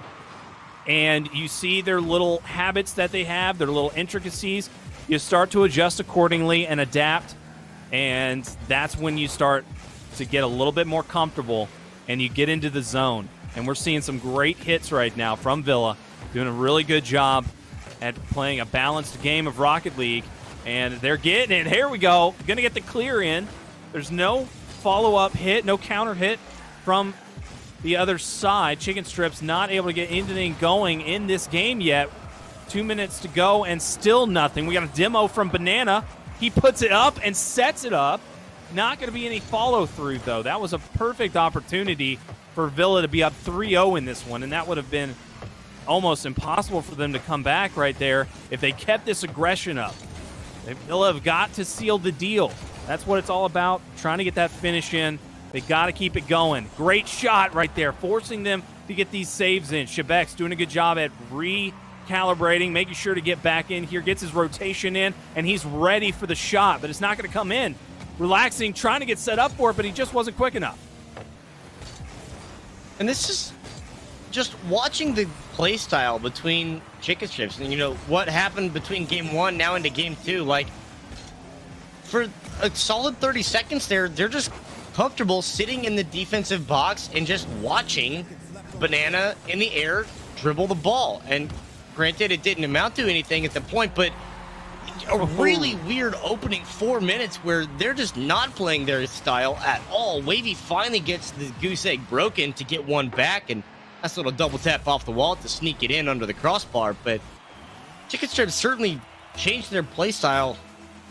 and you see their little habits that they have, their little intricacies. you start to adjust accordingly and adapt, and that's when you start to get a little bit more comfortable and you get into the zone. And we're seeing some great hits right now from Villa, doing a really good job at playing a balanced game of Rocket League, and they're getting it. Here we go. Going to get the clear in. There's no follow-up hit, no counter hit from the other side. Chicken Strips not able to get anything going in this game yet. 2 minutes to go and still nothing. We got a demo from Banana. He puts it up and sets it up. Not going to be any follow-through, though. That was a perfect opportunity for Villa to be up 3-0 in this one, and that would have been almost impossible for them to come back right there if they kept this aggression up. Villa have got to seal the deal. That's what it's all about, trying to get that finish in. They got to keep it going. Great shot right there, forcing them to get these saves in. Shebek's doing a good job at recalibrating, making sure to get back in here, gets his rotation in, and he's ready for the shot, but it's not going to come in. Relaxing, trying to get set up for it, but he just wasn't quick enough. And this is just watching the play style between Chicken Strips and, what happened between game 1 now into game 2. Like, for a solid 30 seconds there, they're just comfortable sitting in the defensive box and just watching Banana in the air dribble the ball. And granted, it didn't amount to anything at the point, but a really weird opening 4 minutes where they're just not playing their style at all. Wavy finally gets the goose egg broken to get one back, and nice little double tap off the wall to sneak it in under the crossbar. But Chicken Strips certainly changed their play style,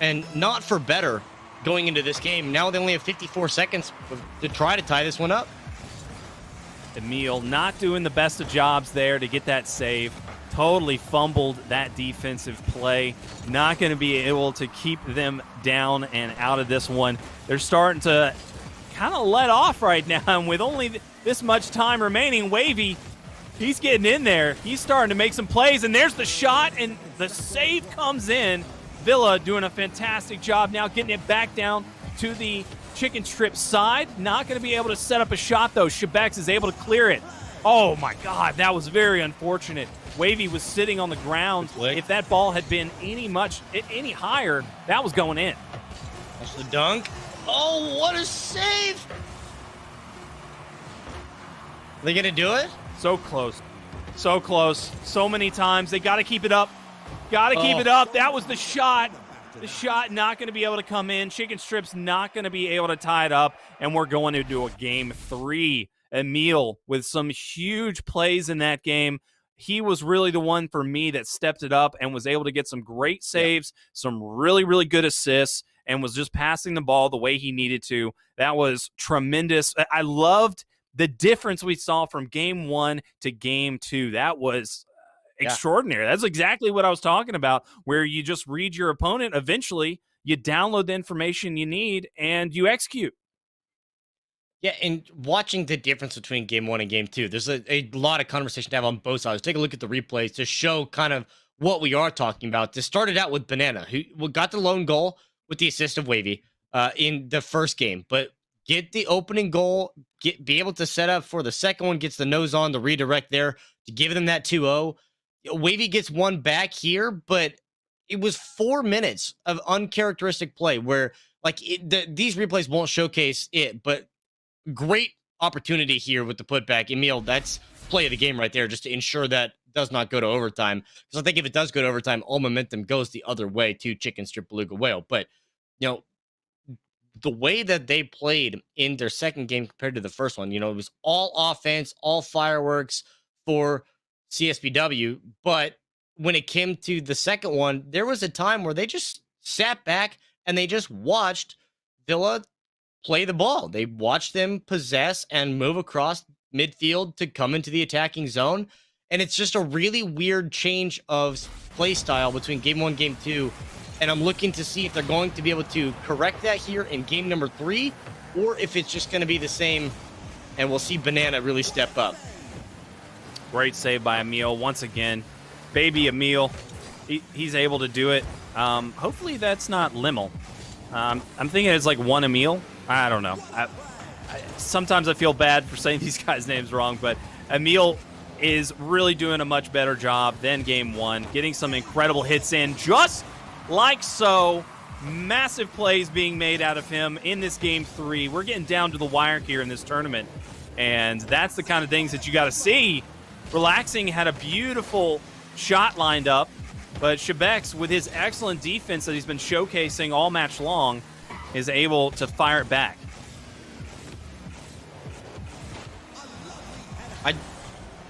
and not for better going into this game. Now they only have 54 seconds to try to tie this one up. Emil not doing the best of jobs there to get that save. Totally fumbled that defensive play. Not going to be able to keep them down and out of this one. They're starting to kind of let off right now, and with only this much time remaining, Wavy, he's getting in there. He's starting to make some plays, and there's the shot, and the save comes in. Villa doing a fantastic job now getting it back down to the Chicken Strip side. Not going to be able to set up a shot, though. Shebex is able to clear it. Oh, my God, that was very unfortunate. Wavy was sitting on the ground. If that ball had been any higher, that was going in. That's the dunk. Oh, what a save! Are they going to do it? So close. So close. So many times. They got to keep it up. Got to keep it up. That was the shot. The shot not going to be able to come in. Chicken Strip's not going to be able to tie it up. And we're going to do a game 3. Emil with some huge plays in that game. He was really the one for me that stepped it up and was able to get some great saves, some really, really good assists, and was just passing the ball the way he needed to. That was tremendous. I loved the difference we saw from game 1 to game 2. That was extraordinary. That's exactly what I was talking about, where you just read your opponent. Eventually, you download the information you need, and you execute. Yeah, and watching the difference between game 1 and game 2, there's a lot of conversation to have on both sides. Take a look at the replays to show kind of what we are talking about. This started out with Banana, who got the lone goal with the assist of Wavy in the first game, but get the opening goal, be able to set up for the second one, gets the nose on, the redirect there to give them that 2-0. Wavy gets one back here, but it was 4 minutes of uncharacteristic play where, like, these replays won't showcase it, but great opportunity here with the putback. Emil, that's play of the game right there, just to ensure that does not go to overtime. Because I think if it does go to overtime, all momentum goes the other way to Chicken Strip Beluga Whale. But, the way that they played in their second game compared to the first one, it was all offense, all fireworks for CSBW. But when it came to the second one, there was a time where they just sat back and they just watched Villa play the ball. They watched them possess and move across midfield to come into the attacking zone. And it's just a really weird change of play style between game 1, game 2. And I'm looking to see if they're going to be able to correct that here in game number 3, or if it's just going to be the same and we'll see Banana really step up. Great save by Emil once again. Baby Emil, he's able to do it. Hopefully that's not Limmel. I'm thinking it's like one Emil. I don't know. Sometimes I feel bad for saying these guys' names wrong, but Emil is really doing a much better job than game 1, getting some incredible hits in, just like so. Massive plays being made out of him in this game 3. We're getting down to the wire here in this tournament, and that's the kind of things that you got to see. Relaxing had a beautiful shot lined up, but Shebex, with his excellent defense that he's been showcasing all match long, is able to fire it back.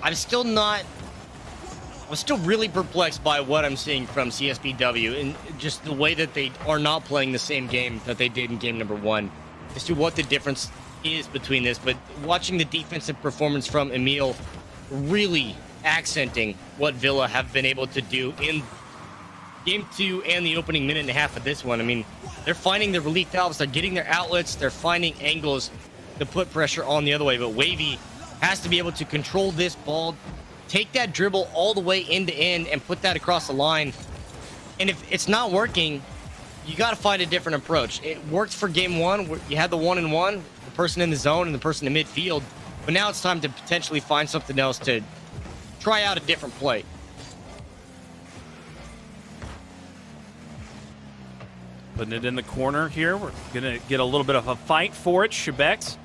I'm still really perplexed by what I'm seeing from CSBW and just the way that they are not playing the same game that they did in game number 1 as to what the difference is between this. But watching the defensive performance from Emil really accenting what Villa have been able to do in game 2 and the opening minute and a half of this one. I mean, they're finding the relief valves, they're getting their outlets, they're finding angles to put pressure on the other way. But Wavy has to be able to control this ball, take that dribble all the way end to end and put that across the line. And if it's not working, you got to find a different approach. It worked for game 1 where you had the 1-on-1, the person in the zone and the person in midfield. But now it's time to potentially find something else to try out a different play. Putting it in the corner here. We're going to get a little bit of a fight for it. Shebex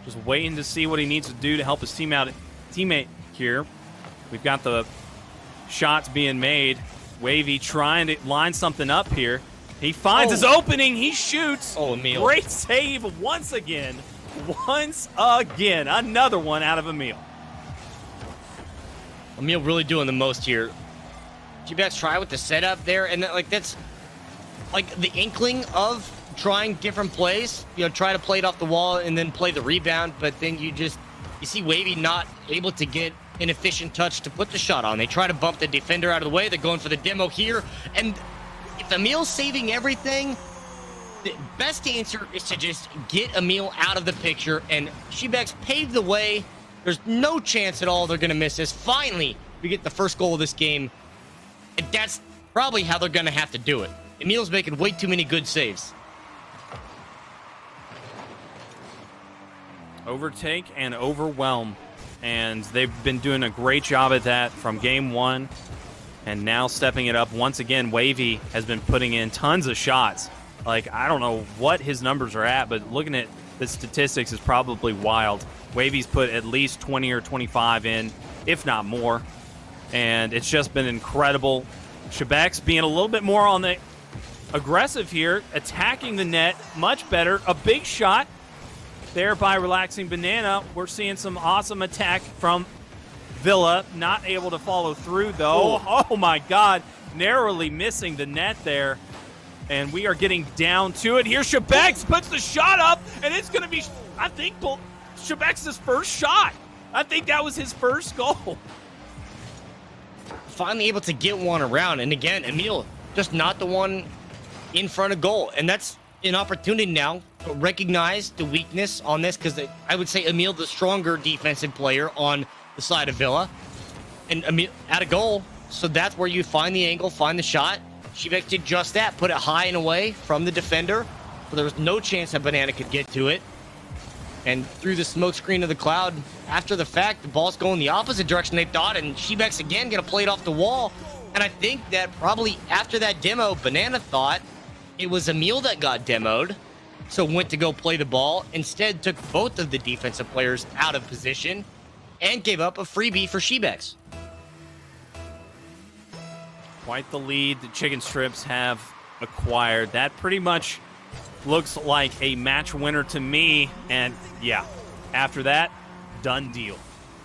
just waiting to see what he needs to do to help his teammate here. We've got the shots being made. Wavy trying to line something up here. He finds his opening. He shoots. Oh, Emil. Great save once again. Another one out of Emil. Emil really doing the most here. Shebex try with the setup there, and that's like the inkling of trying different plays, try to play it off the wall and then play the rebound, but then you see Wavy not able to get an efficient touch to put the shot on. They try to bump the defender out of the way. They're going for the demo here, and if Emil's saving everything, the best answer is to just get Emil out of the picture, and Shebex paved the way. There's no chance at all they're going to miss this. Finally, we get the first goal of this game, and that's probably how they're going to have to do it. Emil's making way too many good saves. Overtake and overwhelm, and they've been doing a great job at that from game 1, and now stepping it up once again. Wavy has been putting in tons of shots. Like, I don't know what his numbers are at, but looking at the statistics is probably wild. Wavy's put at least 20 or 25 in, if not more, and it's just been incredible. Shebex being a little bit more on the aggressive here, attacking the net much better. A big shot there by Relaxing Banana. We're seeing some awesome attack from Villa. Not able to follow through, though. Oh, my God. Narrowly missing the net there. And we are getting down to it here. Shebex puts the shot up, and it's going to be, I think, Shebex's first shot. I think that was his first goal. Finally able to get one around. And again, Emil just not the one in front of goal. And that's an opportunity now to recognize the weakness on this, because I would say Emil the stronger defensive player on the side of Villa. And Emil at a goal. So that's where you find the angle, find the shot. Shebex did just that, put it high and away from the defender. So there was no chance that Banana could get to it. And through the smoke screen of the cloud, after the fact, the ball's going the opposite direction they thought, and Shebex again gonna play it off the wall. And I think that probably after that demo, Banana thought it was Emil that got demoed, so went to go play the ball. Instead, took both of the defensive players out of position and gave up a freebie for Shebex. Quite the lead the Chicken Strips have acquired. That pretty much looks like a match winner to me. And yeah, after that, done deal.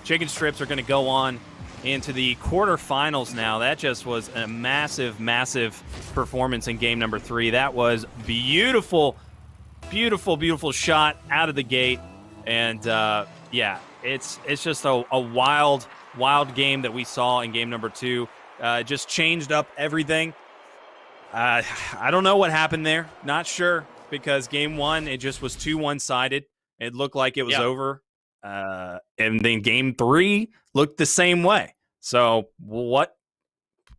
Chicken Strips are going to go on into the quarterfinals now. That just was a massive, massive performance in game number 3. That was beautiful, beautiful, beautiful shot out of the gate. And yeah, it's just a wild, wild game that we saw in game number 2. Just changed up everything. I don't know what happened there. Not sure, because game 1, it just was too one-sided. It looked like it was over. And then game 3 looked the same way. So what,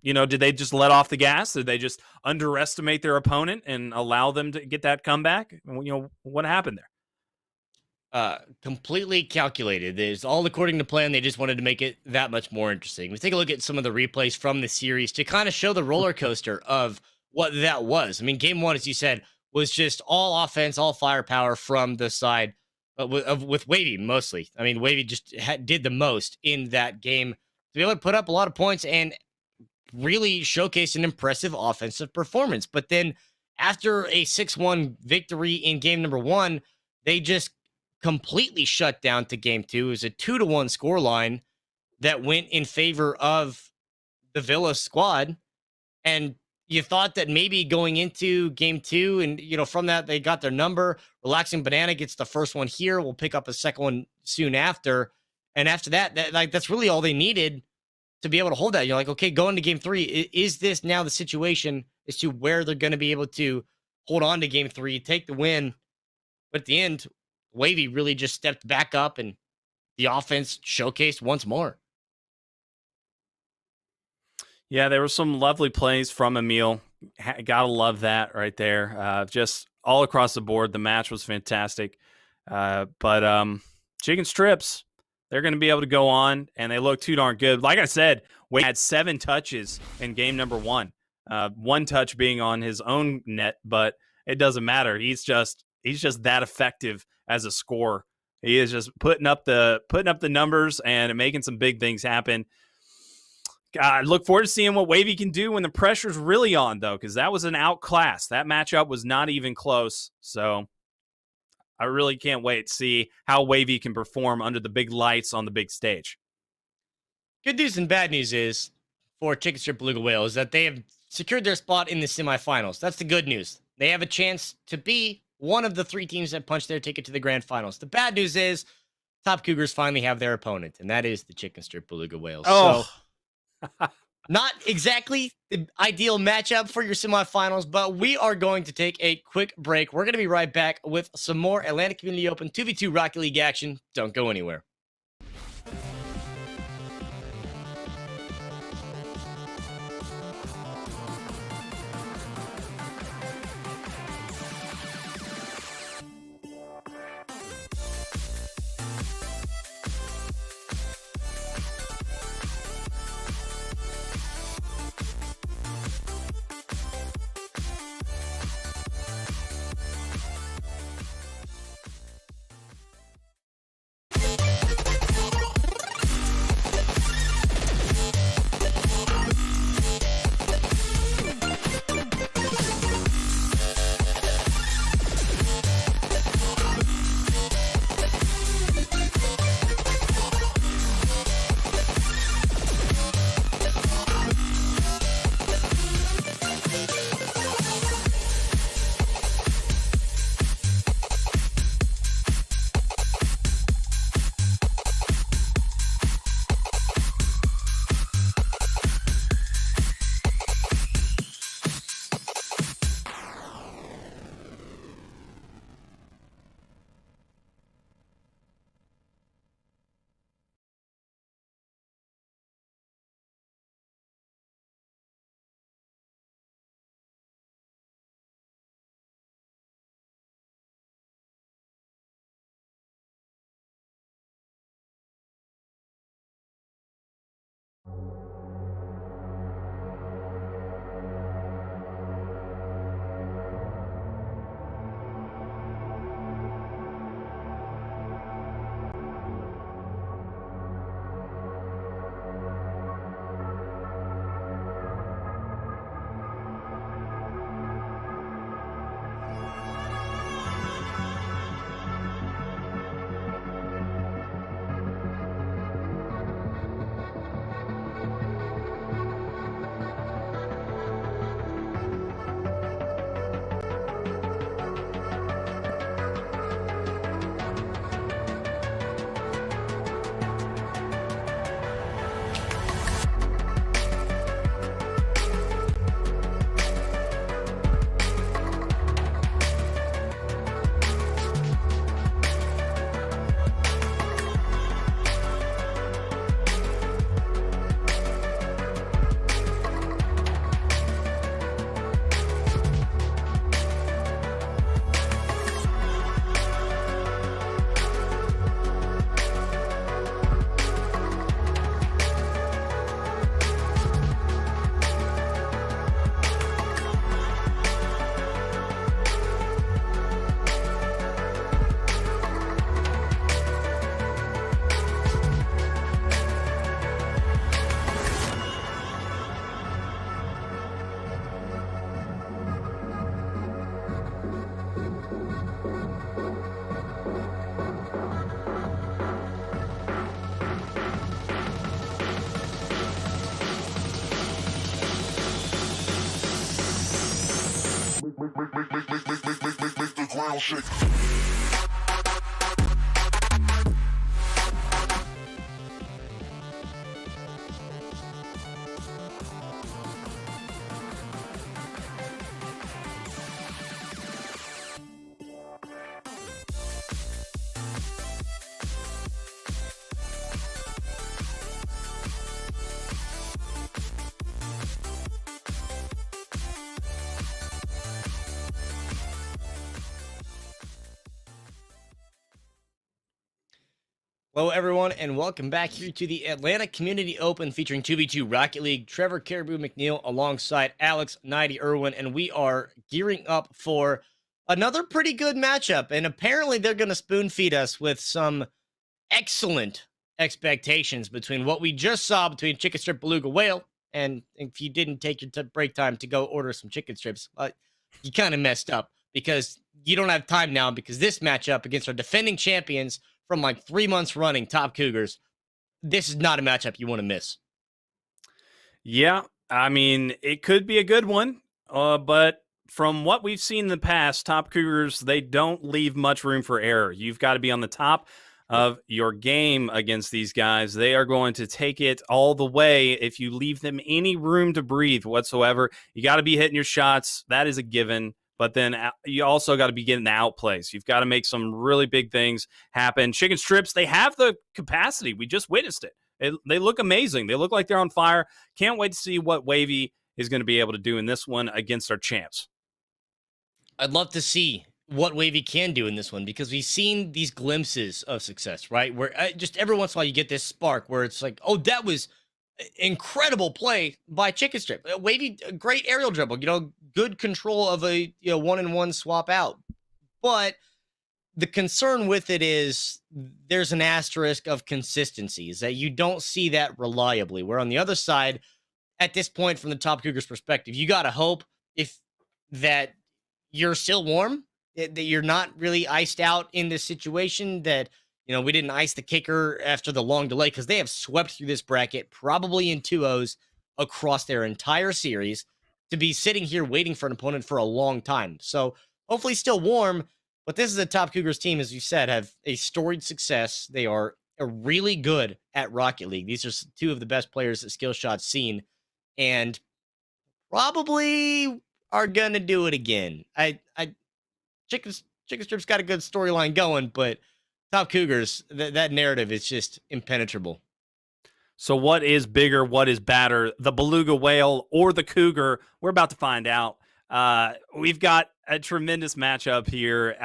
did they just let off the gas? Did they just underestimate their opponent and allow them to get that comeback? What happened there? Completely calculated. It's all according to plan. They just wanted to make it that much more interesting. We take a look at some of the replays from the series to kind of show the roller coaster of what that was. I mean, game one, as you said, was just all offense, all firepower from the side with Wavy mostly. I mean, Wavy just did the most in that game to be able to put up a lot of points and really showcase an impressive offensive performance. But then after a 6-1 victory in game number one, they just completely shut down to game two. It was a 2-1 scoreline that went in favor of the Villa squad. And you thought that maybe going into game two, and from that they got their number. Relaxing Banana gets the first one here. We'll pick up a second one soon after. And after that, that's really all they needed to be able to hold that. You're like, okay, going to game three, is this now the situation as to where they're going to be able to hold on to game three, take the win? But at the end, Wavy really just stepped back up and the offense showcased once more. Yeah, there were some lovely plays from Emil. Gotta love that right there. Just all across the board, the match was fantastic. But Chicken Strips, they're going to be able to go on, and they look too darn good. Like I said, we had 7 touches in game number one. 1 touch being on his own net, but it doesn't matter. He's just that effective as a scorer. He is just putting up the numbers and making some big things happen. I look forward to seeing what Wavy can do when the pressure's really on, though, because that was an outclass. That matchup was not even close. So I really can't wait to see how Wavy can perform under the big lights on the big stage. Good news and bad news is for Chicken Strip Beluga Whale is that they have secured their spot in the semifinals. That's the good news. They have a chance to be one of the 3 teams that punched their ticket to the grand finals. The bad news is Top Cougars finally have their opponent, and that is the Chicken Strip Beluga Whales. Oh. So, not exactly the ideal matchup for your semifinals, but we are going to take a quick break. We're going to be right back with some more Atlantic Community Open 2v2 Rocket League action. Don't go anywhere. ground shake. Hello, everyone, and welcome back here to the Atlanta Community Open featuring 2v2 Rocket League. Trevor Caribou McNeil alongside Alex Nighty Irwin, and we are gearing up for another pretty good matchup. And apparently, they're going to spoon feed us with some excellent expectations between what we just saw between Chicken Strip Beluga Whale. And if you didn't take your break time to go order some chicken strips, you kind of messed up because you don't have time now because this matchup against our defending champions from like 3 months running, Top Cougars, this is not a matchup you want to miss. Yeah, I mean, it could be a good one, but from what we've seen in the past, Top Cougars, they don't leave much room for error. You've got to be on the top of your game against these guys. They are going to take it all the way if you leave them any room to breathe whatsoever. You got to be hitting your shots. That is a given. But then you also got to be getting the outplays. You've got to make some really big things happen. Chicken Strips, they have the capacity. We just witnessed it. They look amazing. They look like they're on fire. Can't wait to see what Wavy is going to be able to do in this one against our champs. I'd love to see what Wavy can do in this one because we've seen these glimpses of success, right? Where just every once in a while you get this spark where it's like, oh, that was incredible play by Chicken Strip. Wavy, great aerial dribble, good control of a 1-on-1 swap out. But the concern with it is there's an asterisk of consistency, is that you don't see that reliably. Where on the other side, at this point, from the Top Cougars perspective, you got to hope that you're still warm, that you're not really iced out in this situation, that we didn't ice the kicker after the long delay because they have swept through this bracket, probably in 2-0s across their entire series, to be sitting here waiting for an opponent for a long time. So hopefully still warm, but this is a Top Cougars team, as you said, have a storied success. They are really good at Rocket League. These are two of the best players at Skill Shot's seen, and probably are going to do it again. Chicken Strip's got a good storyline going, but Top Cougars, that narrative is just impenetrable. So what is bigger, what is badder, the Beluga Whale or the Cougar? We're about to find out. We've got a tremendous matchup here.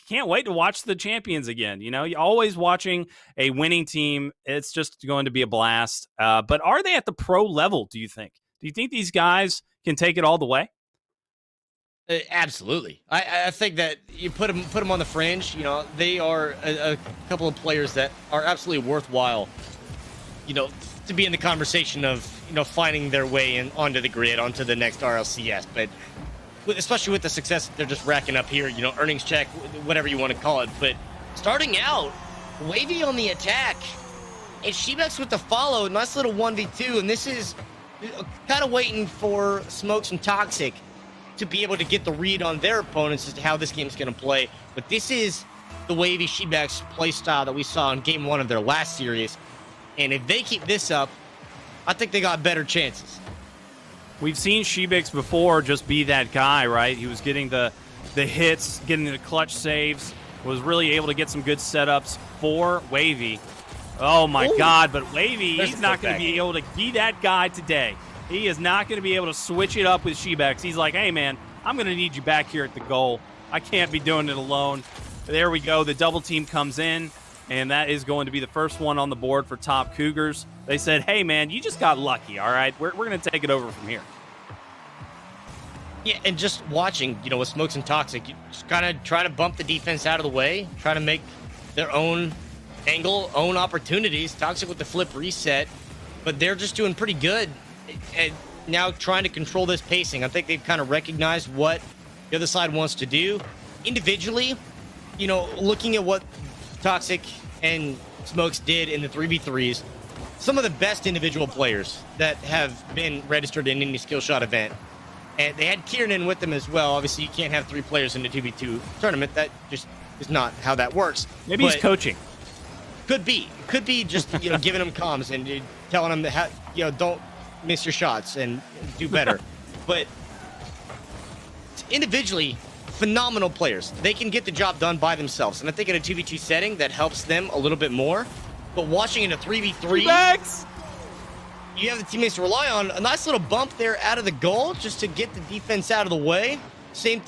Can't wait to watch the champions again. You're always watching a winning team. It's just going to be a blast. But are they at the pro level, do you think? Do you think these guys can take it all the way? Absolutely. I think that you put them on the fringe. They are a couple of players that are absolutely worthwhile, to be in the conversation of, finding their way onto the grid, onto the next RLCS. But especially with the success that they're just racking up here, earnings check, whatever you want to call it. But starting out, Wavy on the attack, and Shebex with the follow. Nice little 1v2. And this is kind of waiting for Smokes and Toxic to be able to get the read on their opponents as to how this game's going to play. But this is the Wavy Shebex play style that we saw in game 1 of their last series. And if they keep this up, I think they got better chances. We've seen Shebex before just be that guy, right? He was getting the hits, getting the clutch saves, was really able to get some good setups for Wavy. Oh, my God. But Wavy, he's not going to be able to be that guy today. He is not going to be able to switch it up with Shebex. He's like, hey, man, I'm going to need you back here at the goal. I can't be doing it alone. There we go. The double team comes in, and that is going to be the first one on the board for Top Cougars. They said, hey, man, you just got lucky, all right? We're going to take it over from here. Yeah, and just watching, with Smokes and Toxic, just kind of trying to bump the defense out of the way, trying to make their own angle, own opportunities. Toxic with the flip reset, but they're just doing pretty good. And now trying to control this pacing. I think they've kind of recognized what the other side wants to do. Individually, looking at what Toxic and Smokes did in the 3v3s, some of the best individual players that have been registered in any skill shot event. And they had Kieran with them as well. Obviously, you can't have 3 players in a 2v2 tournament. That just is not how that works. Maybe he's coaching. Could be just giving them comms and telling them that don't miss your shots and do better. But individually, phenomenal players. They can get the job done by themselves, and I think in a 2v2 setting that helps them a little bit more. But watching in a 3v3, you have the teammates to rely on. A nice little bump there out of the goal just to get the defense out of the way. Same.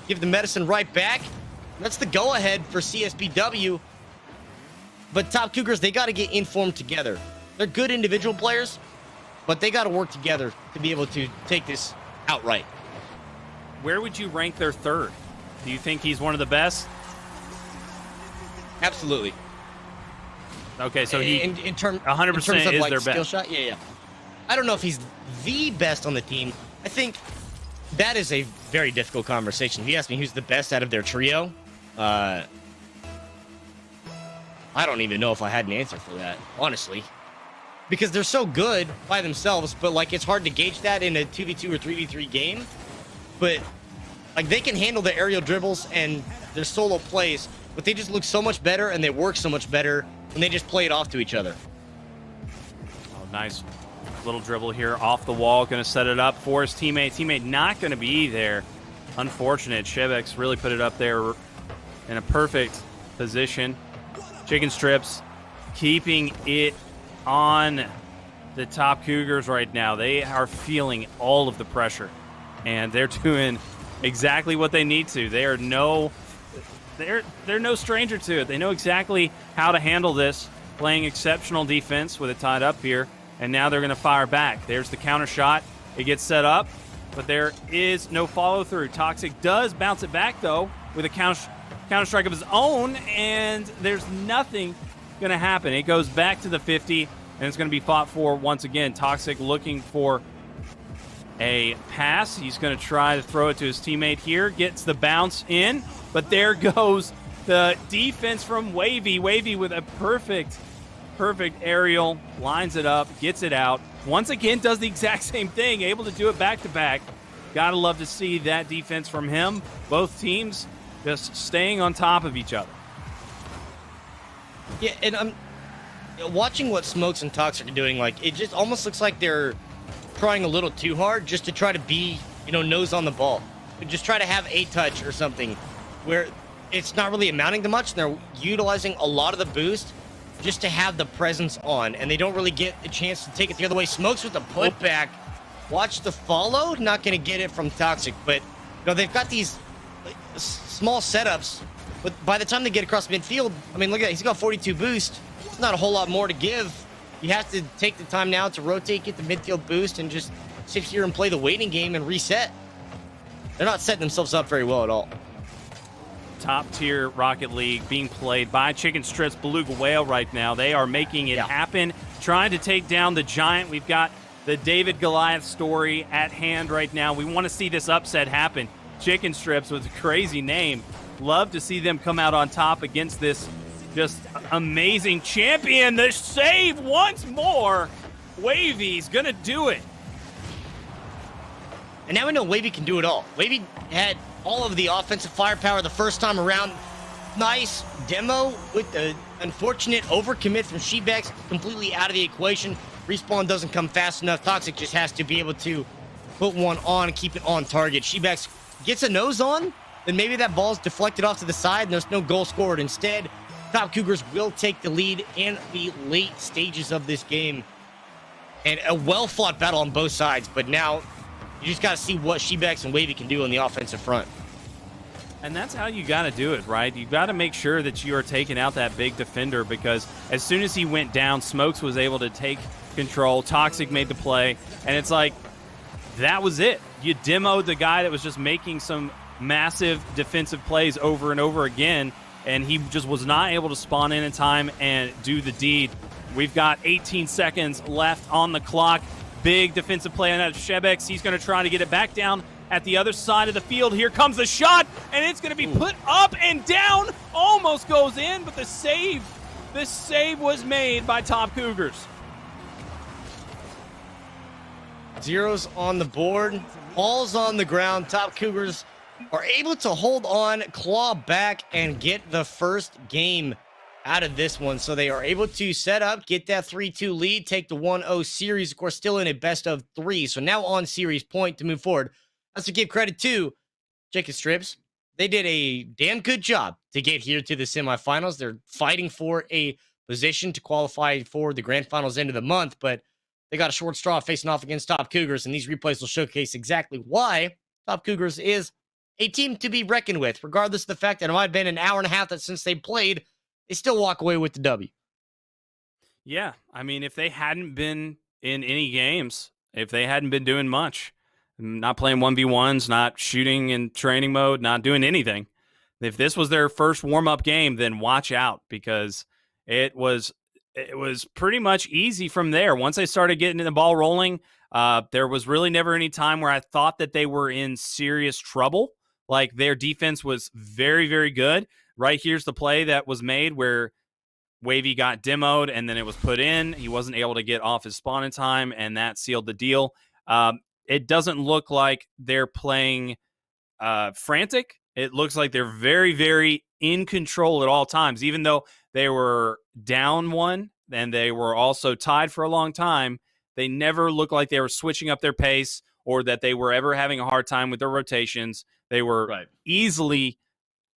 Give the medicine right back. That's the go-ahead for CSBW. But Top Cougars, they got to get informed together. They're good individual players, but they got to work together to be able to take this outright. Where would you rank their third? Do you think he's one of the best? Absolutely. Okay, so he in terms 100% of is like their skill best. shot. Yeah. I don't know if he's the best on the team. I think that is a very difficult conversation. If you ask me who's the best out of their trio, I don't even know if I had an answer for that, honestly, because they're so good by themselves. But like, it's hard to gauge that in a 2v2 or 3v3 game. But like, they can handle the aerial dribbles and their solo plays, but they just look so much better and they work so much better when they just play it off to each other. Oh, nice little dribble here off the wall. Going to set it up for his teammate. Teammate not going to be there. Unfortunate. Shebex really put it up there in a perfect position. Chicken Strips keeping it on the Top Cougars right now. They are feeling all of the pressure, and they're doing exactly what they need to. They're no stranger to it. They know exactly how to handle this, playing exceptional defense with it tied up here, and now they're going to fire back. There's the counter shot. It gets set up, but there is no follow-through. Toxic does bounce it back, though, with a counter strike of his own, and there's nothing going to happen. It goes back to the 50, and it's going to be fought for once again. Toxic looking for a pass. He's going to try to throw it to his teammate here. Gets the bounce in, but there goes the defense from Wavy. Wavy with a perfect aerial, lines it up, gets it out. Once again, does the exact same thing, able to do it back-to-back. Gotta love to see that defense from him. Both teams just staying on top of each other. Yeah, and I'm watching what Smokes and Toxic are doing. Like, it just almost looks like they're trying a little too hard just to try to be, nose on the ball. Just try to have a touch or something where it's not really amounting to much. They're utilizing a lot of the boost just to have the presence on, and they don't really get a chance to take it the other way. Smokes with the putback. Watch the follow. Not going to get it from Toxic, but they've got these small setups, but by the time they get across midfield, I mean, look at that. He's got 42 boost. There's not a whole lot more to give. You have to take the time now to rotate, get the midfield boost, and just sit here and play the waiting game and reset. They're not setting themselves up very well at all. Top tier Rocket League being played by Chicken Strips Beluga Whale right now. They are making it happen, trying to take down the Giant. We've got the David Goliath story at hand right now. We want to see this upset happen. Chicken Strips with a crazy name. Love to see them come out on top against this just amazing champion. The save once more. Wavy's going to do it. And now we know Wavy can do it all. Wavy had all of the offensive firepower the first time around. Nice demo with the unfortunate overcommit from Shebex, completely out of the equation. Respawn doesn't come fast enough. Toxic just has to be able to put one on and keep it on target. Shebex gets a nose on, then maybe that ball's deflected off to the side and there's no goal scored. Instead, Top Cougars will take the lead in the late stages of this game. And a well-fought battle on both sides, but now you just got to see what Shebex and Wavy can do on the offensive front. And that's how you got to do it, right? You got to make sure that you are taking out that big defender, because as soon as he went down, Smokes was able to take control. Toxic made the play, and it's like, that was it. You demoed the guy that was just making some massive defensive plays over and over again, and he just was not able to spawn in time and do the deed. We've got 18 seconds left on the clock. Big defensive play on that Shebex. He's going to try to get it back down at the other side of the field. Here comes the shot, and it's going to be put up and down. Almost goes in, but the save was made by Top Cougars. Zeros on the board. Balls on the ground. Top Cougars are able to hold on, claw back, and get the first game out of this one. So they are able to set up, get that 3-2 lead, take the 1-0 series. Of course, still in a best of 3. So now on series point to move forward. That's to give credit to Chicken Strips. They did a damn good job to get here to the semifinals. They're fighting for a position to qualify for the grand finals end of the month, but they got a short straw facing off against Top Cougars, and these replays will showcase exactly why Top Cougars is a team to be reckoned with, regardless of the fact that it might have been an hour and a half that since they played, they still walk away with the W. Yeah, I mean, if they hadn't been in any games, if they hadn't been doing much, not playing 1v1s, not shooting in training mode, not doing anything, if this was their first warm-up game, then watch out, because it was pretty much easy from there. Once they started getting the ball rolling, there was really never any time where I thought that they were in serious trouble. Like, their defense was very, very good. Right here's the play that was made where Wavy got demoed and then it was put in. He wasn't able to get off his spawn in time, and that sealed the deal. It doesn't look like they're playing frantic. It looks like they're very, very in control at all times, even though they were down one and they were also tied for a long time. They never looked like they were switching up their pace or that they were ever having a hard time with their rotations. They were easily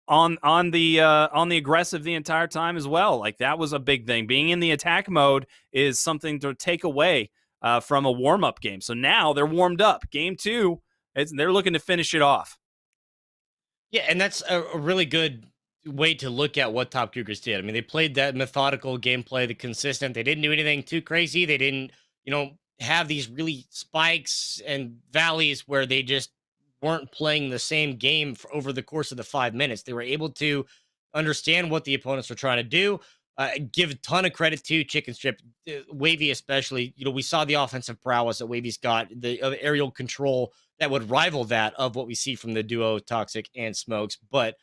on the aggressive the entire time as well. Like, that was a big thing. Being in the attack mode is something to take away from a warm-up game. So now they're warmed up. Game 2, they're looking to finish it off. Yeah, and that's a really good way to look at what Top Cougars did. I mean, they played that methodical gameplay, the consistent. They didn't do anything too crazy. They didn't, have these really spikes and valleys where they just weren't playing the same game over the course of the 5 minutes. They were able to understand what the opponents were trying to do. Give a ton of credit to Chicken Strip, Wavy especially. We saw the offensive prowess that Wavy's got, the aerial control that would rival that of what we see from the duo Toxic and Smokes. But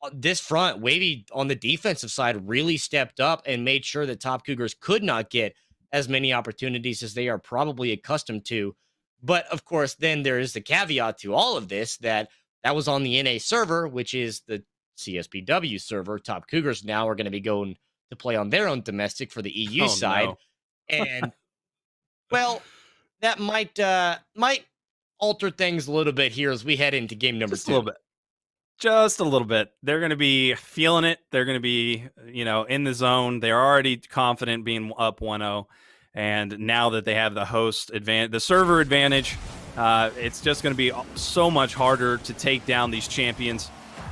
on this front, Wavy on the defensive side really stepped up and made sure that Top Cougars could not get as many opportunities as they are probably accustomed to. But of course, then there is the caveat to all of this that was on the NA server, which is the CSPW server. Top Cougars now are going to be going to play on their own domestic for the EU side. No. And well, that might alter things a little bit here as we head into game number 2. A little bit. Just a little bit. They're going to be feeling it. They're going to be, in the zone. They're already confident being up 1-0. And now that they have the host advantage, the server advantage, it's just going to be so much harder to take down these champions.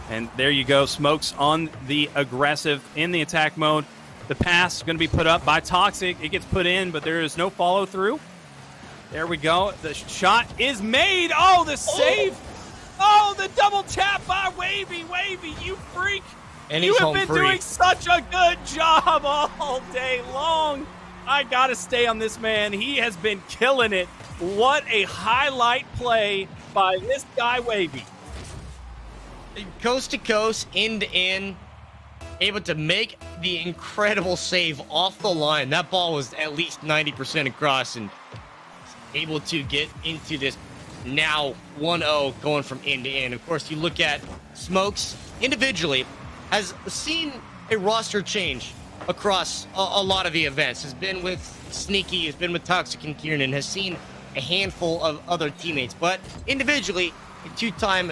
And there you go. Smokes on the aggressive in the attack mode. The pass is going to be put up by Toxic. It gets put in, but there is no follow through. There we go. The shot is made. Oh, the save. Oh, the double tap by Wavy. Wavy, you freak. And you he's have home been free. doing such a good job all day long. I got to stay on this man. He has been killing it. What a highlight play by this guy, Wavy. Coast to coast, end to end, able to make the incredible save off the line. That ball was at least 90% across and able to get into this now 1-0 going from end to end. Of course, you look at Smokes individually, has seen a roster change across a lot of the events. Has been with Sneaky, has been with Toxic and Kieran, has seen a handful of other teammates. But individually, a 2-time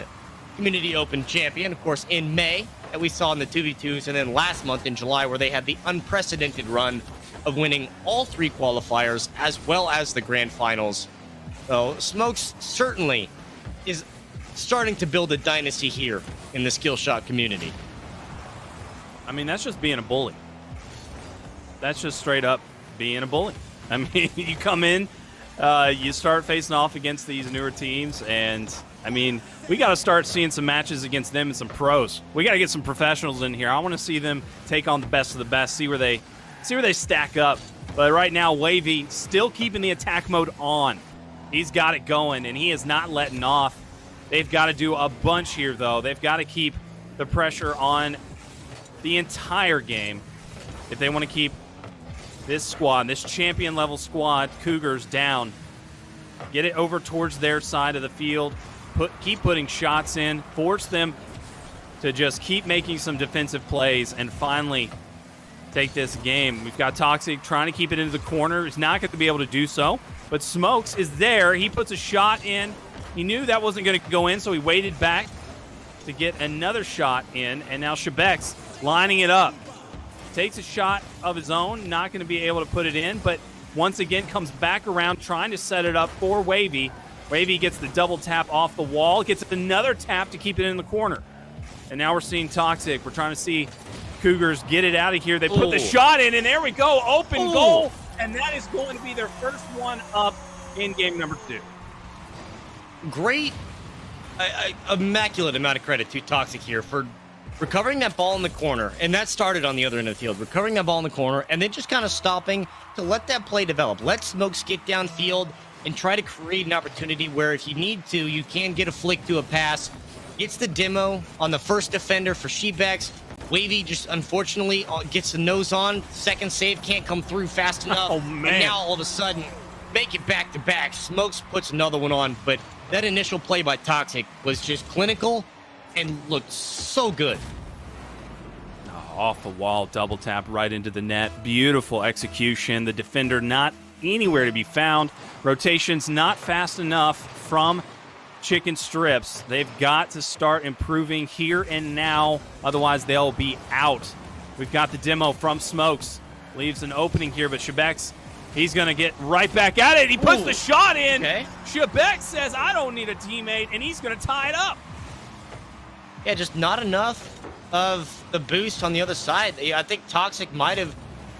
Community Open champion, of course, in May, that we saw in the 2v2s, and then last month in July, where they had the unprecedented run of winning all 3 qualifiers, as well as the grand finals. So Smokes certainly is starting to build a dynasty here in the skill shot community. I mean, that's just being a bully. That's just straight up being a bully. I mean, you come in, you start facing off against these newer teams, and I mean, we got to start seeing some matches against them and some pros. We got to get some professionals in here. I want to see them take on the best of the best, see where they stack up. But right now, Wavy still keeping the attack mode on. He's got it going, and he is not letting off. They've got to do a bunch here, though. They've got to keep the pressure on the entire game if they want to keep this squad, this champion-level squad, Cougars, down. get it over towards their side of the field, keep putting shots in, force them to just keep making some defensive plays, and finally take this game. We've got Toxic trying to keep it into the corner. He's not going to be able to do so, but Smokes is there. He puts a shot in. He knew that wasn't going to go in, so he waited back to get another shot in, and now Shebex lining it up. Takes a shot of his own, not going to be able to put it in, but once again comes back around trying to set it up for Wavy. Wavy gets the double tap off the wall, gets another tap to keep it in the corner. And now we're seeing Toxic. We're trying to see Cougars get it out of here. They put the shot in, and there we go. Open goal, and that is going to be their first one up in game number 2. Great, immaculate amount of credit to Toxic here for recovering that ball in the corner, and that started on the other end of the field, recovering that ball in the corner, and then just kind of stopping to let that play develop. Let Smokes get downfield and try to create an opportunity where if you need to, you can get a flick to a pass. Gets the demo on the first defender for Shebex. Wavy just unfortunately gets the nose on. Second save can't come through fast enough. Oh, man. And now all of a sudden, make it back to back. Smokes puts another one on, but that initial play by Toxic was just clinical and looked so good. Off the wall, double tap right into the net. Beautiful execution. The defender not anywhere to be found. Rotations not fast enough from Chicken Strips. They've got to start improving here and now, otherwise they'll be out. We've got the demo from Smokes. Leaves an opening here, but Shebex, he's going to get right back at it. He puts the shot in. Okay. Shebex says, I don't need a teammate, and he's going to tie it up. Yeah, just not enough of the boost on the other side. I think Toxic might have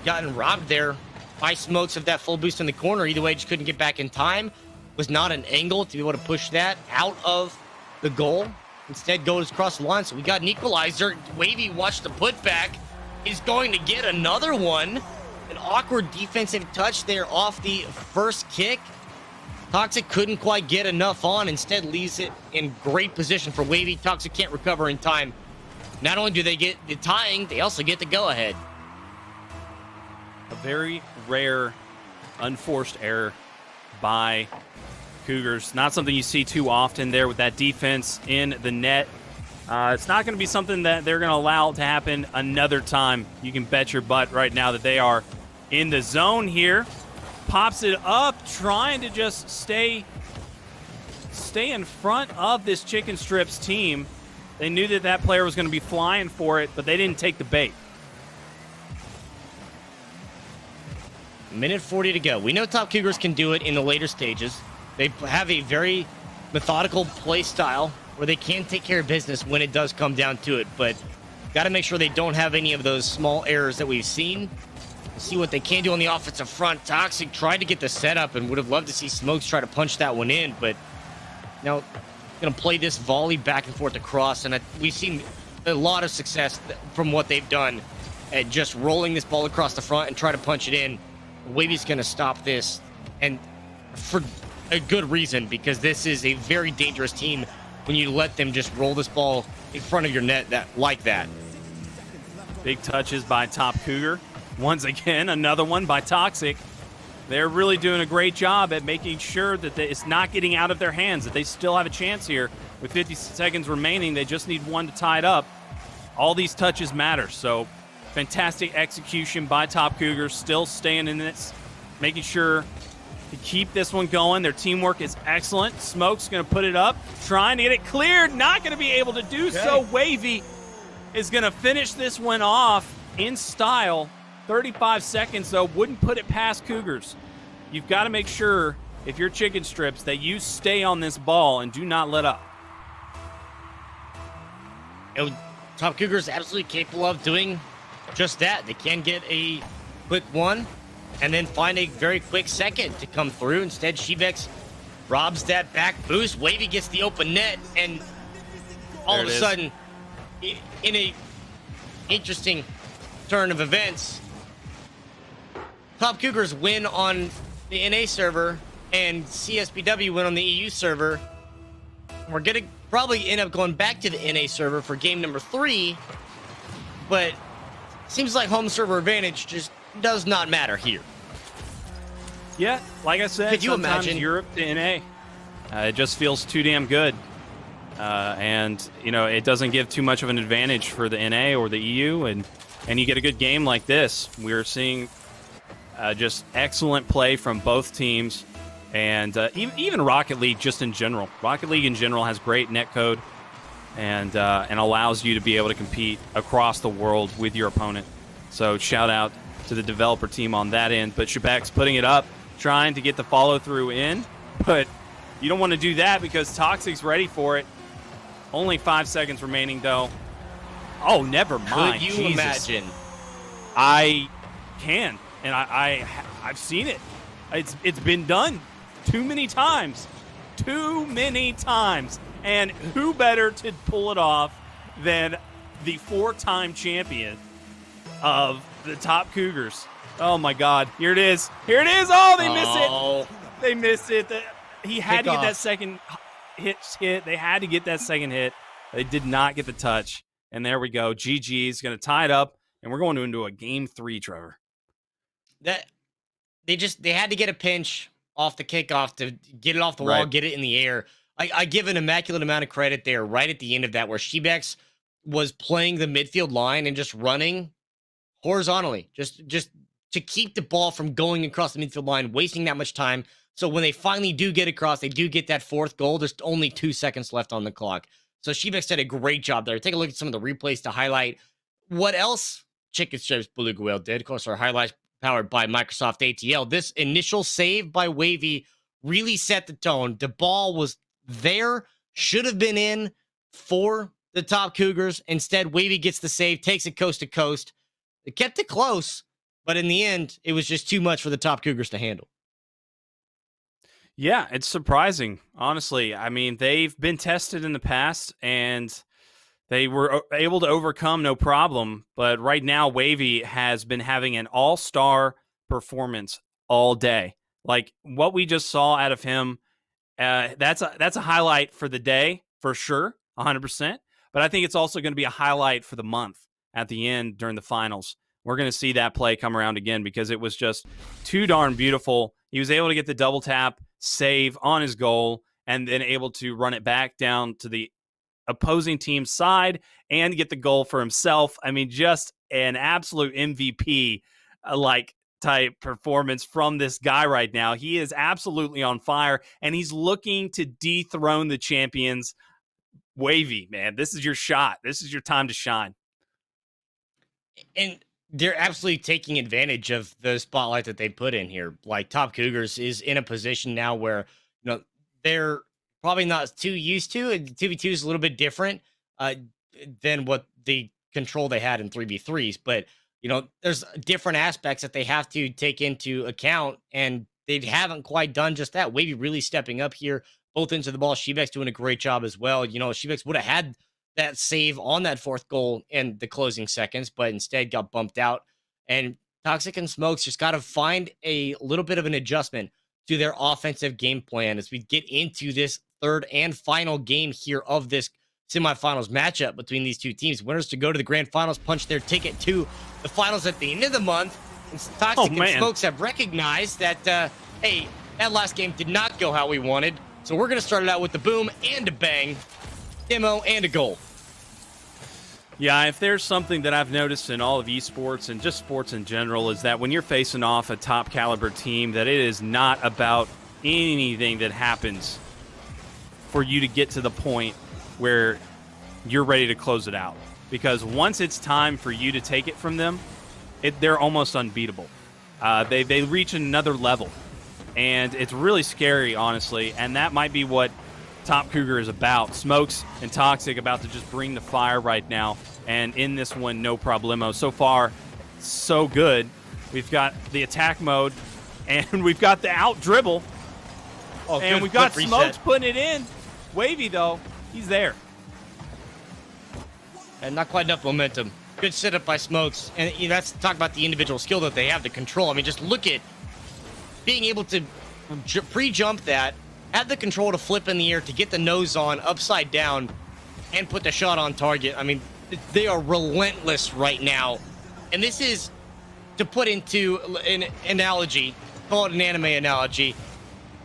gotten robbed there by Smokes of that full boost in the corner. Either way, just couldn't get back in time. Was not an angle to be able to push that out of the goal. Instead, goes across the line. So we got an equalizer. Wavy watched the putback. He's going to get another one. An awkward defensive touch there off the first kick. Toxic couldn't quite get enough on. Instead, leaves it in great position for Wavy. Toxic can't recover in time. Not only do they get the tying, they also get the go-ahead. A very rare, unforced error by Cougars. Not something you see too often there with that defense in the net. It's not going to be something that they're going to allow to happen another time. You can bet your butt right now that they are in the zone here. Pops it up, trying to just stay in front of this Chicken Strips team. They knew that that player was going to be flying for it, but they didn't take the bait. Minute 40 to go. We know Top Cougars can do it in the later stages. They have a very methodical play style where they can take care of business when it does come down to it, but got to make sure they don't have any of those small errors that we've seen. See what they can do on the offensive front. Toxic tried to get the setup and would have loved to see Smokes try to punch that one in, but now going to play this volley back and forth across, and we've seen a lot of success from what they've done at just rolling this ball across the front and try to punch it in. Wavy's going to stop this, and for a good reason, because this is a very dangerous team when you let them just roll this ball in front of your net like that. Big touches by Top Cougar. Once again, another one by Toxic. They're really doing a great job at making sure that it's not getting out of their hands, that they still have a chance here. With 50 seconds remaining, they just need one to tie it up. All these touches matter, so fantastic execution by Top Cougars, still staying in this, making sure to keep this one going. Their teamwork is excellent. Smoke's going to put it up, trying to get it cleared, not going to be able to do so. Wavy is going to finish this one off in style. 35 seconds, though, wouldn't put it past Cougars. You've got to make sure, if you're Chicken Strips, that you stay on this ball and do not let up. Top Cougars absolutely capable of doing just that. They can get a quick one and then find a very quick second to come through. Instead, Shebex robs that back boost. Wavy gets the open net, and all of a sudden, in a interesting turn of events, Top Cougars win on the NA server and CSBW win on the EU server. We're going to probably end up going back to the NA server for game number 3, but seems like home server advantage just does not matter here. Yeah, like I said, Could you sometimes imagine Europe to NA, it just feels too damn good. And, you know, it doesn't give too much of an advantage for the NA or the EU, and you get a good game like this. We're seeing just excellent play from both teams, and even Rocket League just in general. Rocket League in general has great netcode and allows you to be able to compete across the world with your opponent. So shout out to the developer team on that end. But Shebek's putting it up, trying to get the follow-through in, but you don't want to do that because Toxic's ready for it. Only 5 seconds remaining, though. Oh, never mind. Could you Jesus. imagine? I can, and I've seen it. It's been done too many times. Too many times. And who better to pull it off than the 4-time champion of the Top Cougars? Oh, my God. Here it is. Here it is. Oh, they miss it. They missed it. He had to get that second hit. They had to get that second hit. They did not get the touch. And there we go. GG's going to tie it up, and we're going into a game 3, Trevor. That they had to get a pinch off the kickoff to get it off the wall, get it in the air. I give an immaculate amount of credit there right at the end of that, where Shebex was playing the midfield line and just running horizontally, just to keep the ball from going across the midfield line, wasting that much time. So when they finally do get across, they do get that 4th goal. There's only 2 seconds left on the clock. So Shebex did a great job there. Take a look at some of the replays to highlight what else Chicken Stripes Beluga Whale did. Of course, our highlights powered by Microsoft ATL. This initial save by Wavy really set the tone. The ball was there, should have been in for the Top Cougars. Instead, Wavy gets the save, takes it coast to coast. They kept it close, but in the end, it was just too much for the Top Cougars to handle. Yeah, it's surprising, honestly. I mean, they've been tested in the past, and they were able to overcome no problem. But right now, Wavy has been having an all-star performance all day. Like, what we just saw out of him, that's a highlight for the day, for sure, 100%. But I think it's also going to be a highlight for the month at the end during the finals. We're going to see that play come around again because it was just too darn beautiful. He was able to get the double tap, save on his goal, and then able to run it back down to the opposing team's side and get the goal for himself. I mean, just an absolute MVP like type performance from this guy right now. He is absolutely on fire, and he's looking to dethrone the champions. Wavy, man, this is your shot. This is your time to shine. And they're absolutely taking advantage of the spotlight that they put in here. Like, Top Cougars is in a position now where, you know, they're probably not too used to it. 2v2 is a little bit different than what the control they had in 3v3s. But, you know, there's different aspects that they have to take into account, and they haven't quite done just that. Wavy really stepping up here, both ends of the ball. Shebex doing a great job as well. You know, Shebex would have had that save on that 4th goal in the closing seconds, but instead got bumped out. And Toxic and Smokes just got to find a little bit of an adjustment to their offensive game plan as we get into this 3rd and final game here of this semifinals matchup between these two teams. Winners to go to the grand finals punch their ticket to the finals at the end of the month. And Toxic and Smokes have recognized that, hey, that last game did not go how we wanted. So we're going to start it out with the boom and a bang, demo and a goal. Yeah, if there's something that I've noticed in all of esports and just sports in general, is that when you're facing off a top caliber team, that it is not about anything that happens for you to get to the point where you're ready to close it out. Because once it's time for you to take it from them, they're almost unbeatable. They reach another level. And it's really scary, honestly. And that might be what Top Cougar is about. Smokes and Toxic about to just bring the fire right now. And in this one, no problemo. So far, so good. We've got the attack mode, and we've got the out dribble. Oh, and we've got Smokes putting it in. Wavy, though, he's there. And not quite enough momentum. Good setup by Smokes. And you know, that's talk about the individual skill that they have to control. I mean, just look at being able to pre-jump that, have the control to flip in the air, to get the nose on, upside down, and put the shot on target. I mean, they are relentless right now. And this is, to put into an analogy, call it an anime analogy.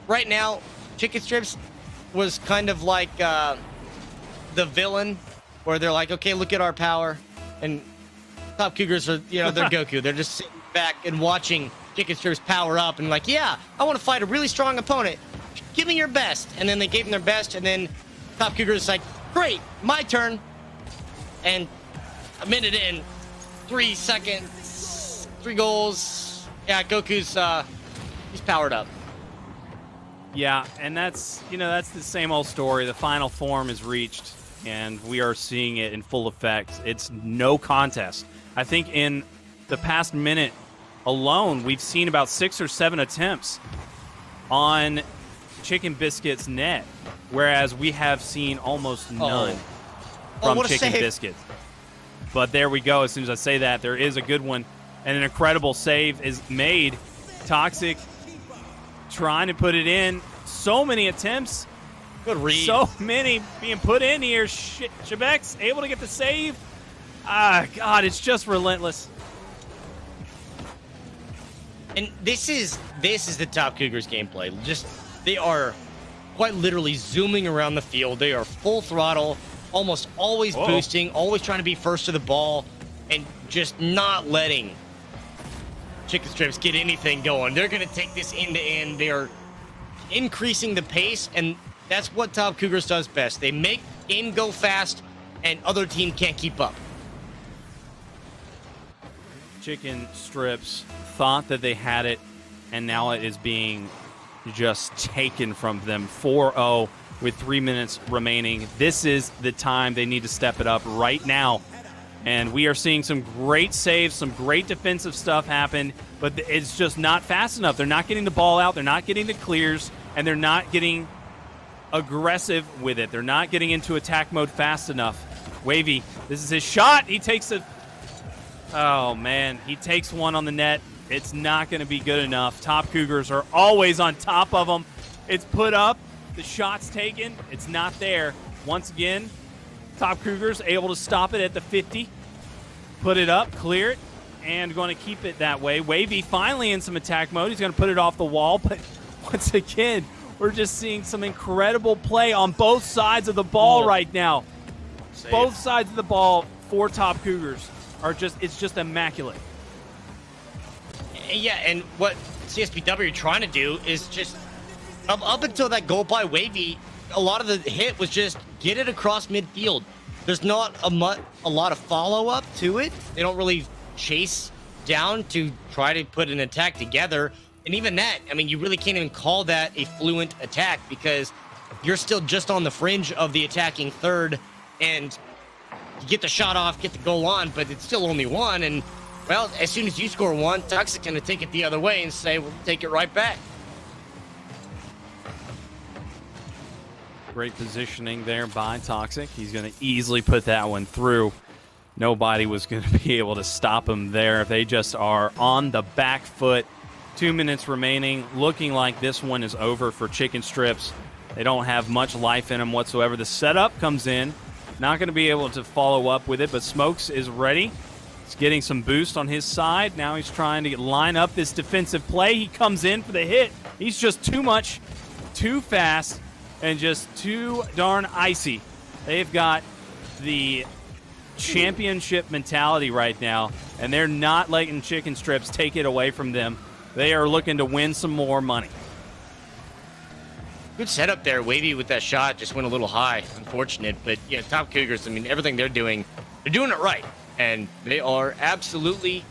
Right now, Chicken Strips was kind of like the villain, where they're like, okay, look at our power, and Top Cougars are, they're Goku. They're just sitting back and watching Chicken Strips power up and like, yeah, I want to fight a really strong opponent. Give me your best. And then they gave him their best, and then Top Cougars like, great, my turn. And a minute in, 3 seconds, 3 goals. Yeah, Goku's he's powered up. Yeah, and that's that's the same old story. The final form is reached, and we are seeing it in full effect. It's no contest. I think in the past minute alone, we've seen about 6 or 7 attempts on Chicken Biscuit's net, whereas we have seen almost none from Chicken Biscuit. But there we go. As soon as I say that, there is a good one, and an incredible save is made. Toxic trying to put it in. So many attempts. Good read. So many being put in here. Shebeck's able to get the save. God, it's just relentless. And this is the Top Cougars gameplay. Just, they are quite literally zooming around the field. They are full throttle, almost always boosting, always trying to be first to the ball, and just not letting Chicken Strips get anything going. They're going to take this end to end. They are increasing the pace, and that's what Top Cougars does best. They make game go fast, and other team can't keep up. Chicken Strips thought that they had it, and now it is being just taken from them. 4-0 with 3 minutes remaining. This is the time they need to step it up right now. And we are seeing some great saves, some great defensive stuff happen, but it's just not fast enough. They're not getting the ball out. They're not getting the clears, and they're not getting aggressive with it. They're not getting into attack mode fast enough. Wavy, this is his shot. He takes a... Oh, man. He takes one on the net. It's not going to be good enough. Top Cougars are always on top of them. It's put up. The shot's taken. It's not there. Once again, Top Cougars able to stop it at the 50. Put it up, clear it, and going to keep it that way. Wavy finally in some attack mode. He's going to put it off the wall, but once again, we're just seeing some incredible play on both sides of the ball right now. Save. Both sides of the ball for Top Cougars are it's just immaculate. Yeah, and what CSPW are trying to do is just, up until that goal by Wavy, a lot of the hit was just get it across midfield. There's not a lot of follow-up to it. They don't really chase down to try to put an attack together. And even that, I mean, you really can't even call that a fluent attack because you're still just on the fringe of the attacking third, and you get the shot off, get the goal on, but it's still only one. And, well, as soon as you score one, Toxic's going to take it the other way and say, we'll take it right back. Great positioning there by Toxic. He's going to easily put that one through. Nobody was going to be able to stop him there. They just are on the back foot. 2 minutes remaining. Looking like this one is over for Chicken Strips. They don't have much life in them whatsoever. The setup comes in. Not going to be able to follow up with it, but Smokes is ready. He's getting some boost on his side. Now he's trying to line up this defensive play. He comes in for the hit. He's just too much, too fast, and just too darn icy. They've got the championship mentality right now, and they're not letting Chicken Strips take it away from them. They are looking to win some more money. Good setup there. Wavy with that shot just went a little high. Unfortunate, but yeah, Top Cougars, I mean, everything they're doing it right. And they are absolutely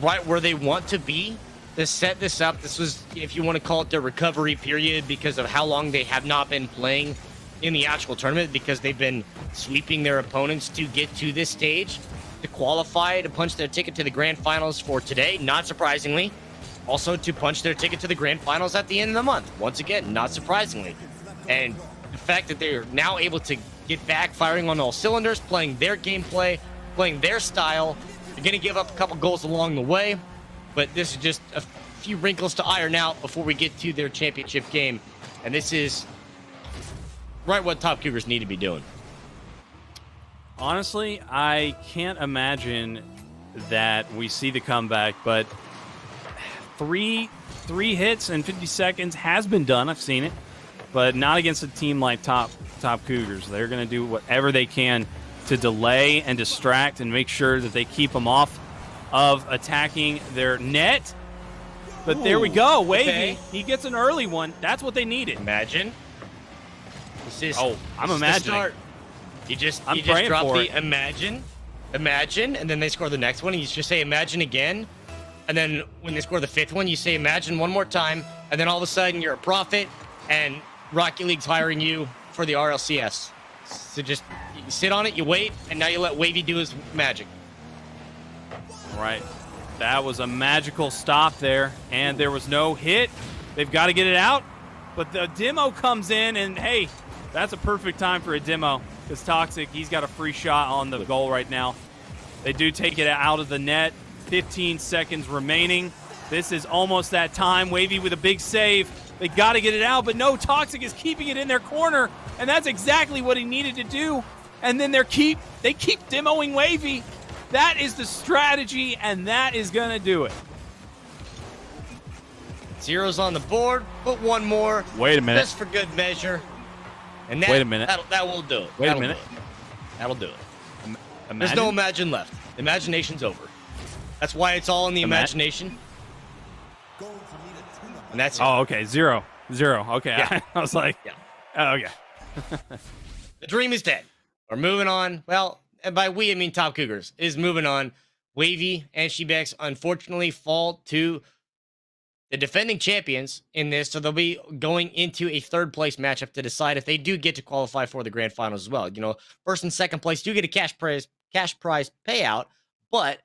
right where they want to be to set this up. This was, if you want to call it, their recovery period because of how long they have not been playing in the actual tournament, because they've been sweeping their opponents to get to this stage, to qualify, to punch their ticket to the grand finals for today, not surprisingly. Also to punch their ticket to the grand finals at the end of the month. Once again, not surprisingly. And the fact that they're now able to get back firing on all cylinders, playing their gameplay, playing their style. They're going to give up a couple goals along the way, but this is just a few wrinkles to iron out before we get to their championship game. And this is right what Top Cougars need to be doing. Honestly, I can't imagine that we see the comeback, but 3 3 hits in 50 seconds has been done. I've seen it, but not against a team like Top Cougars. They're going to do whatever they can to delay and distract and make sure that they keep them off of attacking their net. But there we go. Wavy, okay. He gets an early one. That's what they needed. Imagine. I'm imagining. You just I'm drop for the it. imagine, and then they score the next one, and you just say imagine again. And then when they score the 5th one, you say imagine one more time, and then all of a sudden you're a prophet, and Rocket League's hiring you for the RLCS. So just you sit on it, you wait, and now you let Wavy do his magic. Right. That was a magical stop there, and there was no hit. They've got to get it out, but the demo comes in, and hey, that's a perfect time for a demo because Toxic, he's got a free shot on the goal right now. They do take it out of the net. 15 seconds remaining. This is almost that time. Wavy with a big save. They got to get it out, but no, Toxic is keeping it in their corner, and that's exactly what he needed to do. And then they keep demoing Wavy. That is the strategy, and that is going to do it. Zero's on the board, put one more. Wait a minute. Just for good measure. And that, Wait a minute. That will do it. Wait a minute. That'll do it. There's no imagine left. Imagination's over. That's why it's all in the imagination. And that's it. Oh, okay. Zero. Okay. Yeah. I was like, Yeah. Oh, okay. The dream is dead. We're moving on. Well, and by we, I mean Top Cougars is moving on. Wavy and Shebex unfortunately fall to the defending champions in this, so they'll be going into a 3rd place matchup to decide if they do get to qualify for the grand finals as well. You know, 1st and 2nd place do get a cash prize payout, but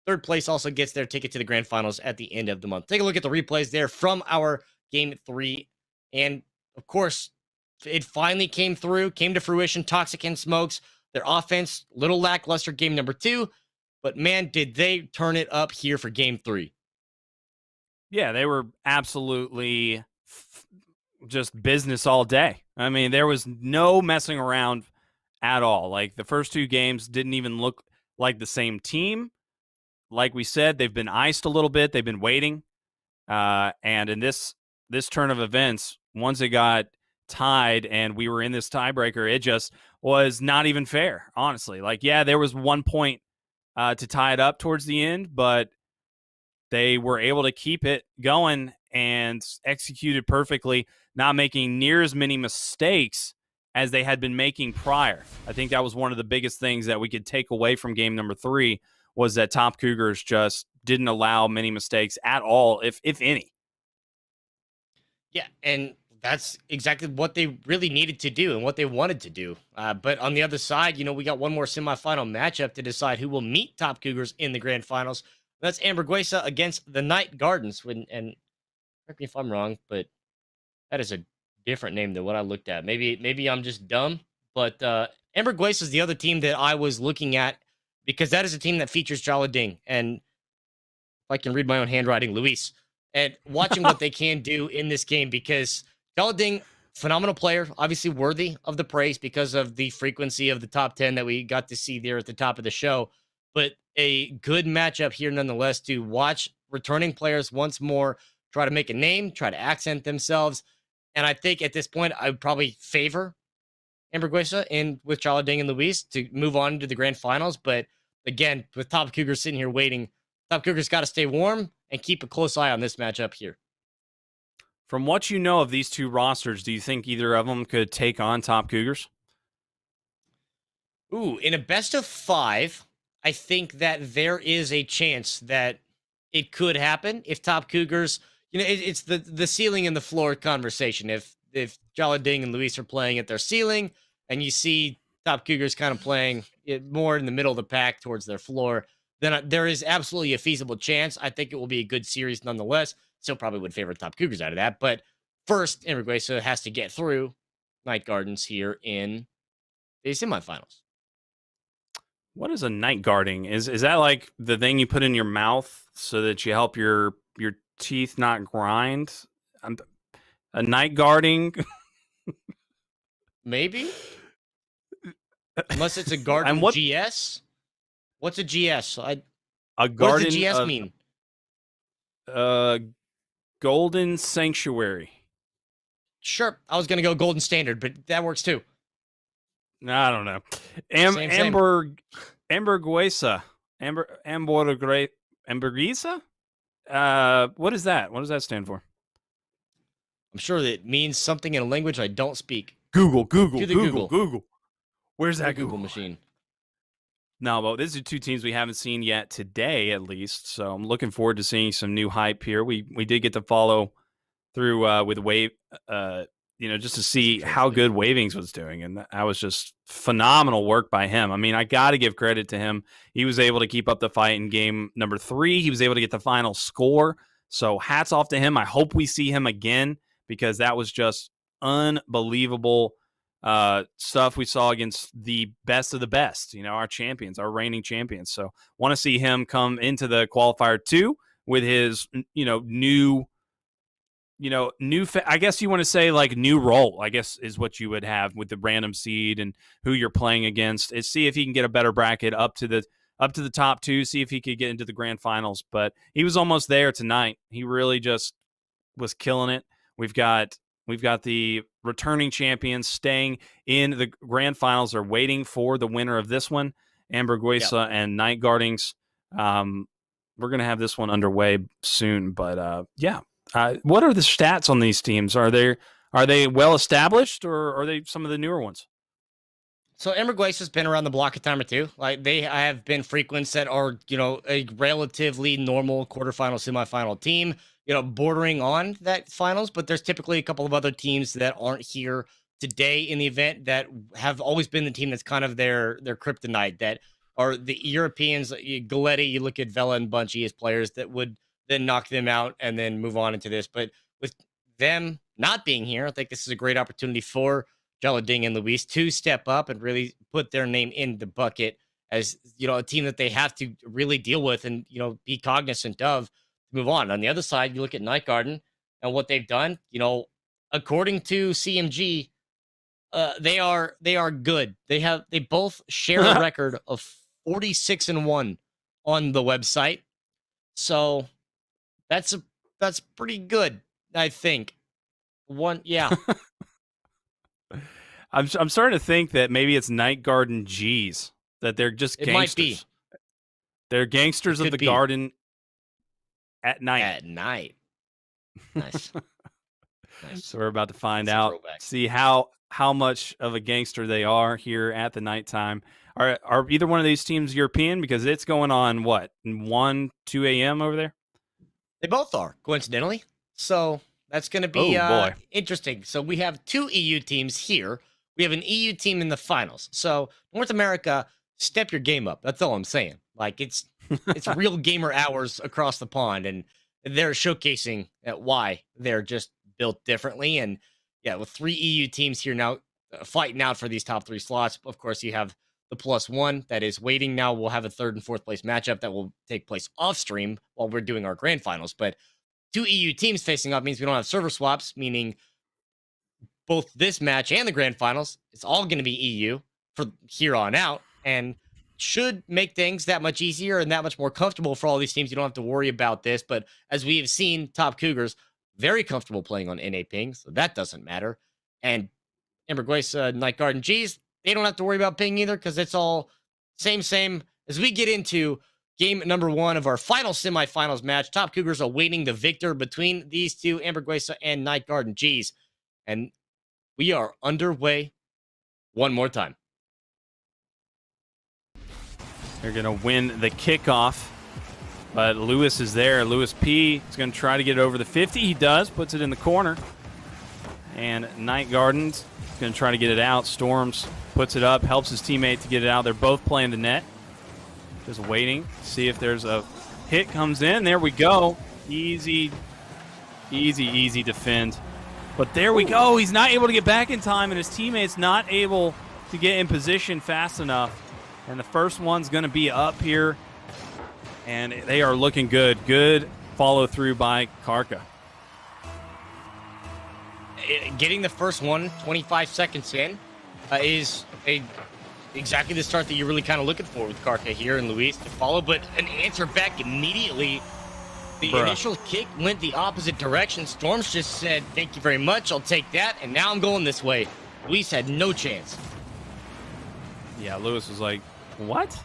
3rd place also gets their ticket to the grand finals at the end of the month. Take a look at the replays there from our game 3, and of course, it finally came to fruition. Toxic and Smokes, their offense, little lackluster game number 2, but man, did they turn it up here for game 3. Yeah, they were absolutely just business all day. I mean, there was no messing around at all. Like, the first 2 games didn't even look like the same team. Like we said, they've been iced a little bit. They've been waiting. And in this turn of events, once it got tied and we were in this tiebreaker, it just was not even fair, honestly. Like, yeah, there was 1 point to tie it up towards the end, but they were able to keep it going and executed perfectly, not making near as many mistakes as they had been making prior. I think that was one of the biggest things that we could take away from game number 3 was that Top Cougars just didn't allow many mistakes at all, if any. Yeah, and that's exactly what they really needed to do and what they wanted to do. But on the other side, you know, we got one more semifinal matchup to decide who will meet Top Cougars in the grand finals. That's Amberguesa against the Night Gardens. And correct me if I'm wrong, but that is a different name than what I looked at. Maybe I'm just dumb, but Amberguesa is the other team that I was looking at because that is a team that features Jala Ding. And if I can read my own handwriting, Luis. And watching what they can do in this game because Jala Ding, phenomenal player, obviously worthy of the praise because of the frequency of the top 10 that we got to see there at the top of the show. But a good matchup here nonetheless to watch returning players once more try to make a name, try to accent themselves. And I think at this point, I would probably favor Amberguesa in with Jala Ding and Luis to move on to the grand finals. But again, with Top Cougars sitting here waiting, Top Cougars got to stay warm and keep a close eye on this matchup here. From what you know of these 2 rosters, do you think either of them could take on Top Cougars? Ooh, in a best of 5, I think that there is a chance that it could happen if Top Cougars, you know, it's the ceiling and the floor conversation. If Jala Ding and Luis are playing at their ceiling and you see Top Cougars kind of playing it more in the middle of the pack towards their floor, then there is absolutely a feasible chance. I think it will be a good series nonetheless. Still probably would favor Top Cougars out of that. But first, Amberguesa has to get through Night Gardens here in the semifinals. What is a night guarding? Is that like the thing you put in your mouth so that you help your teeth not grind? A night guarding? Maybe. Unless it's a garden GS. What's a GS? A garden what does the GS mean? Golden Sanctuary. Sure, I was gonna go Golden Standard, but that works too. I don't know. Same. Amberguesa. Amberguesa? What is that? What does that stand for? I'm sure that it means something in a language I don't speak. Google. To the Google. Where's that Google machine? No, but these are two teams we haven't seen yet today, at least. So I'm looking forward to seeing some new hype here. We did get to follow through with Wave, just to see how good Wavings was doing, and that was just phenomenal work by him. I mean, I got to give credit to him. He was able to keep up the fight in game number 3. He was able to get the final score. So hats off to him. I hope we see him again because that was just unbelievable stuff we saw against the best of the best, our champions, our reigning champions. So want to see him come into the qualifier 2 with his, new, I guess you want to say like new role, I guess is what you would have with the random seed and who you're playing against. Is see if he can get a better bracket up to the top 2, see if he could get into the grand finals. But he was almost there tonight. He really just was killing it. We've got the returning champions staying in the grand finals are waiting for the winner of this one, Amberguesa and Night Guardings. We're going to have this one underway soon, but what are the stats on these teams? Are they well established or are they some of the newer ones? So Amberguesa's been around the block a time or two. Like they have been frequents that are, a relatively normal quarterfinal, semifinal team, bordering on that finals, but there's typically a couple of other teams that aren't here today in the event that have always been the team that's kind of their kryptonite, that are the Europeans. Galletti, you look at Vela and Bunchy as players that would then knock them out and then move on into this. But with them not being here, I think this is a great opportunity for Jalading and Luis to step up and really put their name in the bucket as, a team that they have to really deal with and, be cognizant of to move on. On the other side, you look at Night Garden and what they've done, according to CMG, they are good. They both share a record of 46-1 on the website. So that's pretty good, I think. I'm starting to think that maybe it's Night Garden G's, that they're just gangsters. It might be. They're gangsters of the garden at night. At night. Nice. Nice. So we're about to find out, see how much of a gangster they are here at the nighttime. Are either one of these teams European? Because it's going on, 1, 2 a.m. over there? They both are, coincidentally. So that's going to be interesting. So we have 2 EU teams here. We have an EU team in the finals. So North America, step your game up. That's all I'm saying. Like it's real gamer hours across the pond, and they're showcasing why they're just built differently. And with 3 EU teams here now fighting out for these top 3 slots. Of course, you have the +1 that is waiting now. We'll have a 3rd and 4th place matchup that will take place off stream while we're doing our grand finals. But 2 EU teams facing off means we don't have server swaps, meaning both this match and the grand finals, it's all going to be EU for here on out, and should make things that much easier and that much more comfortable for all these teams. You don't have to worry about this. But as we have seen, Top Cougars very comfortable playing on NA ping, so that doesn't matter. And Amberguesa, Night Garden G's, they don't have to worry about ping either because it's all same. As we get into game number 1 of our final semifinals match, Top Cougars awaiting the victor between these 2, Amberguesa and Night Garden G's. And we are underway one more time. They're going to win the kickoff, but Lewis is there. Lewis P is going to try to get it over the 50. He does, puts it in the corner. And Night Garden's going to try to get it out. Storms puts it up, helps his teammate to get it out. They're both playing the net. Just waiting, see if there's a hit comes in. There we go. Easy defend. But there we go. He's not able to get back in time, and his teammate's not able to get in position fast enough. And the first one's going to be up here, and they are looking good. Good follow through by Karka. Getting the first one 25 seconds in is exactly the start that you're really kind of looking for with Karka here and Luis to follow, but an answer back immediately The initial kick went the opposite direction. Storms just said, thank you very much, I'll take that, and now I'm going this way. Luis had no chance. Yeah, Lewis was like, what?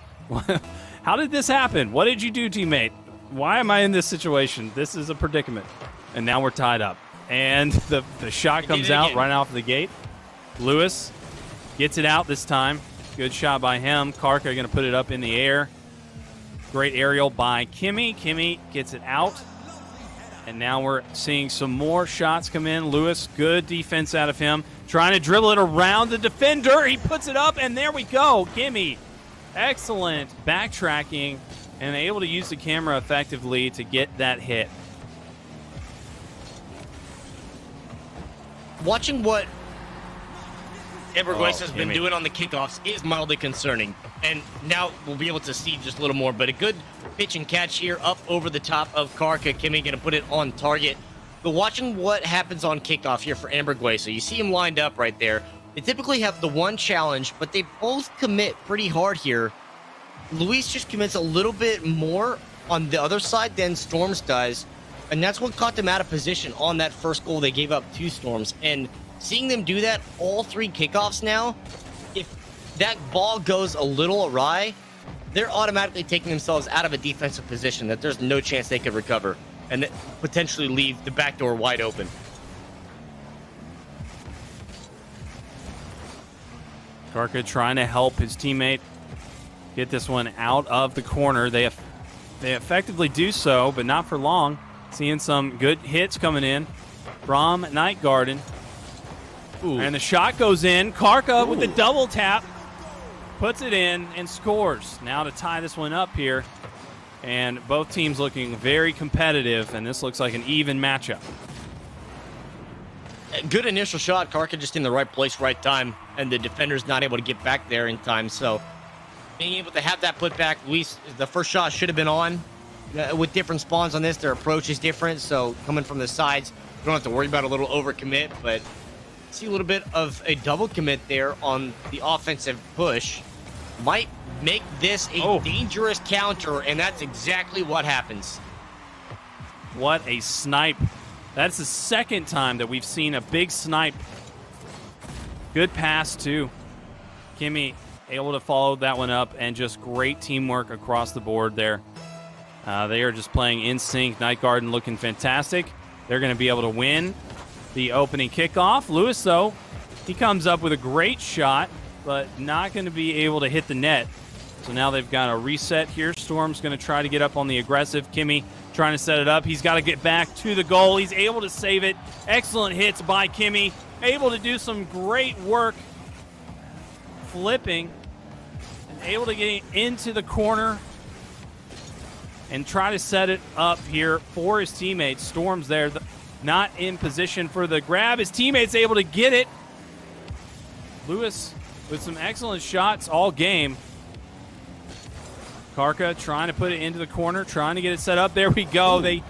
How did this happen? What did you do, teammate? Why am I in this situation? This is a predicament. And now we're tied up. And the shot comes out right off the gate. Lewis gets it out this time. Good shot by him. Karka going to put it up in the air. Great aerial by Kimmy. Kimmy gets it out. And now we're seeing some more shots come in. Lewis, good defense out of him. Trying to dribble it around the defender. He puts it up, and there we go. Kimmy, excellent backtracking and able to use the camera effectively to get that hit. Watching what Esports has been doing on the kickoffs is mildly concerning. And now we'll be able to see just a little more. But a good pitch and catch here up over the top of Karka. Kimmy going to put it on target. But watching what happens on kickoff here for Amberguesa, you see him lined up right there. They typically have the one challenge, but they both commit pretty hard here. Luis just commits a little bit more on the other side than Storms does. And that's what caught them out of position on that first goal they gave up to Storms. And seeing them do that all three kickoffs now, if that ball goes a little awry, they're automatically taking themselves out of a defensive position that there's no chance they could recover and potentially leave the back door wide open. Karka trying to help his teammate get this one out of the corner. They effectively do so, but not for long. Seeing some good hits coming in from Night Garden. Ooh. And the shot goes in. Karka with the double tap puts it in and scores. Now to tie this one up here. And both teams looking very competitive, and this looks like an even matchup. Good initial shot. Karka just in the right place, right time, and the defender's not able to get back there in time. So being able to have that put back, Luis, the first shot should have been on. With different spawns on this, their approach is different. So coming from the sides, you don't have to worry about a little overcommit, but see a little bit of a double commit there on the offensive push. Might make this a dangerous counter, and that's exactly what happens. What a snipe. That's the second time that we've seen a big snipe. Good pass, too. Kimmy able to follow that one up, and just great teamwork across the board there. They are just playing in sync. Night Garden looking fantastic. They're going to be able to win the opening kickoff. Lewis, though, he comes up with a great shot, but not going to be able to hit the net. So now they've got a reset here. Storm's going to try to get up on the aggressive. Kimmy trying to set it up. He's got to get back to the goal. He's able to save it. Excellent hits by Kimmy. Able to do some great work flipping and able to get into the corner and try to set it up here for his teammates. Storm's there, not in position for the grab. His teammate's able to get it. Lewis with some excellent shots all game. Karka trying to put it into the corner, trying to get it set up. There we go. They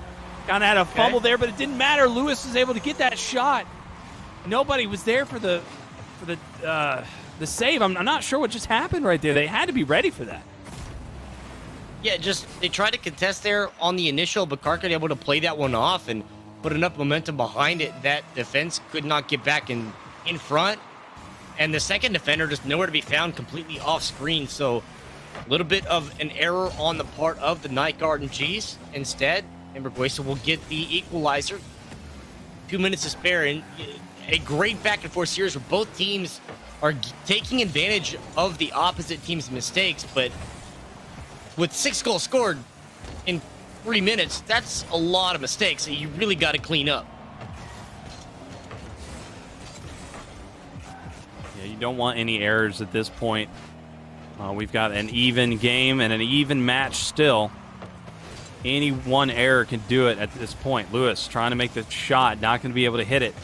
kind of had a fumble there, but it didn't matter. Lewis was able to get that shot. Nobody was there for the save. I'm not sure what just happened right there. They had to be ready for that. Yeah, just they tried to contest there on the initial, but Karka able to play that one off and put enough momentum behind it that defense could not get back in front. And the second defender just nowhere to be found, completely off screen. So a little bit of an error on the part of the Night Garden G's. Instead, Amberguesa will get the equalizer. 2 minutes to spare, and a great back and forth series where both teams are taking advantage of the opposite team's mistakes, but with 6 goals scored in 3 minutes, that's a lot of mistakes that you really got to clean up. Yeah, you don't want any errors at this point. We've got an even game and an even match still. Any one error can do it at this point. Lewis trying to make the shot, not going to be able to hit it.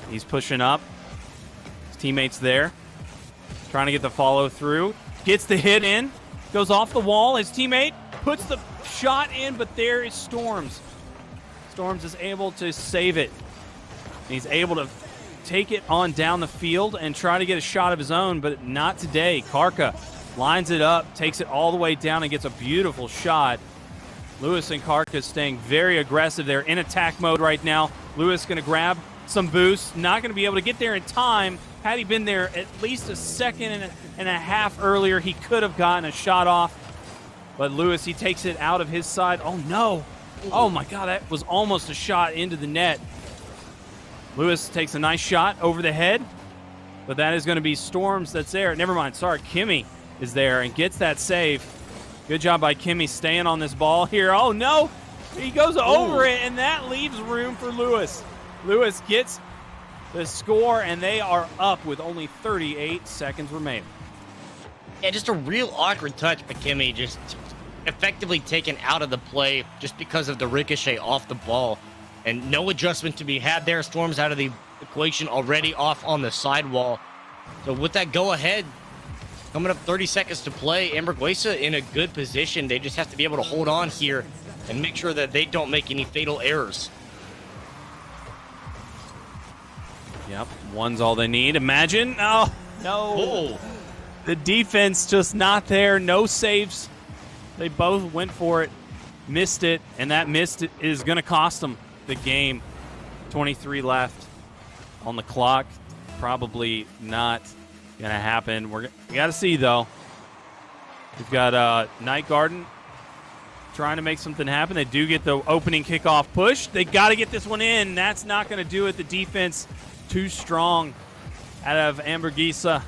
He's pushing up. His teammate's there. Trying to get the follow through. Gets the hit in. Goes off the wall. His teammate puts the shot in, but there is Storms. Storms is able to save it. He's able to take it on down the field and try to get a shot of his own, but not today. Karka lines it up, takes it all the way down, and gets a beautiful shot. Lewis and Karka staying very aggressive. They're in attack mode right now. Lewis going to grab some boost. Not going to be able to get there in time. Had he been there at least a second and a half earlier, he could have gotten a shot off. But Lewis, he takes it out of his side. Oh, no. Oh, my God, that was almost a shot into the net. Lewis takes a nice shot over the head, but that is going to be Storms that's there. Never mind. Sorry, Kimmy is there and gets that save. Good job by Kimmy staying on this ball here. Oh, no. He goes over it, and that leaves room for Lewis. Lewis gets the score, and they are up with only 38 seconds remaining. Yeah, just a real awkward touch by Kimmy, just effectively taken out of the play just because of the ricochet off the ball. And no adjustment to be had there. Storms out of the equation already, off on the sidewall. So with that go-ahead, coming up 30 seconds to play, Amberguesa in a good position. They just have to be able to hold on here and make sure that they don't make any fatal errors. Yep, one's all they need. Imagine. Oh, no. The defense just not there. No saves. They both went for it, missed it, and that missed is going to cost them the game. 23 left on the clock. Probably not going to happen. We got to see, though. We've got Night Garden trying to make something happen. They do get the opening kickoff push. They got to get this one in. That's not going to do it. The defense too strong out of Amberguesa.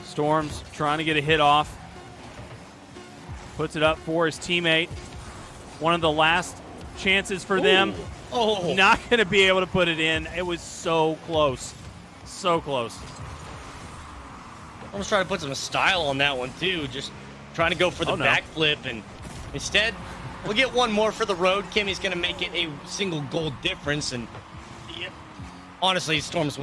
Storms trying to get a hit off. Puts it up for his teammate. One of the last chances for them. Oh. Not going to be able to put it in. It was so close. So close. I was trying to put some style on that one, too. Just trying to go for the backflip. And instead, we'll get one more for the road. Kimmy's going to make it a single goal difference. And honestly, Storms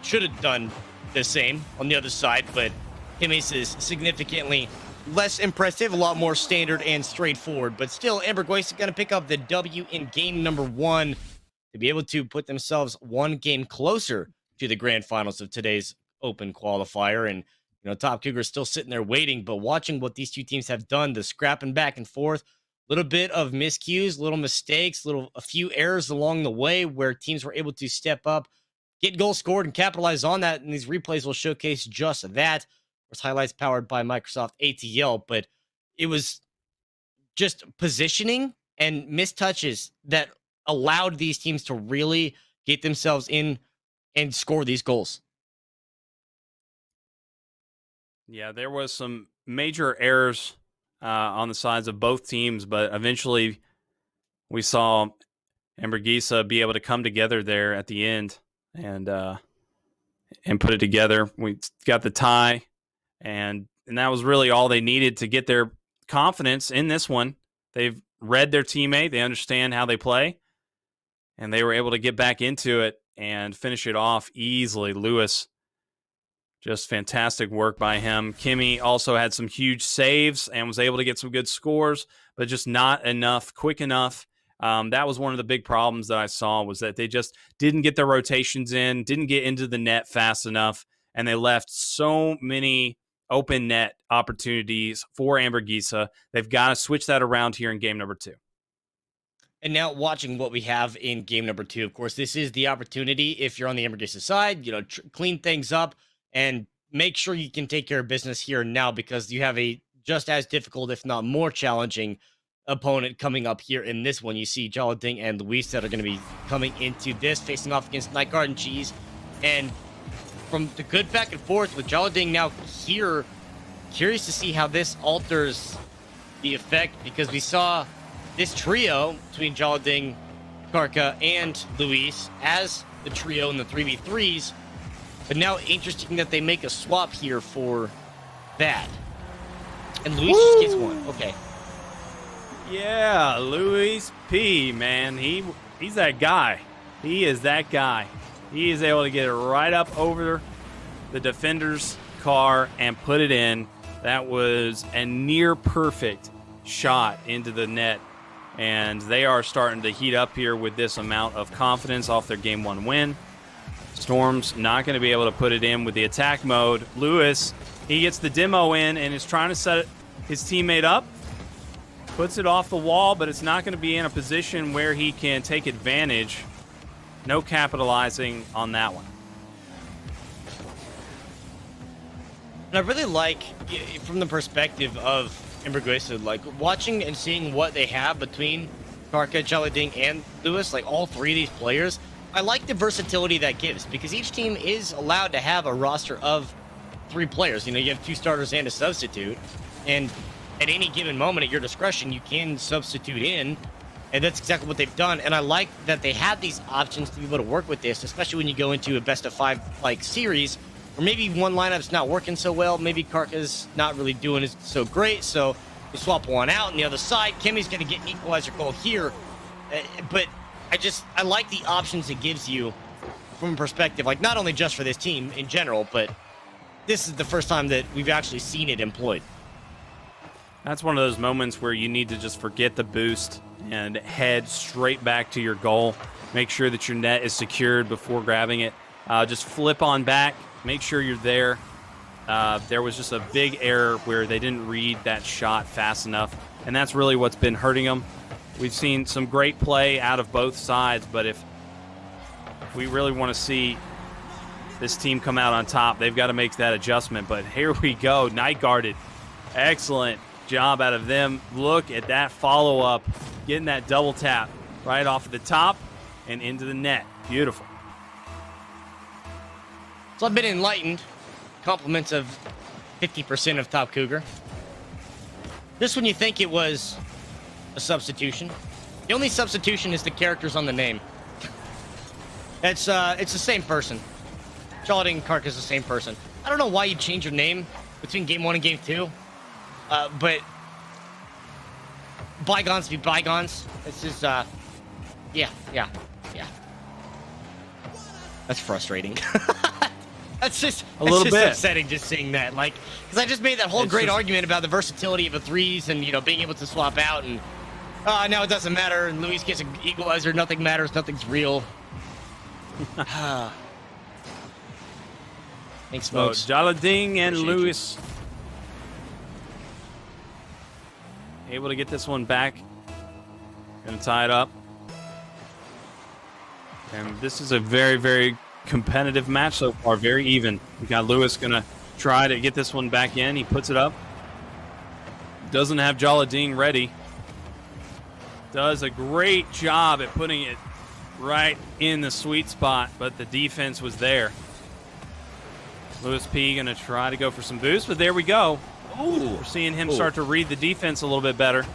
should have done the same on the other side. But Kimmy's is significantly less impressive, a lot more standard and straightforward. But still, Amberguesa is going to pick up the W in game number 1 to be able to put themselves one game closer to the grand finals of today's Open qualifier. And, Top Cougar still sitting there waiting, but watching what these two teams have done, the scrapping back and forth, a little bit of miscues, little mistakes, a few errors along the way where teams were able to step up, get goals scored, and capitalize on that. And these replays will showcase just that. Highlights powered by Microsoft ATL, but it was just positioning and mistouches that allowed these teams to really get themselves in and score these goals. Yeah, there was some major errors on the sides of both teams, but eventually we saw Amberguesa be able to come together there at the end and put it together. We got the tie. And that was really all they needed to get their confidence in this one. They've read their teammate. They understand how they play. And they were able to get back into it and finish it off easily. Lewis, just fantastic work by him. Kimmy also had some huge saves and was able to get some good scores, but just not enough, quick enough. That was one of the big problems that I saw, was that they just didn't get their rotations in, didn't get into the net fast enough, and they left so many open net opportunities for Amberguesa. They've got to switch that around here in game number 2. And now watching what we have in game number 2, of course, this is the opportunity, if you're on the Amberguesa side, clean things up and make sure you can take care of business here and now, because you have a just as difficult, if not more challenging, opponent coming up here in this one. You see Jalading and Luis that are going to be coming into this, facing off against Night Garden Cheese. And from the good back and forth with Jalading now here, curious to see how this alters the effect, because we saw this trio between Jalading, Karka, and Luis as the trio in the 3v3s, but now interesting that they make a swap here for that. And Luis just gets one. Okay. Yeah, Luis P, man. He's that guy. He is that guy. He is able to get it right up over the defender's car and put it in. That was a near perfect shot into the net. And they are starting to heat up here with this amount of confidence off their Game 1 win. Storm's not going to be able to put it in with the attack mode. Lewis, he gets the demo in and is trying to set his teammate up. Puts it off the wall, but it's not going to be in a position where he can take advantage. No capitalizing on that one. And I really like, from the perspective of Emberguesa, like watching and seeing what they have between Karka, Jalading, and Lewis, like all three of these players. I like the versatility that gives, because each team is allowed to have a roster of 3 players. You know, you have 2 starters and a substitute, and at any given moment at your discretion, you can substitute in, and that's exactly what they've done. And I like that they have these options to be able to work with this, especially when you go into a best of 5 like series, or maybe one lineup's not working so well, maybe Karka's not really doing it so great, so you swap one out, and the other side, Kimmy's going to get an equalizer goal here, but I like the options it gives you from a perspective, like not only just for this team in general, but this is the first time that we've actually seen it employed. That's one of those moments where you need to just forget the boost and head straight back to your goal. Make sure that your net is secured before grabbing it. Just flip on back. Make sure you're there. There was just a big error where they didn't read that shot fast enough, and that's really what's been hurting them. We've seen some great play out of both sides, but if we really want to see this team come out on top, they've got to make that adjustment. But here we go, night guarded. Excellent job out of them. Look at that follow-up, getting that double tap right off the top and into the net. Beautiful. So I've been enlightened. Compliments of 50% of Top Cougar. Just when you think it was a substitution, the only substitution is the characters on the name. It's the same person. Jalading and Kark is the same person. I don't know why you change your name between game 1 and game 2, but bygones be bygones. This is yeah. That's frustrating. That's just a little bit upsetting just seeing that, like, because I just made that whole great argument about the versatility of a threes and, you know, being able to swap out, and now it doesn't matter, and Luis gets an equalizer, nothing matters, nothing's real. Thanks, folks. So, Jalading and Luis able to get this one back. Gonna tie it up. And this is a very, very competitive match so far, very even. We got Lewis gonna try to get this one back in. He puts it up. Doesn't have Jalading ready. Does a great job at putting it right in the sweet spot, but the defense was there. Lewis P gonna try to go for some boost, but there we go. Ooh, we're seeing him start to read the defense a little bit better.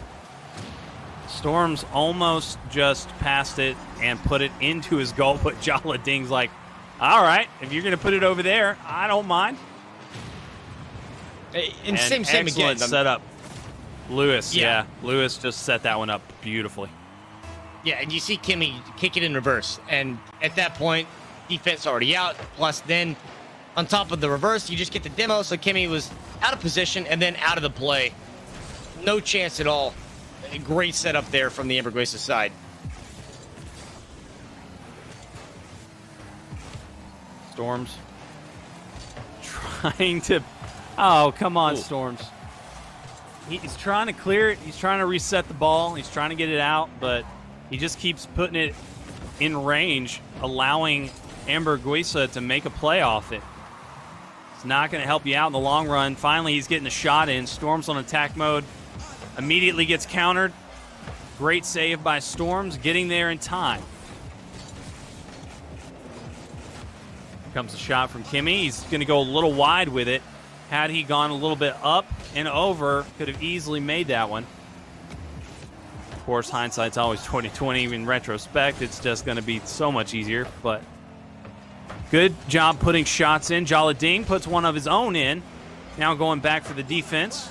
Storms almost just passed it and put it into his goal, but Jalading's like, all right, if you're going to put it over there, I don't mind. And same again. Setup. Lewis, yeah. Lewis just set that one up beautifully. Yeah, and you see Kimmy kick it in reverse. And at that point, defense already out. Plus, then on top of the reverse, you just get the demo. So Kimmy was out of position and then out of the play. No chance at all. A great setup there from the Emberguesa side. Storms trying to... Oh, come on, Storms. He's trying to clear it. He's trying to reset the ball. He's trying to get it out, but he just keeps putting it in range, allowing Emberguesa to make a play off it. It's not going to help you out in the long run. Finally, he's getting the shot in. Storms on attack mode. Immediately gets countered. Great save by Storms, getting there in time. Comes a shot from Kimmy. He's going to go a little wide with it. Had he gone a little bit up and over, could have easily made that one. Of course, hindsight's always 20/20. In retrospect, it's just going to be so much easier. But good job putting shots in. Jalading puts one of his own in. Now going back for the defense.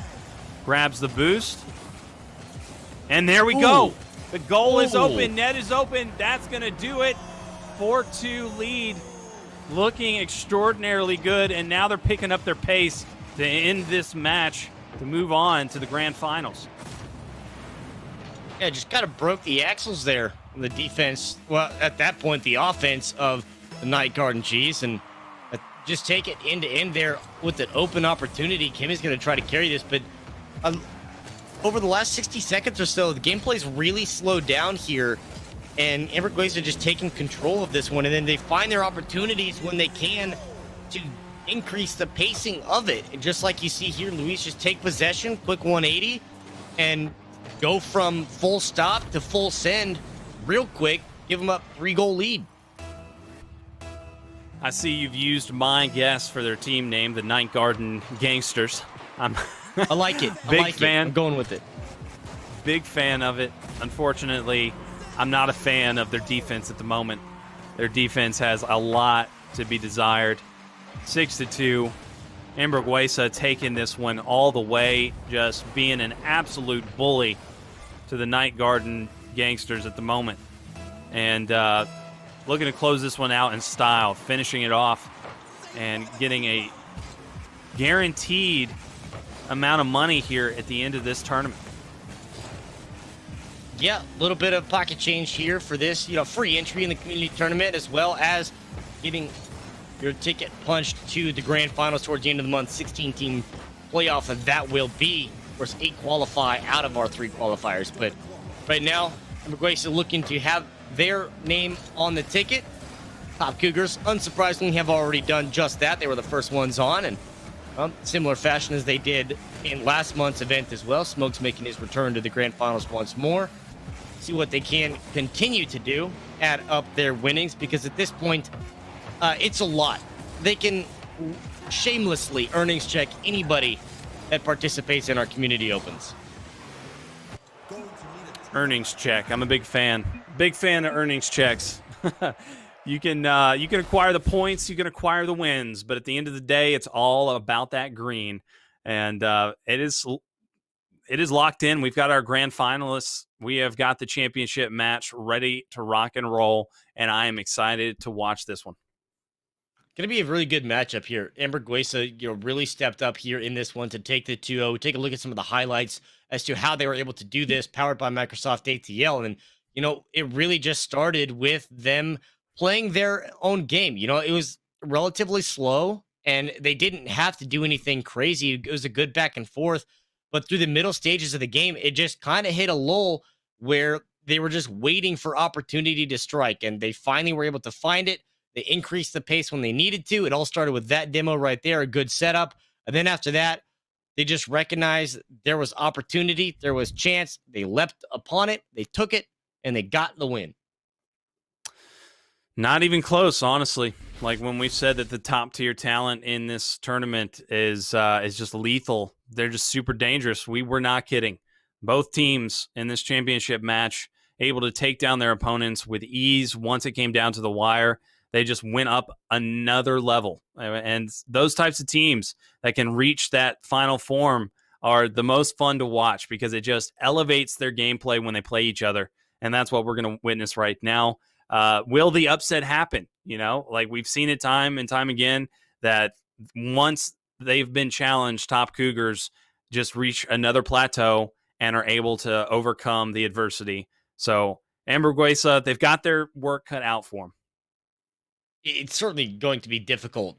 Grabs the boost. And there we go. The goal is open. Net is open. That's going to do it. 4-2 lead. Looking extraordinarily good, and now they're picking up their pace to end this match to move on to the grand finals. Yeah, just kind of broke the axles there on the defense. Well, at that point, the offense of the Night Guard and Cheese, and just take it end to end there with an open opportunity. Kimmy's going to try to carry this, but over the last 60 seconds or so, the gameplay's really slowed down here, and Amberglaze are just taking control of this one, and then they find their opportunities when they can to increase the pacing of it. And just like you see here, Luis just take possession, quick 180, and go from full stop to full send real quick, give them up 3-goal lead. I see you've used my guess for their team name, the Night Garden Gangsters. I like it. Big fan. I'm going with it. Big fan of it. Unfortunately, I'm not a fan of their defense at the moment. Their defense has a lot to be desired. 6-2. Amberguesa taking this one all the way, just being an absolute bully to the Night Garden Gangsters at the moment. And looking to close this one out in style, finishing it off and getting a guaranteed amount of money here at the end of this tournament. Yeah, a little bit of pocket change here for this, free entry in the community tournament, as well as getting your ticket punched to the grand finals towards the end of the month. 16-team playoff, and that will be, of course, 8 qualify out of our 3 qualifiers. But right now, Amberguesa looking to have their name on the ticket. Top Cougars, unsurprisingly, have already done just that. They were the first ones on, and similar fashion as they did in last month's event as well. Smokes making his return to the grand finals once more. See what they can continue to do, add up their winnings, because at this point, it's a lot. They can shamelessly earnings check anybody that participates in our community opens. Earnings check. I'm a big fan. Big fan of earnings checks. You can acquire the points, you can acquire the wins, but at the end of the day, it's all about that green. And it is locked in. We've got our grand finalists. We have got the championship match ready to rock and roll, and I am excited to watch this one. Going to be a really good matchup here. Amberguesa, really stepped up here in this one to take the 2-0. Take a look at some of the highlights as to how they were able to do this, powered by Microsoft ATL. And, it really just started with them playing their own game. It was relatively slow, and they didn't have to do anything crazy. It was a good back and forth. But through the middle stages of the game, it just kind of hit a lull where they were just waiting for opportunity to strike, and they finally were able to find it. They increased the pace when they needed to. It all started with that demo right there, a good setup. And then after that, they just recognized there was opportunity, there was chance. They leapt upon it, they took it, and they got the win. Not even close, honestly. Like when we said that the top tier talent in this tournament is just lethal. They're just super dangerous. We were not kidding. Both teams in this championship match able to take down their opponents with ease once it came down to the wire. They just went up another level. And those types of teams that can reach that final form are the most fun to watch because it just elevates their gameplay when they play each other. And that's what we're going to witness right now. Will the upset happen? Like we've seen it time and time again that once they've been challenged, top Cougars just reach another plateau and are able to overcome the adversity. So Amberguesa, they've got their work cut out for them. It's certainly going to be difficult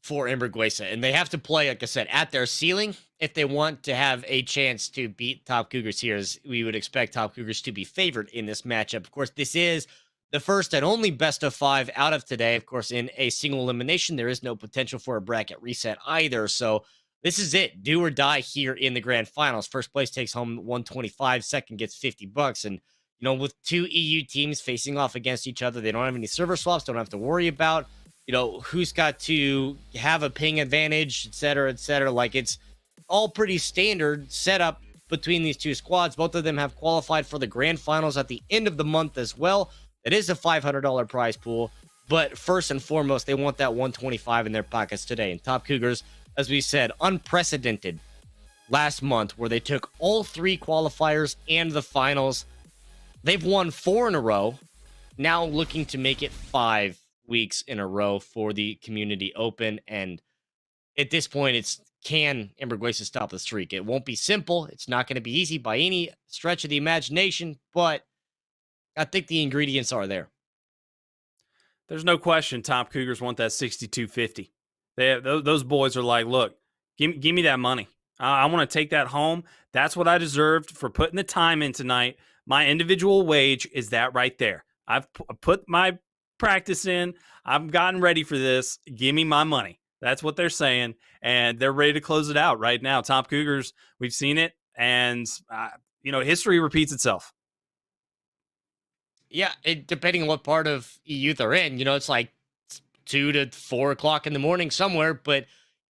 for Amberguesa, and they have to play, like I said, at their ceiling if they want to have a chance to beat top Cougars here, as we would expect top Cougars to be favored in this matchup. Of course, this is the first and only best of 5 out of today. Of course, in a single elimination, there is no potential for a bracket reset either. So this is it. Do or die here in the grand finals. First place takes home 125. Second gets $50. And, with 2 EU teams facing off against each other, they don't have any server swaps, don't have to worry about, who's got to have a ping advantage, et cetera, et cetera. Like, it's all pretty standard setup between these 2 squads. Both of them have qualified for the grand finals at the end of the month as well. It is a $500 prize pool, but first and foremost, they want that 125 in their pockets today. And top Cougars, as we said, unprecedented last month where they took all 3 qualifiers and the finals. They've won 4 in a row, now looking to make it 5 weeks in a row for the community open. And at this point, it's can Amberguesa stop the streak? It won't be simple. It's not going to be easy by any stretch of the imagination, but I think the ingredients are there. There's no question top Cougars want that 6250. Those boys are like, look, give me that money. I want to take that home. That's what I deserved for putting the time in tonight. My individual wage is that right there. I've put my practice in. I've gotten ready for this. Give me my money. That's what they're saying. And they're ready to close it out right now. Top Cougars, we've seen it. And, history repeats itself. Yeah, depending on what part of EU they're in, it's like 2 to 4 o'clock in the morning somewhere, but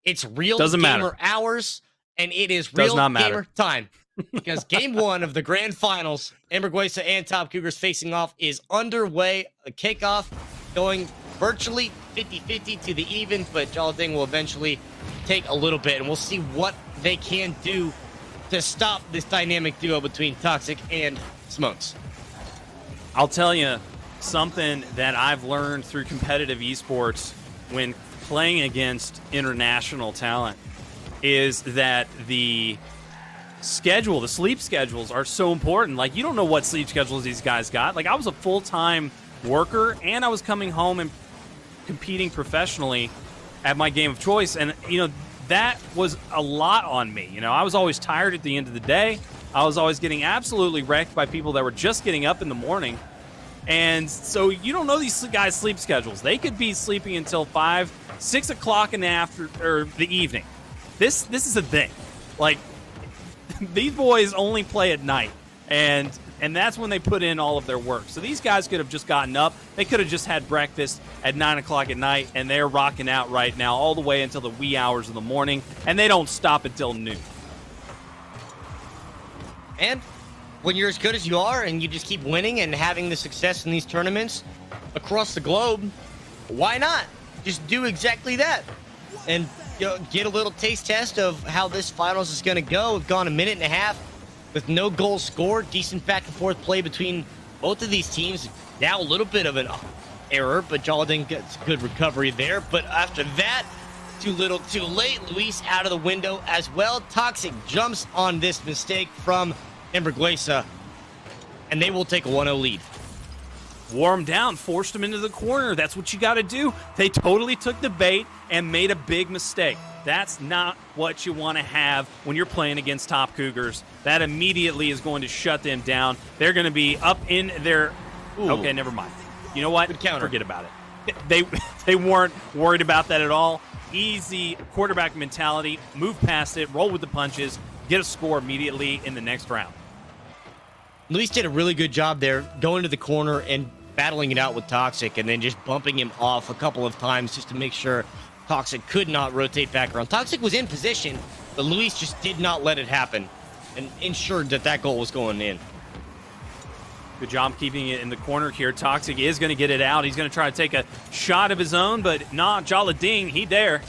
it's real Doesn't gamer matter. hours, and it is Does real not matter. gamer time. Because game one of the grand finals, Amberguesa and Top Cougars facing off, is underway. A kickoff going virtually 50-50 to the even, but Jollading will eventually take a little bit, and we'll see what they can do to stop this dynamic duo between Toxic and Smokes. I'll tell you something that I've learned through competitive esports when playing against international talent is that the sleep schedules are so important. Like, you don't know what sleep schedules these guys got. Like, I was a full-time worker, and I was coming home and competing professionally at my game of choice, and, that was a lot on me. I was always tired at the end of the day. I was always getting absolutely wrecked by people that were just getting up in the morning. And so you don't know these guys' sleep schedules. They could be sleeping until 5, 6 o'clock in the evening. This is a thing. Like, these boys only play at night, and that's when they put in all of their work. So these guys could have just gotten up. They could have just had breakfast at 9 o'clock at night, and they're rocking out right now all the way until the wee hours of the morning, and they don't stop until noon. And when you're as good as you are and you just keep winning and having the success in these tournaments across the globe, why not just do exactly that and get a little taste test of how this finals is going to go? We've gone a minute and a half with no goals scored. Decent back and forth play between both of these teams. Now a little bit of an error, but Jollading gets good recovery there. But after that, too little, too late. Luis out of the window as well. Toxic jumps on this mistake from Amberguesa, and they will take a 1-0 lead. Wore him down, forced him into the corner. That's what you got to do. They totally took the bait and made a big mistake. That's not what you want to have when you're playing against Top Cougars. That immediately is going to shut them down. They're going to be up in their... Ooh. Okay, never mind. You know what? Good counter. Forget about it. They weren't worried about that at all. Easy quarterback mentality. Move past it. Roll with the punches. Get a score immediately in the next round. Luis did a really good job there, going to the corner and battling it out with Toxic, and then just bumping him off a couple of times just to make sure Toxic could not rotate back around. Toxic was in position, but Luis just did not let it happen and ensured that goal was going in. Good job keeping it in the corner here. Toxic is going to get it out. He's going to try to take a shot of his own, but not Jollading. He there,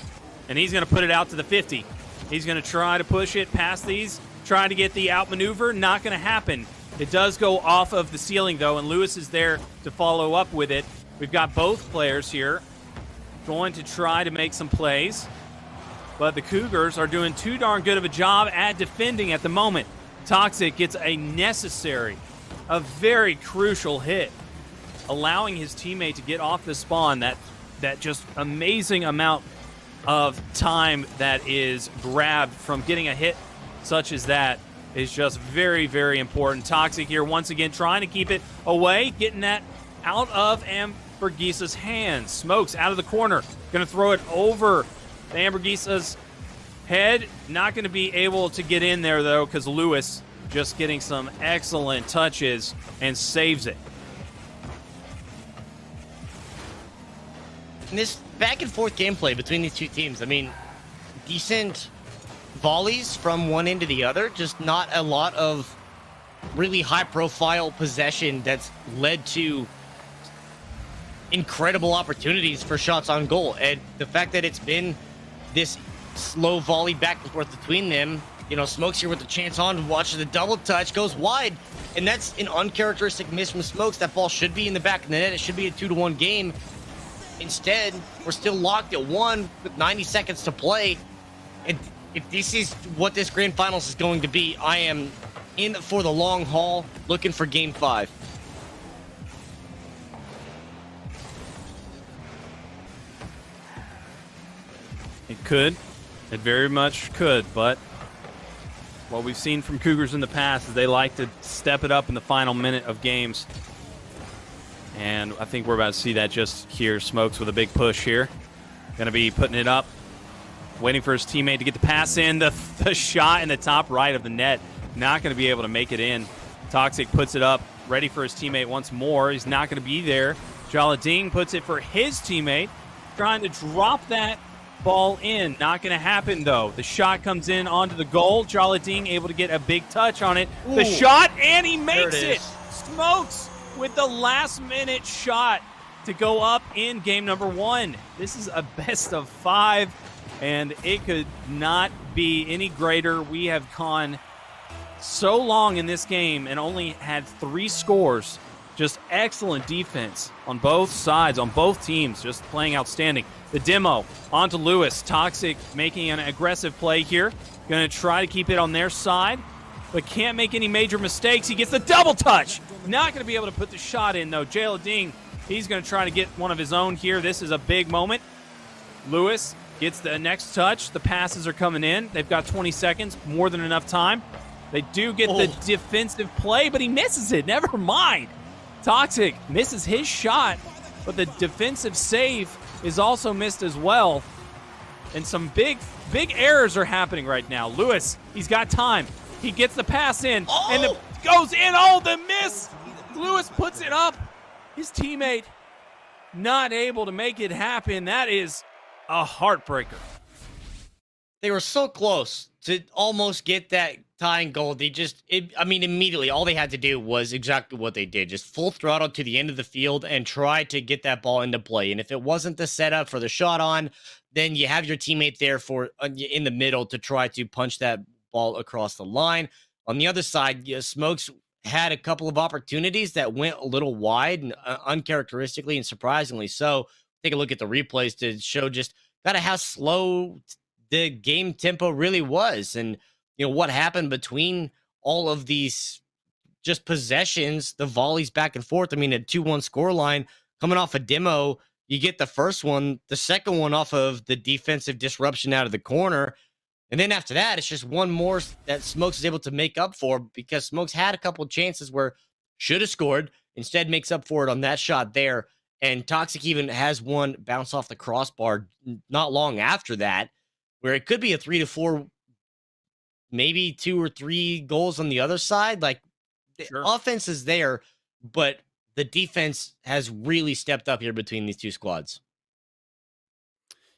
and he's going to put it out to the 50. He's going to try to push it past these, trying to get the outmaneuver. Not going to happen. It does go off of the ceiling, though, and Lewis is there to follow up with it. We've got both players here going to try to make some plays, but the Cougars are doing too darn good of a job at defending at the moment. Toxic gets a very crucial hit, allowing his teammate to get off the spawn. That just amazing amount of time that is grabbed from getting a hit such as that is just very, very important. Toxic here once again trying to keep it away, getting that out of Amberguesa's hands. Smokes out of the corner, going to throw it over the Amberguesa's head. Not going to be able to get in there, though, because Lewis just getting some excellent touches and saves it. And this back and forth gameplay between these two teams, I mean, decent volleys from one end to the other, just not a lot of really high-profile possession that's led to incredible opportunities for shots on goal. And the fact that it's been this slow volley back and forth between them, Smokes here with the chance on, watches the double touch, goes wide, and that's an uncharacteristic miss from Smokes. That ball should be in the back of the net. It should be a 2-1 game. Instead, we're still locked at 1 with 90 seconds to play. And if this is what this grand finals is going to be, I am in for the long haul, looking for game 5. It could. It very much could, but What we've seen from Cougars in the past is they like to step it up in the final minute of games. And I think we're about to see that just here. Smokes with a big push here. Going to be putting it up. Waiting for his teammate to get the pass in. The shot in the top right of the net. Not going to be able to make it in. Toxic puts it up. Ready for his teammate once more. He's not going to be there. Jalading puts it for his teammate. Trying to drop that ball in. Not going to happen, though. The shot comes in onto the goal. Jalading able to get a big touch on it. Ooh. The shot, and he makes it it. Smokes with the last-minute shot to go up in game number 1. This is a best of 5, and it could not be any greater. We have gone so long in this game and only had 3 scores. Just excellent defense on both sides, on both teams, just playing outstanding. The demo onto Lewis. Toxic making an aggressive play here. Going to try to keep it on their side, but can't make any major mistakes. He gets the double touch. Not going to be able to put the shot in, though. Jalading, he's going to try to get one of his own here. This is a big moment. Lewis gets the next touch. The passes are coming in. They've got 20 seconds, more than enough time. They do get the defensive play, but he misses it. Never mind. Toxic misses his shot, but the defensive save is also missed as well. And some big errors are happening right now. Lewis, he's got time. He gets the pass in, and it goes in. Oh, the miss. Lewis puts it up. His teammate not able to make it happen. That is a heartbreaker. They were so close to almost get that tying goal. They immediately, all they had to do was exactly what they did. Just full throttle to the end of the field and try to get that ball into play. And if it wasn't the setup for the shot on, then you have your teammate there for in the middle to try to punch that ball across the line. On the other side, Smokes had a couple of opportunities that went a little wide and uncharacteristically and surprisingly so. Take a look at the replays to show just kind of how slow the game tempo really was, and what happened between all of these just possessions, the volleys back and forth. I mean, a 2-1 scoreline coming off a demo. You get the first one, the second one off of the defensive disruption out of the corner. And then after that, it's just one more that Smokes is able to make up for, because Smokes had a couple of chances where should have scored, instead makes up for it on that shot there. And Toxic even has one bounce off the crossbar not long after that, where it could be a 3-4, maybe 2 or 3 goals on the other side. Like, the offense is there, but the defense has really stepped up here between these two squads.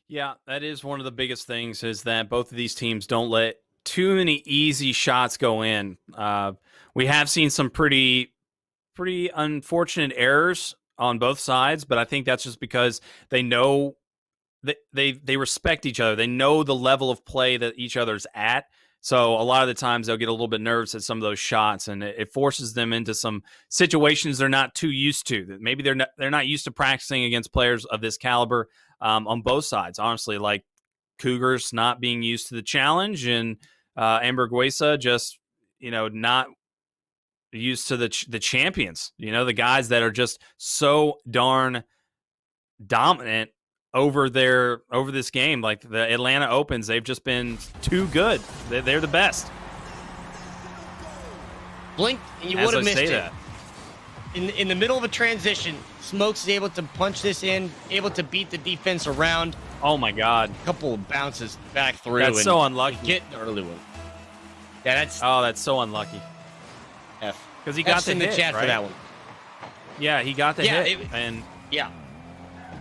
Yeah, that is one of the biggest things, is that both of these teams don't let too many easy shots go in. We have seen some pretty unfortunate errors on both sides, but I think that's just because they know that they respect each other. They know the level of play that each other's at. So a lot of the times they'll get a little bit nervous at some of those shots, and it forces them into some situations they're not too used to. Maybe they're not used to practicing against players of this caliber on both sides. Honestly, like Cougars not being used to the challenge, and Amberguesa just not used to the champions. The guys that are just so darn dominant over this game. Like the Atlanta Opens, they've just been too good. They're the best. Blink, and you would have missed it. In the middle of a transition, Smokes is able to punch this in, able to beat the defense around. Oh my God! A couple of bounces back through. That's so unlucky. Get an early one. Yeah, that's so unlucky. F, because he got the in hit, the chat right? for that one. Yeah, he got the hit, and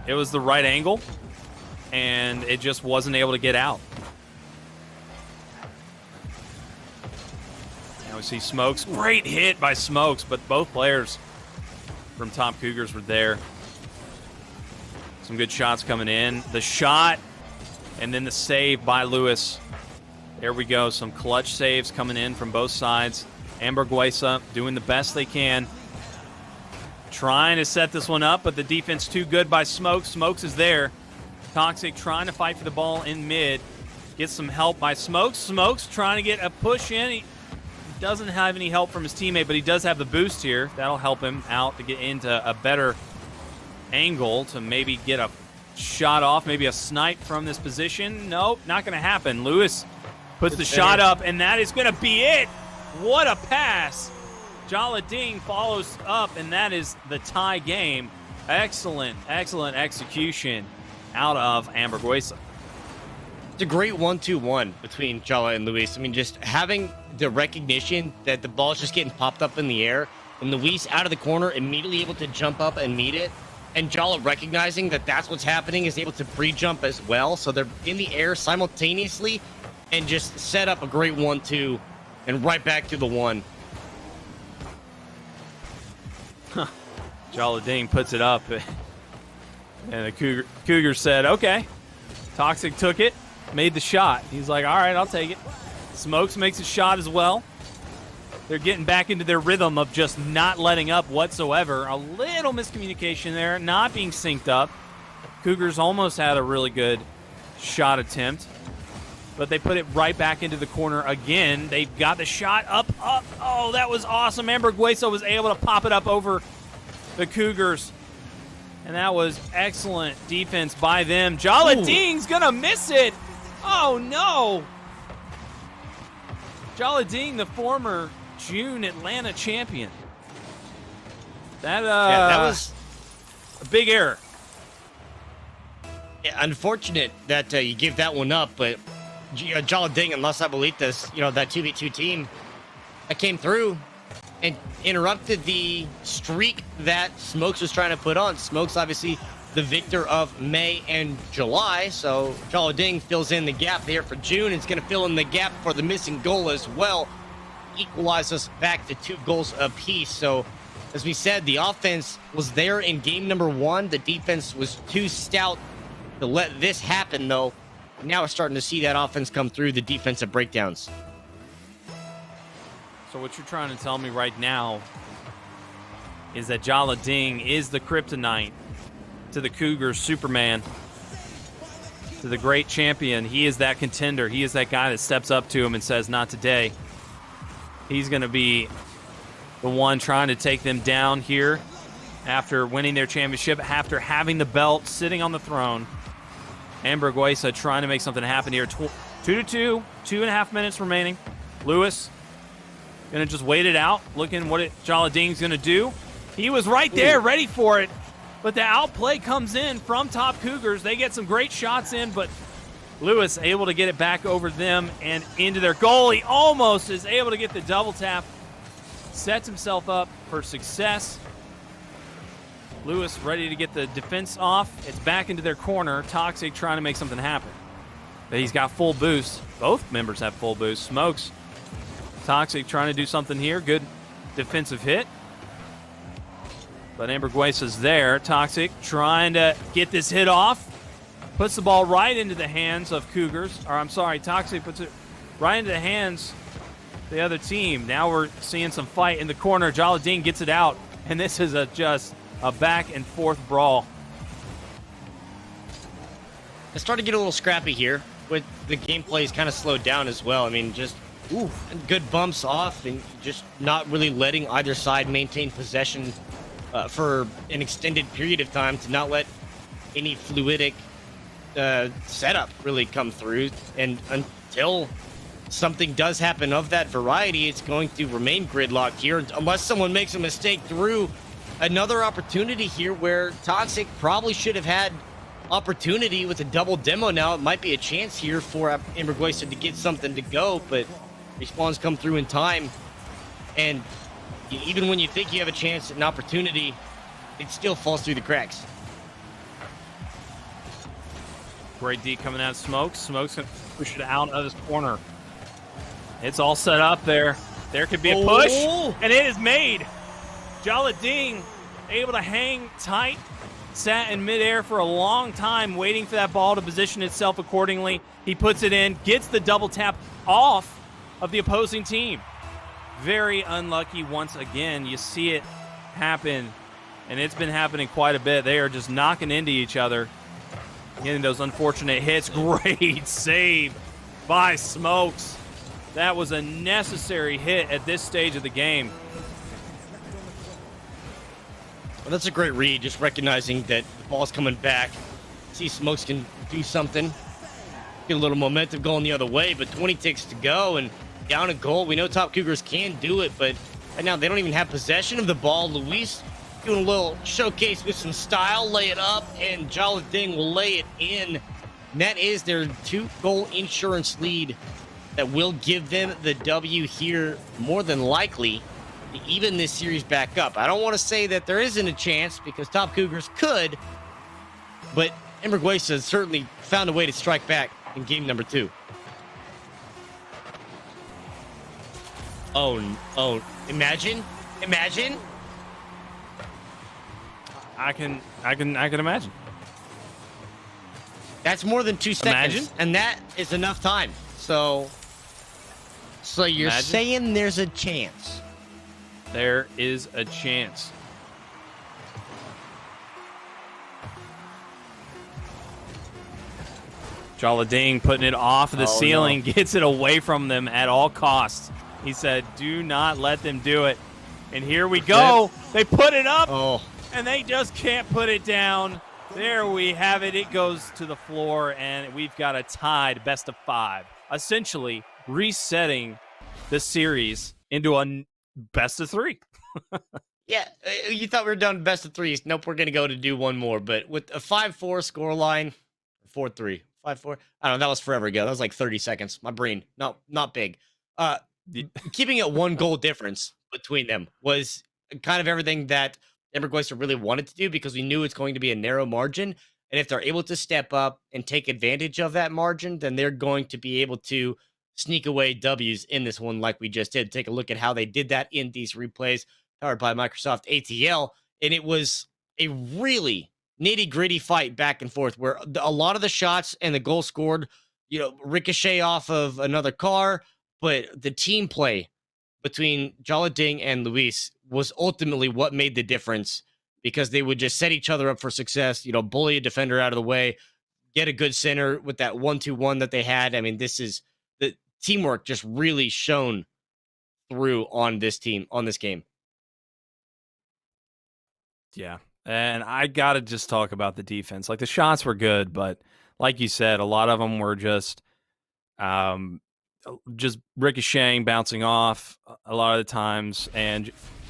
it was the right angle, and it just wasn't able to get out. Now we see Smokes. Great hit by Smokes, but both players from Top Cougars were there. Some good shots coming in. The shot, and then the save by Lewis. There we go. Some clutch saves coming in from both sides. Amberguesa doing the best they can. Trying to set this one up, but the defense too good by Smokes. Smokes is there. Toxic trying to fight for the ball in mid. Gets some help by Smokes. Smokes trying to get a push in. He doesn't have any help from his teammate, but he does have the boost here. That'll help him out to get into a better angle to maybe get a shot off, maybe a snipe from this position. Nope, not going to happen. Lewis Puts the shot up, and that is going to be it. What a pass. Jala Ding follows up, and that is the tie game. Excellent, excellent execution out of Amberguesa. It's a great 1-2-1 between Jala and Luis. I mean, just having the recognition that the ball's just getting popped up in the air, and Luis out of the corner, immediately able to jump up and meet it, and Jala recognizing that that's what's happening, is able to pre-jump as well. So they're in the air simultaneously and just set up a great 1-2 and right back to the 1. Jala Ding puts it up, and the Cougars said, okay. Toxic took it, made the shot. He's like, all right, I'll take it. Smokes makes a shot as well. They're getting back into their rhythm of just not letting up whatsoever. A little miscommunication there, not being synced up. Cougars almost had a really good shot attempt, but they put it right back into the corner again. They got the shot up. Oh, that was awesome. Amberguesa was able to pop it up over the Cougars, and that was excellent defense by them. Jala Ding's going to miss it. Oh, no. Jala Ding, the former June Atlanta champion. That was a big error. Yeah, unfortunate that you give that one up, but Jala Ding and Las Abuelitas, that 2v2 team that came through and interrupted the streak that Smokes was trying to put on. Smokes, obviously, the victor of May and July, so Jala Ding fills in the gap there for June. It's going to fill in the gap for the missing goal as well. Equalize us back to 2 goals apiece. So, as we said, the offense was there in game number 1. The defense was too stout to let this happen, though. Now we're starting to see that offense come through the defensive breakdowns. So what you're trying to tell me right now is that Jala Ding is the kryptonite to the Cougars Superman, to the great champion. He is that contender. He is that guy that steps up to him and says, not today. He's going to be the one trying to take them down here after winning their championship, after having the belt, sitting on the throne. Amberguesa trying to make something happen here. 2-2, 2.5 minutes remaining. Lewis going to just wait it out, looking what Jala Ding's going to do. He was right there, ready for it. But the outplay comes in from Top Cougars. They get some great shots in, but Lewis able to get it back over them and into their goal. He almost is able to get the double tap. Sets himself up for success. Lewis ready to get the defense off. It's back into their corner. Toxic trying to make something happen. But he's got full boost. Both members have full boost. Smokes. Toxic trying to do something here. Good defensive hit. But Amberguesa's there. Toxic trying to get this hit off. Puts the ball right into the hands of Cougars. Or I'm sorry, Toxic puts it right into the hands of the other team. Now we're seeing some fight in the corner. Jala Ding gets it out. And this is just a back and forth brawl. It's starting to get a little scrappy here, with the gameplay is kind of slowed down as well. I mean, just good bumps off and just not really letting either side maintain possession for an extended period of time to not let any fluidic setup really come through. And until something does happen of that variety, it's going to remain gridlocked here unless someone makes a mistake through. Another opportunity here where Toxic probably should have had opportunity with a double demo. Now it might be a chance here for Amberguesa to get something to go, but respawns come through in time, and even when you think you have a chance at an opportunity, it still falls through the cracks. Great D coming out of Smokes. Smokes gonna push it out of his corner. It's all set up there. There could be a push, and it is made. Jala Ding able to hang tight, sat in midair for a long time waiting for that ball to position itself accordingly. He puts it in, gets the double tap off of the opposing team. Very unlucky once again. You see it happen, and it's been happening quite a bit. They are just knocking into each other, getting those unfortunate hits. Great save by Smokes. That was a necessary hit at this stage of the game. Well, that's a great read, just recognizing that the ball's coming back. See Smokes can do something. Get a little momentum going the other way, but 20 ticks to go and down a goal. We know Top Cougars can do it, but right now they don't even have possession of the ball. Luis doing a little showcase with some style, lay it up, and Jalading will lay it in. And that is their 2-goal insurance lead that will give them the W here, more than likely to even this series back up. I don't want to say that there isn't a chance, because Top Cougars could, but Emberguesa has certainly found a way to strike back in game number 2. Oh, imagine. I can imagine. That's more than 2 seconds, Imagine. and that is enough time. So you're Imagine. saying there's a chance? There is a chance. Jalading putting it off the ceiling, gets it away from them at all costs. He said, do not let them do it. And here we go. They put it up, and they just can't put it down. There we have it. It goes to the floor, and we've got a tied best of 5, essentially resetting the series into a best of 3. Yeah, you thought we were done best of 3s. Nope, we're going to go to do one more. But with a 5-4 scoreline, 4-3, 5-4. I don't know, that was forever ago. That was like 30 seconds. My brain, no, not big. Keeping it 1 goal difference between them was kind of everything that Emberguesa really wanted to do, because we knew it's going to be a narrow margin. And if they're able to step up and take advantage of that margin, then they're going to be able to sneak away W's in this one like we just did. Take a look at how they did that in these replays powered by Microsoft ATL. And it was a really nitty-gritty fight back and forth where a lot of the shots and the goal scored, ricochet off of another car, but the team play between Jalading and Luis was ultimately what made the difference, because they would just set each other up for success, bully a defender out of the way, get a good center with that 1-2-1 that they had. I mean, this is the teamwork just really shone through on this team, on this game. Yeah. And I got to just talk about the defense. Like, the shots were good, but like you said, a lot of them were just ricocheting, bouncing off a lot of the times,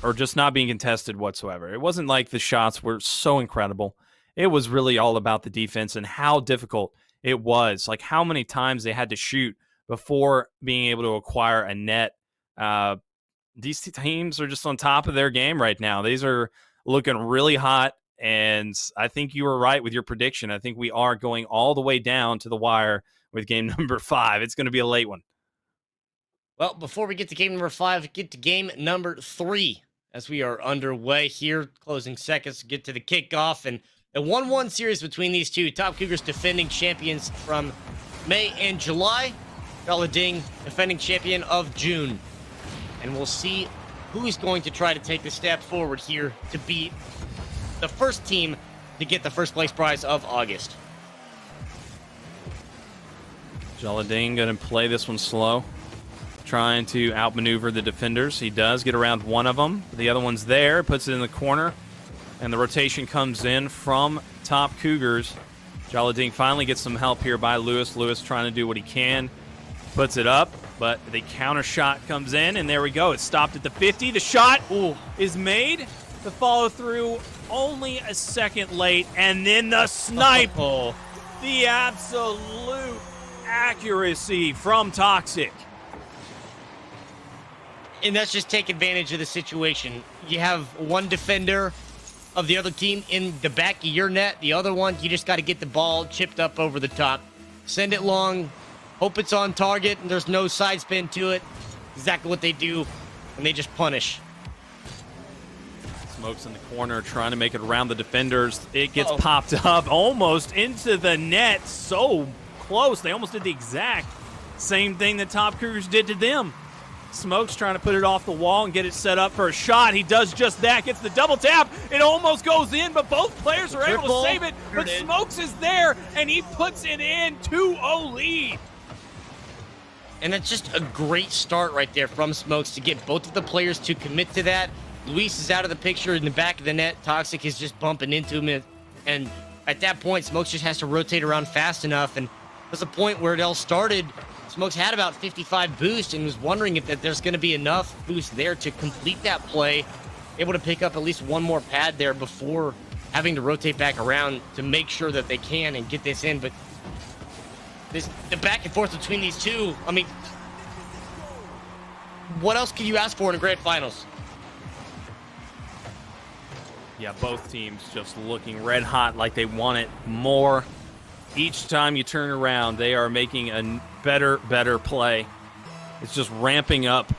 or just not being contested whatsoever. It wasn't like the shots were so incredible. It was really all about the defense and how difficult it was. Like, how many times they had to shoot before being able to acquire a net. These teams are just on top of their game right now. These are looking really hot, and I think you were right with your prediction. I think we are going all the way down to the wire with game number 5. It's going to be a late one. Well, before we get to game number 5, get to game number 3 as we are underway here, closing seconds to get to the kickoff, and a 1-1 series between these two. Top Cougars defending champions from May and July. Jalading defending champion of June. And we'll see who is going to try to take the step forward here to beat the first team to get the first place prize of August. Jalading going to play this one slow, trying to outmaneuver the defenders. He does get around one of them. The other one's there, puts it in the corner, and the rotation comes in from Top Cougars. Jalading finally gets some help here by Lewis. Lewis trying to do what he can, puts it up, but the counter shot comes in, and there we go. It's stopped at the 50. The shot is made. The follow through only a second late, and then the snipe. The absolute accuracy from Toxic. And that's just take advantage of the situation. You have one defender of the other team in the back of your net. The other one, you just got to get the ball chipped up over the top. Send it long. Hope it's on target and there's no side spin to it. Exactly what they do, and they just punish. Smokes in the corner, trying to make it around the defenders. It gets popped up almost into the net. So close. They almost did the exact same thing that Top Cougars did to them. Smokes trying to put it off the wall and get it set up for a shot. He does just that. Gets the double tap. It almost goes in, but both players are able to save it. But Smokes is there, and he puts it in. 2-0 lead. And that's just a great start right there from Smokes to get both of the players to commit to that. Luis is out of the picture in the back of the net. Toxic is just bumping into him. And at that point, Smokes just has to rotate around fast enough. And was a point where it all started. Smokes had about 55 boost and was wondering if there's going to be enough boost there to complete that play, able to pick up at least one more pad there before having to rotate back around to make sure that they can and get this in. But the back and forth between these two, I mean, what else can you ask for in a grand finals? Yeah, both teams just looking red hot, like they want it more. Each time you turn around, they are making a better play. It's just ramping up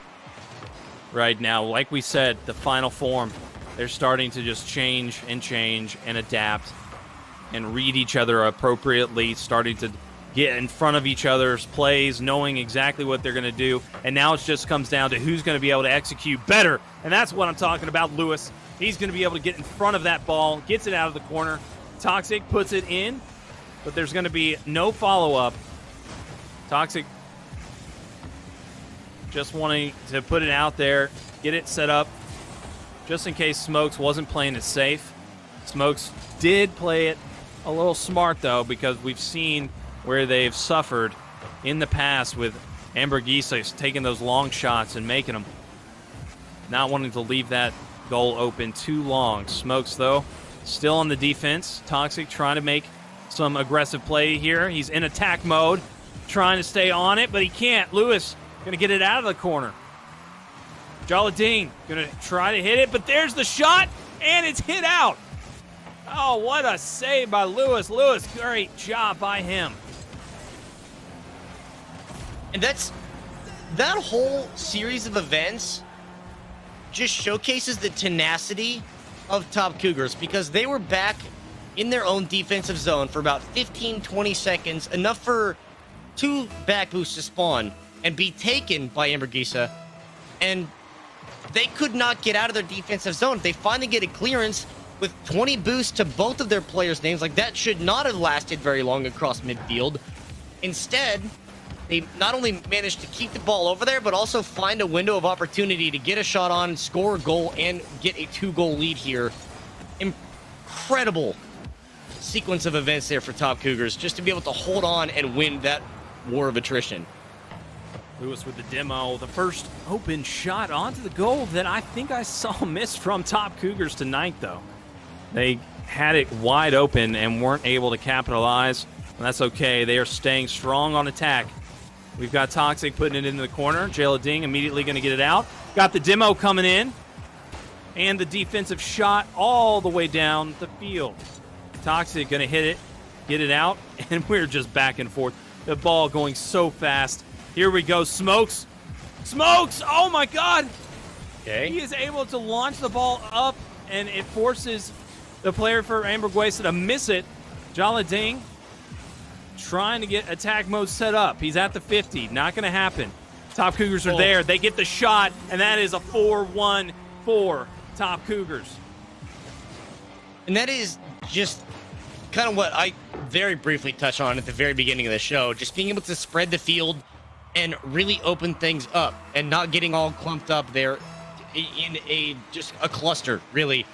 right now. Like we said, the final form, they're starting to just change and adapt and read each other appropriately, starting to get in front of each other's plays, knowing exactly what they're going to do. And now it just comes down to who's going to be able to execute better. And that's what I'm talking about, Lewis. He's going to be able to get in front of that ball, gets it out of the corner. Toxic puts it in, but there's going to be no follow-up. Toxic just wanting to put it out there, get it set up, just in case Smokes wasn't playing it safe. Smokes did play it a little smart, though, because we've seen where they've suffered in the past with Ambergisa taking those long shots and making them. Not wanting to leave that goal open too long. Smokes, though, still on the defense. Toxic trying to make some aggressive play here. He's in attack mode, trying to stay on it, but he can't. Lewis going to get it out of the corner. Jaladine going to try to hit it, but there's the shot, and it's hit out. Oh, what a save by Lewis. Lewis, great job by him. And that whole series of events just showcases the tenacity of Top Cougars, because they were back in their own defensive zone for about 15, 20 seconds, enough for 2 back boosts to spawn and be taken by Ambergisa, and they could not get out of their defensive zone. They finally get a clearance with 20 boosts to both of their players' names. Like, that should not have lasted very long across midfield. Instead, they not only managed to keep the ball over there, but also find a window of opportunity to get a shot on, score a goal, and get a 2-goal lead here. Incredible sequence of events there for Top Cougars, just to be able to hold on and win that war of attrition. Lewis with the demo, the first open shot onto the goal that I think I saw missed from Top Cougars tonight, though. They had it wide open and weren't able to capitalize. And that's okay. They are staying strong on attack. We've got Toxic putting it into the corner. Jalading immediately going to get it out. Got the demo coming in. And the defensive shot all the way down the field. Toxic going to hit it, get it out, and we're just back and forth. The ball going so fast. Here we go, Smokes. Smokes! Oh, my God! Okay. He is able to launch the ball up, and it forces the player for Ambergüesa to miss it. Jalading trying to get attack mode set up. He's at the 50. Not going to happen. Top Cougars are there. They get the shot, and that is a 4-1 for Top Cougars. And that is just kind of what I very briefly touched on at the very beginning of the show. Just being able to spread the field and really open things up and not getting all clumped up there in just a cluster, really.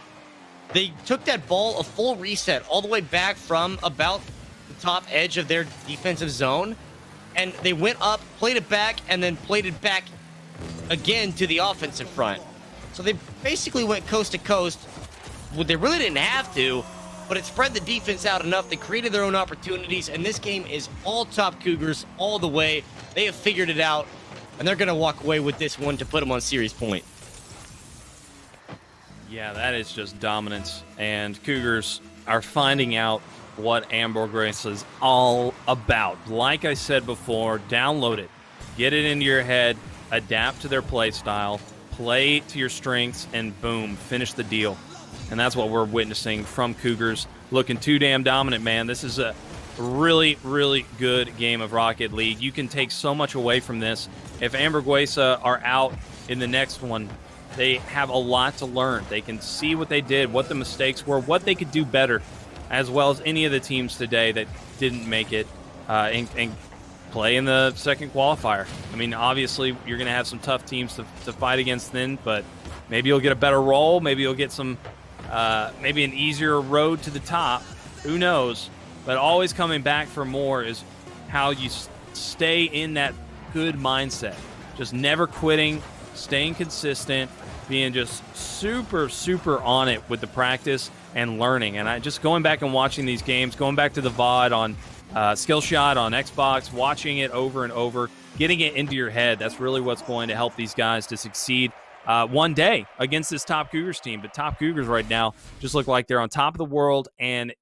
They took that ball a full reset all the way back from about the top edge of their defensive zone, and they went up, played it back, and then played it back again to the offensive front. So they basically went coast to coast. Well, they really didn't have to, but it spread the defense out enough. They created their own opportunities, and this game is all Top Cougars all the way. They have figured it out, and they're going to walk away with this one to put them on series point. Yeah, that is just dominance, and Cougars are finding out what Ambergüesa is all about. Like I said before, download it, get it into your head, adapt to their play style, play to your strengths, and boom, finish the deal. And that's what we're witnessing from Cougars. Looking too damn dominant, man. This is a really, really good game of Rocket League. You can take so much away from this. If Ambergüesa are out in the next one, they have a lot to learn. They can see what they did, what the mistakes were, what they could do better, as well as any of the teams today that didn't make it and play in the second qualifier. I mean, obviously, you're going to have some tough teams to fight against then, but maybe you'll get a better role. Maybe you'll get some, maybe an easier road to the top. Who knows? But always coming back for more is how you stay in that good mindset. Just never quitting, staying consistent, being just super, super on it with the practice and learning. And I just going back and watching these games, going back to the VOD on Skillshot on Xbox, watching it over and over, getting it into your head. That's really what's going to help these guys to succeed one day against this Top Cougars team. But Top Cougars right now just look like they're on top of the world and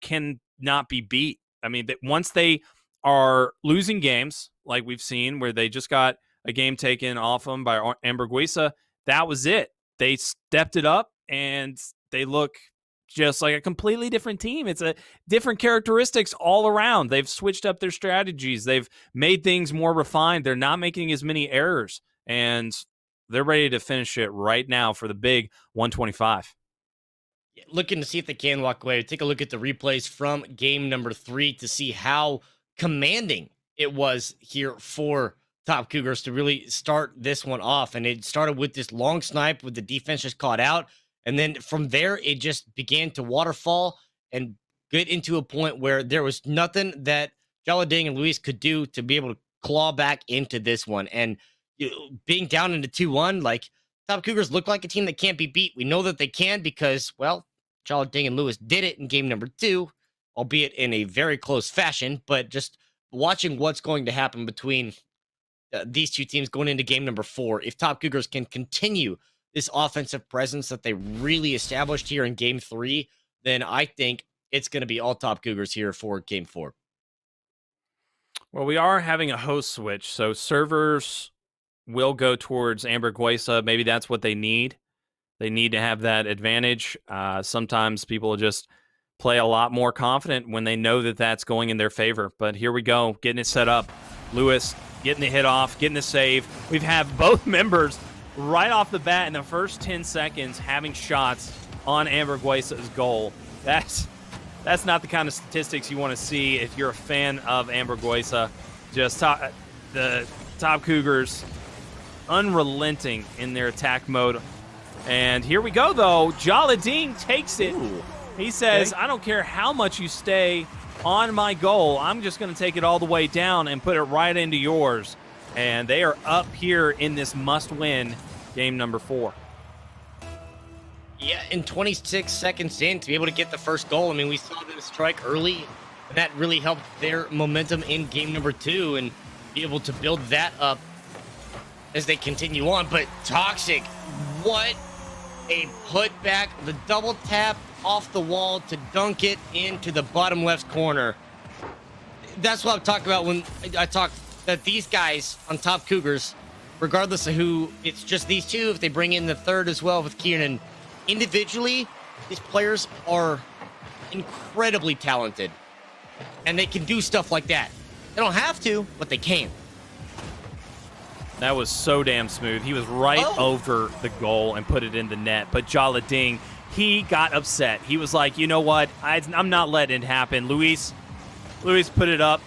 cannot be beat. I mean, once they are losing games, like we've seen, where they just got a game taken off them by Amberguisa, that was it. They stepped it up, and they look just like a completely different team. It's a different characteristics all around. They've switched up their strategies. They've made things more refined. They're not making as many errors, and they're ready to finish it right now for the big 125. Looking to see if they can walk away. Take a look at the replays from game number 3 to see how commanding it was here for Top Cougars to really start this one off. And it started with this long snipe with the defense just caught out. And then from there, it just began to waterfall and get into a point where there was nothing that Jalading and Luis could do to be able to claw back into this one. And being down into 2-1, like, Top Cougars look like a team that can't be beat. We know that they can because, well, Jalading and Lewis did it in game number 2, albeit in a very close fashion. But just watching what's going to happen between these two teams going into game number 4, if Top Cougars can continue this offensive presence that they really established here in game 3, then I think it's going to be all Top Cougars here for game 4. Well, we are having a host switch, so servers will go towards Amberguisa. Maybe that's what they need. They need to have that advantage. Sometimes people just play a lot more confident when they know that that's going in their favor. But here we go, getting it set up. Lewis getting the hit off, getting the save. We've had both members right off the bat in the first 10 seconds having shots on Amberguisa's goal. That's not the kind of statistics you want to see if you're a fan of Amberguisa. Just the Top Cougars unrelenting in their attack mode. And here we go, though. Jalading takes it. Ooh. He says, I don't care how much you stay on my goal. I'm just going to take it all the way down and put it right into yours. And they are up here in this must-win game number 4. Yeah, in 26 seconds in to be able to get the first goal. I mean, we saw them strike early, and that really helped their momentum in game number 2 and be able to build that up as they continue on. But Toxic, what a putback. The double tap off the wall to dunk it into the bottom left corner. That's what I'm talking about when I talk that these guys on Top Cougars, regardless of who, it's just these two, if they bring in the third as well with Kieran, individually, these players are incredibly talented. And they can do stuff like that. They don't have to, but they can. That was so damn smooth. He was right over the goal and put it in the net. But Jalading, he got upset. He was like, you know what? I'm not letting it happen. Luis put it up,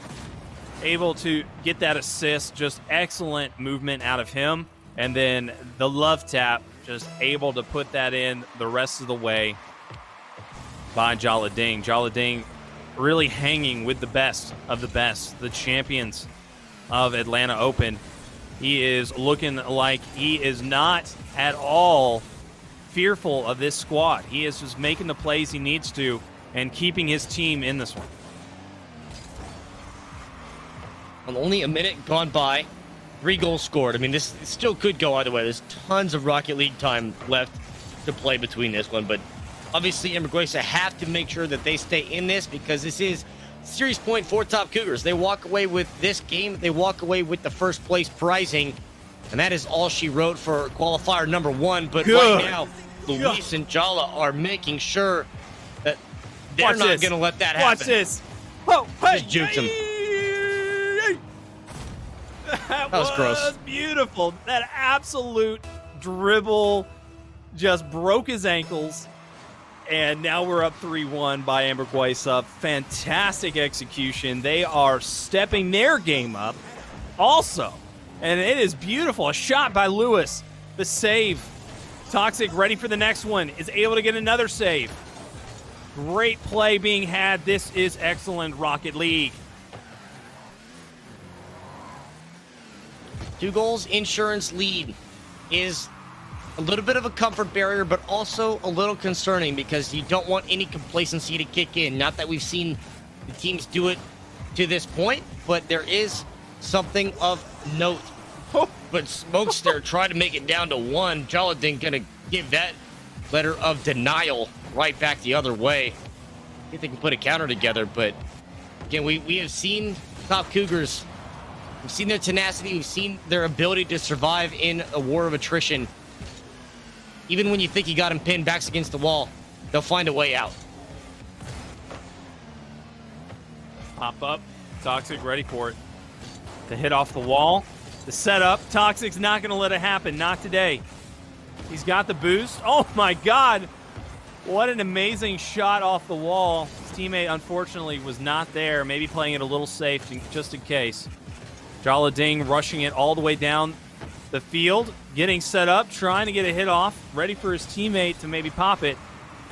able to get that assist. Just excellent movement out of him. And then the love tap, just able to put that in the rest of the way by Jalading. Jalading really hanging with the best of the best, the champions of ATLOpen. He is looking like he is not at all fearful of this squad. He is just making the plays he needs to and keeping his team in this one. Well, only a minute gone by, 3 goals scored. I mean, this still could go either way. There's tons of Rocket League time left to play between this one, but obviously Amberguisa have to make sure that they stay in this because this is series point for Top Cougars. They walk away with this game. They walk away with the first place prizing, and that is all she wrote for qualifier number 1. But right now, Luis and Jala are making sure that they're not going to let that happen. Watch this. Oh, hey, just juked him. That was gross. Beautiful. That absolute dribble just broke his ankles. And now we're up 3-1 by Amberguisa. Fantastic execution. They are stepping their game up also. And it is beautiful. A shot by Lewis. The save. Toxic ready for the next one. Is able to get another save. Great play being had. This is excellent Rocket League. 2 goals insurance lead is a little bit of a comfort barrier, but also a little concerning because you don't want any complacency to kick in. Not that we've seen the teams do it to this point, but there is something of note. But Smokes there trying to make it down to 1. Jaladin gonna give that letter of denial right back the other way. I think they can put a counter together, but again, we have seen top Cougars. We've seen their tenacity. We've seen their ability to survive in a war of attrition. Even when you think you got them pinned backs against the wall, they'll find a way out. Pop up. Toxic ready for it. To hit off the wall. The setup. Toxic's not going to let it happen. Not today. He's got the boost. Oh, my God. What an amazing shot off the wall. His teammate, unfortunately, was not there. Maybe playing it a little safe just in case. Jalading rushing it all the way down the field. Getting set up. Trying to get a hit off. Ready for his teammate to maybe pop it.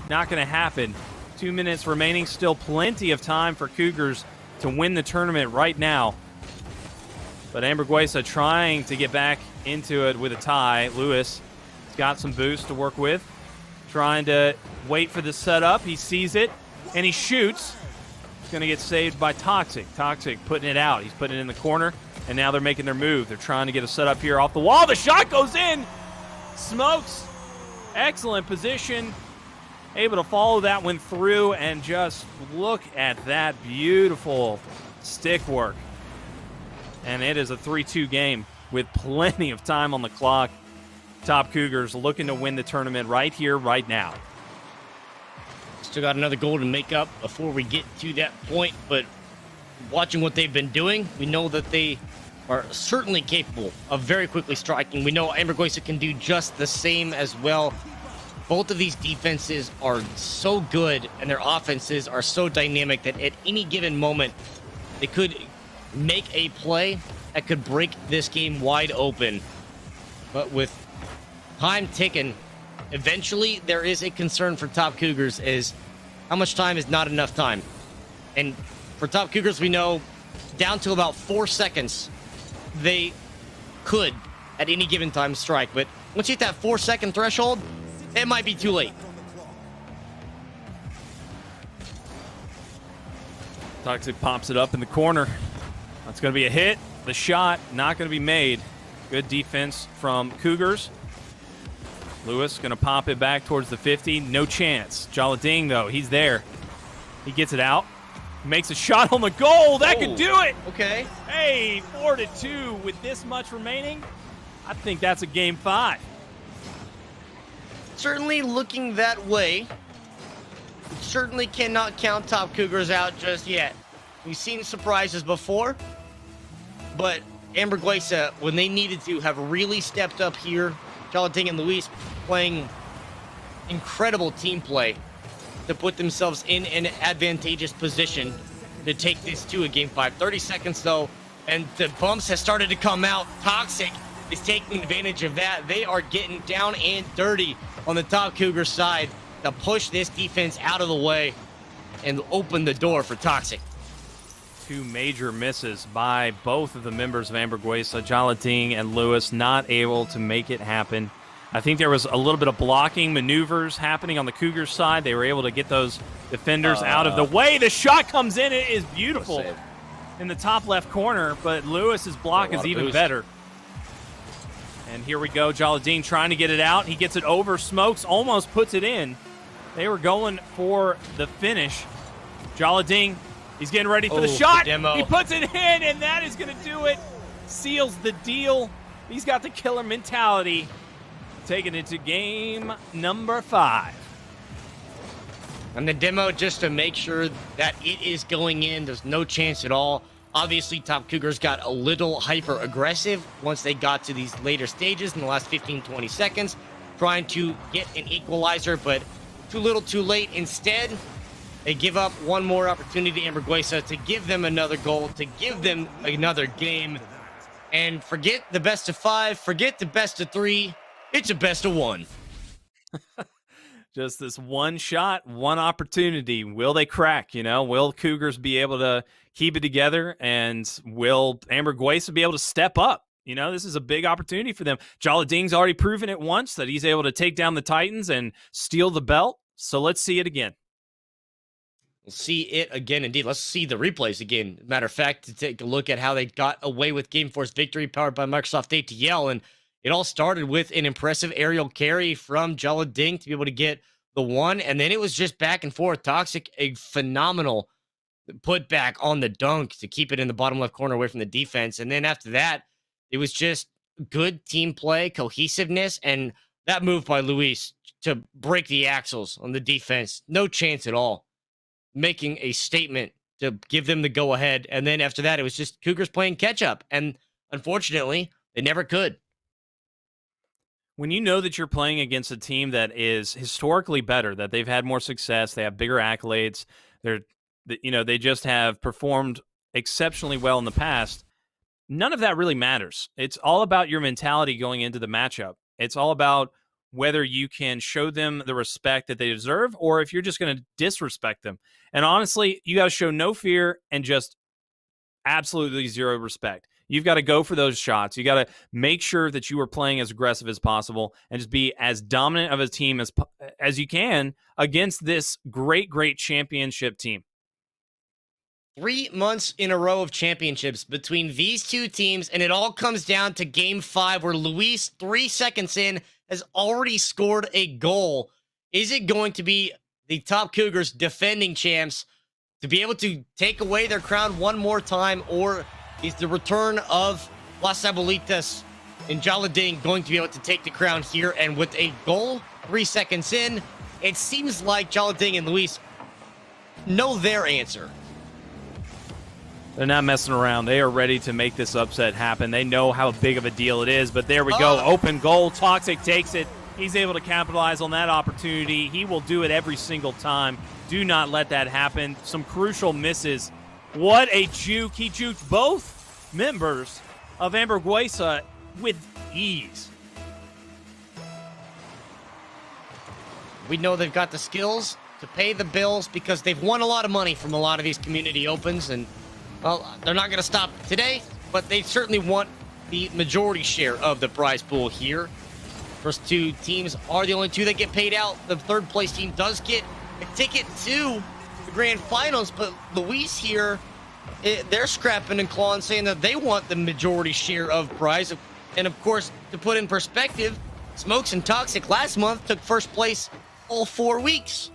Not going to happen. 2 minutes remaining. Still plenty of time for Cougars to win the tournament right now. But Hamburguesa trying to get back into it with a tie. Lewis has got some boost to work with. Trying to wait for the setup. He sees it, and he shoots. He's going to get saved by Toxic. Toxic putting it out. He's putting it in the corner, and now they're making their move. They're trying to get a setup here off the wall. The shot goes in. Smokes. Excellent position. Able to follow that one through, and just look at that beautiful stick work. And it is a 3-2 game with plenty of time on the clock. Top Cougars looking to win the tournament right here, right now. Still got another goal to make up before we get to that point, but watching what they've been doing, we know that they are certainly capable of very quickly striking. We know Hamburguesa can do just the same as well. Both of these defenses are so good, and their offenses are so dynamic that at any given moment, they could make a play that could break this game wide open. But with time ticking, eventually there is a concern for top Cougars is how much time is not enough time. And for top Cougars, we know down to about 4 seconds, they could at any given time strike. But once you hit that 4-second threshold, it might be too late. Toxic pops it up in the corner. That's going to be a hit. The shot not going to be made. Good defense from Cougars. Lewis going to pop it back towards the 50. No chance. Jalading, though, he's there. He gets it out. Makes a shot on the goal. That could do it. Okay. Hey, 4-2 with this much remaining. I think that's a game 5. Certainly looking that way. Certainly cannot count top Cougars out just yet. We've seen surprises before, but Hamburguesa, when they needed to, have really stepped up here. Jalading and Luis playing incredible team play to put themselves in an advantageous position to take this to a game 5. 30 seconds, though, and the bumps have started to come out. Toxic is taking advantage of that. They are getting down and dirty on the top Cougar side to push this defense out of the way and open the door for Toxic. 2 major misses by both of the members of Hamburguesa, Jalading and Lewis, not able to make it happen. I think there was a little bit of blocking maneuvers happening on the Cougars side. They were able to get those defenders out of the way. The shot comes in. It is beautiful in the top left corner, but Lewis's block is even better. And here we go. Jalading trying to get it out. He gets it over. Smokes almost puts it in. They were going for the finish. Jalading, he's getting ready for the shot. He puts it in, and that is going to do it. Seals the deal. He's got the killer mentality. Taking it to game number 5. And the demo, just to make sure that it is going in, there's no chance at all. Obviously, top Cougars got a little hyper-aggressive once they got to these later stages in the last 15-20 seconds, trying to get an equalizer, but too little too late. Instead, they give up one more opportunity to Hamburguesa to give them another goal, to give them another game. And forget the best of 5, forget the best of 3. It's a best of 1. Just this one shot, one opportunity. Will they crack? Will Cougars be able to keep it together? And will Hamburguesa be able to step up You know, this is a big opportunity for them. Jolly Ding's already proven it once that he's able to take down the Titans and steal the belt. So let's see it again. We'll see it again, indeed. Let's see the replays again. Matter of fact, to take a look at how they got away with Game Force victory powered by Microsoft ATL. And it all started with an impressive aerial carry from Jolly Ding to be able to get the one. And then it was just back and forth. Toxic, a phenomenal put back on the dunk to keep it in the bottom left corner away from the defense. And then after that, it was just good team play, cohesiveness, and that move by Luis to break the axles on the defense. No chance at all. Making a statement to give them the go-ahead. And then after that, it was just Cougars playing catch-up. And unfortunately, they never could. When you know that you're playing against a team that is historically better, that they've had more success, they have bigger accolades, they just have performed exceptionally well in the past, none of that really matters. It's all about your mentality going into the matchup. It's all about whether you can show them the respect that they deserve or if you're just going to disrespect them. And honestly, you got to show no fear and just absolutely zero respect. You've got to go for those shots. You got to make sure that you are playing as aggressive as possible and just be as dominant of a team as you can against this great championship team. 3 months in a row of championships between these two teams, and it all comes down to Game 5, where Luis, 3 seconds in, has already scored a goal. Is it going to be the top Cougars defending champs to be able to take away their crown one more time, or is the return of Las Abuelitas and Jolly Ding going to be able to take the crown here? And with a goal 3 seconds in, it seems like Jolly Ding and Luis know their answer. They're not messing around. They are ready to make this upset happen. They know how big of a deal it is, but there we go. Open goal. Toxic takes it. He's able to capitalize on that opportunity. He will do it every single time. Do not let that happen. Some crucial misses. What a juke. He juked both members of Hamburguesa with ease. We know they've got the skills to pay the bills because they've won a lot of money from a lot of these community opens, and well, they're not going to stop today, but they certainly want the majority share of the prize pool here. First two teams are the only two that get paid out. The third place team does get a ticket to the grand finals, but Luis here, they're scrapping and clawing, saying that they want the majority share of prize. And of course, to put in perspective, Smokes and Toxic last month took first place all 4 weeks.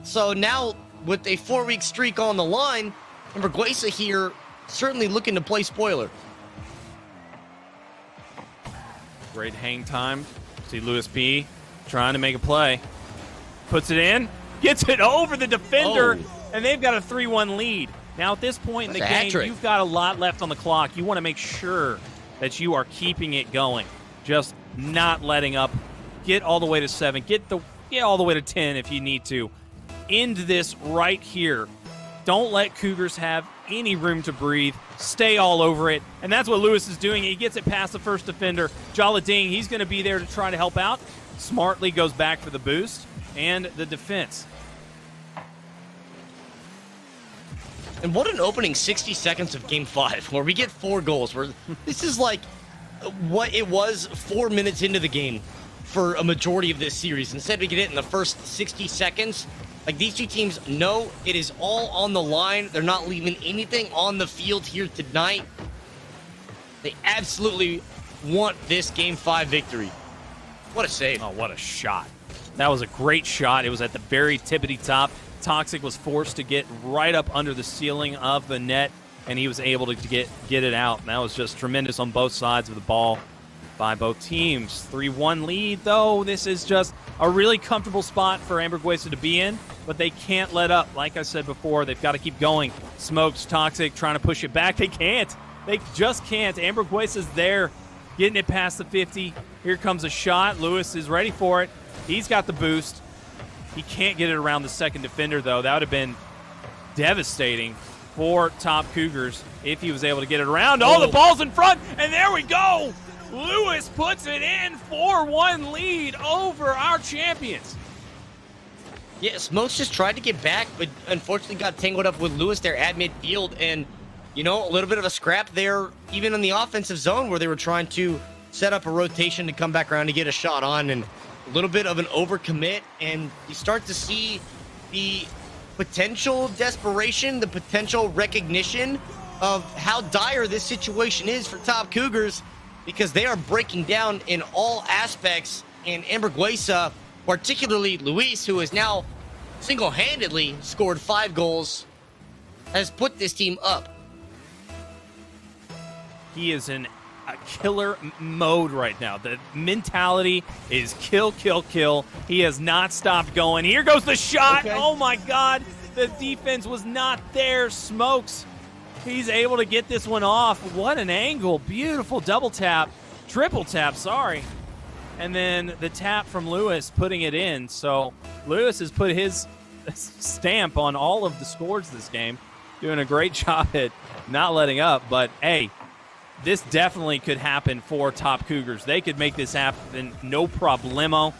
So now, with a 4-week streak on the line, Hamburguesa here certainly looking to play spoiler. Great hang time. See Louis P. trying to make a play. Puts it in. Gets it over the defender. And they've got a 3-1 lead. Now at this point in the game, you've got a lot left on the clock. You want to make sure that you are keeping it going. Just not letting up. Get all the way to 7. Get all the way to 10 if you need to. End this right here. Don't let Cougars have any room to breathe. Stay all over it. And that's what Luis is doing. He gets it past the first defender. Jolly Ding, he's going to be there to try to help out. Smartly goes back for the boost and the defense. And what an opening 60 seconds of Game 5, where we get 4 goals. This is like what it was 4 minutes into the game for a majority of this series. Instead, we get it in the first 60 seconds. Like, these two teams know it is all on the line. They're not leaving anything on the field here tonight. They absolutely want this Game 5 victory. What a save. Oh, what a shot. That was a great shot. It was at the very tippity top. Toxic was forced to get right up under the ceiling of the net, and he was able to get it out. And that was just tremendous on both sides of the ball by both teams. 3-1 lead, though. This is just a really comfortable spot for Hamburguesa to be in, but they can't let up. Like I said before, they've got to keep going. Smokes, Toxic, trying to push it back. They can't. They just can't. Hamburguesa's there, getting it past the 50. Here comes a shot. Lewis is ready for it. He's got the boost. He can't get it around the second defender, though. That would have been devastating for top Cougars if he was able to get it around. Oh, the ball's in front, and there we go. Lewis puts it in. 4-1 lead over our champions. Yeah, Smokes just tried to get back, but unfortunately got tangled up with Lewis there at midfield. And you know, a little bit of a scrap there, even in the offensive zone where they were trying to set up a rotation to come back around to get a shot on, and a little bit of an overcommit. And you start to see the potential desperation, the potential recognition of how dire this situation is for Top Cougars, because they are breaking down in all aspects. And Amberguesa, particularly Luis, who has now single-handedly scored 5 goals, has put this team up. He is in a killer mode right now. The mentality is kill, kill, kill. He has not stopped going. Here goes the shot. Okay. Oh, my God. The defense was not there. Smokes. He's able to get this one off. What an angle. Beautiful double tap. Triple tap, sorry. And then the tap from Lewis putting it in. So Lewis has put his stamp on all of the scores this game. Doing a great job at not letting up. But, hey, this definitely could happen for Top Cougars. They could make this happen, no problemo.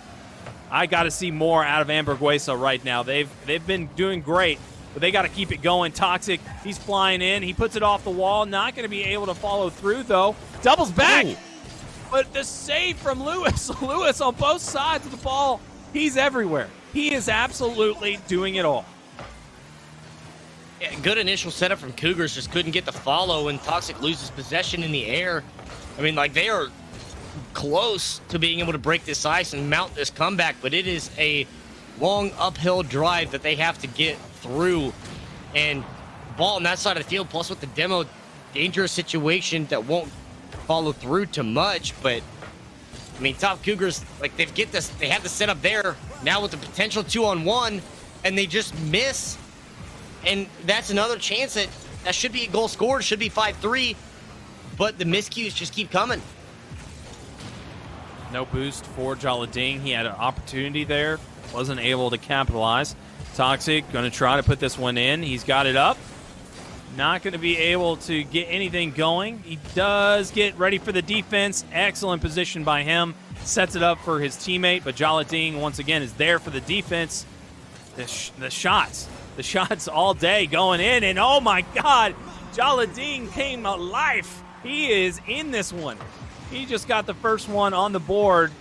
I got to see more out of Amberguesa right now. They've been doing great, but they got to keep it going. Toxic, he's flying in. He puts it off the wall. Not going to be able to follow through, though. Doubles back. Ooh. But the save from Lewis. Lewis on both sides of the ball. He's everywhere. He is absolutely doing it all. Yeah, good initial setup from Cougars, just couldn't get the follow, and Toxic loses possession in the air. I mean, like, they are close to being able to break this ice and mount this comeback, but it is a long uphill drive that they have to get through. And ball on that side of the field, plus with the demo, dangerous situation that won't follow through too much. But I mean, Top Cougars, like, they have the setup there now with the potential 2-on-1, and they just miss. And that's another chance that should be a goal scored, should be 5-3, but the miscues just keep coming. No boost for Jalading. He had an opportunity there, wasn't able to capitalize. Toxic going to try to put this one in. He's got it up. Not going to be able to get anything going. He does get ready for the defense. Excellent position by him. Sets it up for his teammate, but Jalading once again is there for the defense. The shots all day going in, and oh my God, Jalading came alive. He is in this one. He just got the first one on the board,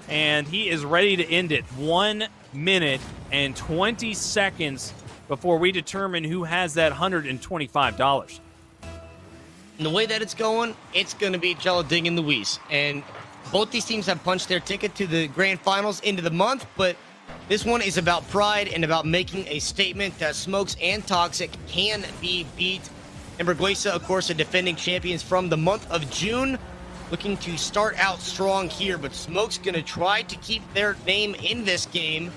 and he is ready to end it. 1 minute and 20 seconds before we determine who has that $125. And the way that it's going to be Jalading and Luis. And both these teams have punched their ticket to the grand finals into the month, but this one is about pride and about making a statement that Smokes and Toxic can be beat. Amberguesa, of course, are defending champions from the month of June, looking to start out strong here, but Smokes going to try to keep their name in this game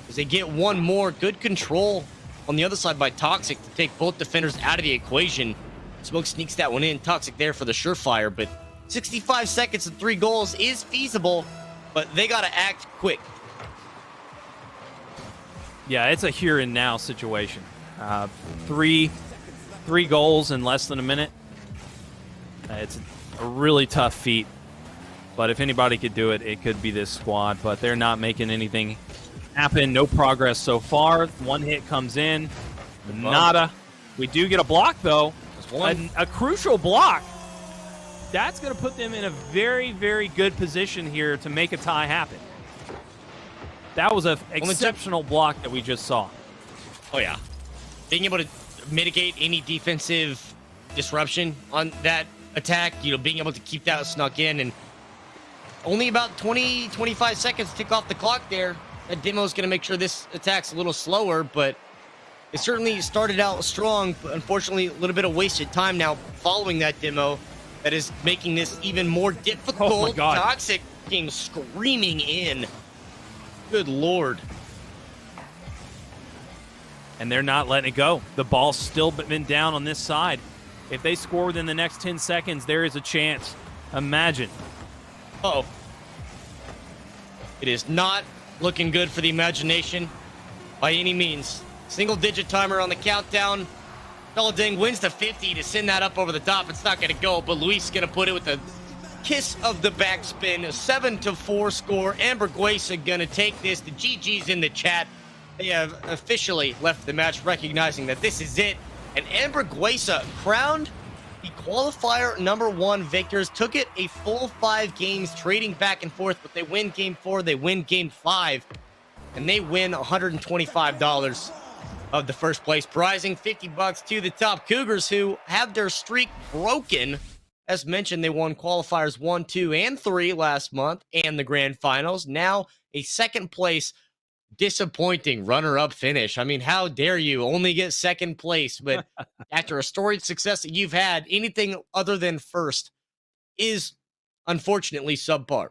as they get one more. Good control on the other side by Toxic to take both defenders out of the equation. Smoke sneaks that one in. Toxic there for the surefire, but 65 seconds and 3 goals is feasible, but they got to act quick. Yeah, it's a here and now situation. Three goals in less than a minute. It's a really tough feat, but if anybody could do it, it could be this squad, but they're not making anything happen. No progress so far. One hit comes in. Nada. We do get a block, though. A crucial block. That's going to put them in a very, very good position here to make a tie happen. That was an exceptional block that we just saw. Oh, yeah. Being able to mitigate any defensive disruption on that attack, being able to keep that snuck in, and only about 20-25 seconds tick off the clock there. That demo is going to make sure this attack's a little slower, but it certainly started out strong, but unfortunately a little bit of wasted time now following that demo that is making this even more difficult. Oh my God. Toxic came screaming in. Good Lord. And they're not letting it go. The ball's still been down on this side. If they score within the next 10 seconds, there is a chance. Imagine. Uh-oh. It is not looking good for the imagination by any means. Single-digit timer on the countdown. Jalading wins the 50 to send that up over the top. It's not going to go, but Luis is going to put it with a kiss of the backspin. A 7-4 score. Amberguesa going to take this. The GG's in the chat. They have officially left the match, recognizing that this is it. And Amberguesa crowned the qualifier #1 victors, took it a full 5 games, trading back and forth, but they win game 4, they win game 5, and they win $125 of the first place prizing, $50 to the top Cougars, who have their streak broken. As mentioned, they won qualifiers 1, 2, and 3 last month and the grand finals. Now a second place disappointing runner-up finish. I mean, how dare you only get second place? But after a storied success that you've had, anything other than first is unfortunately subpar.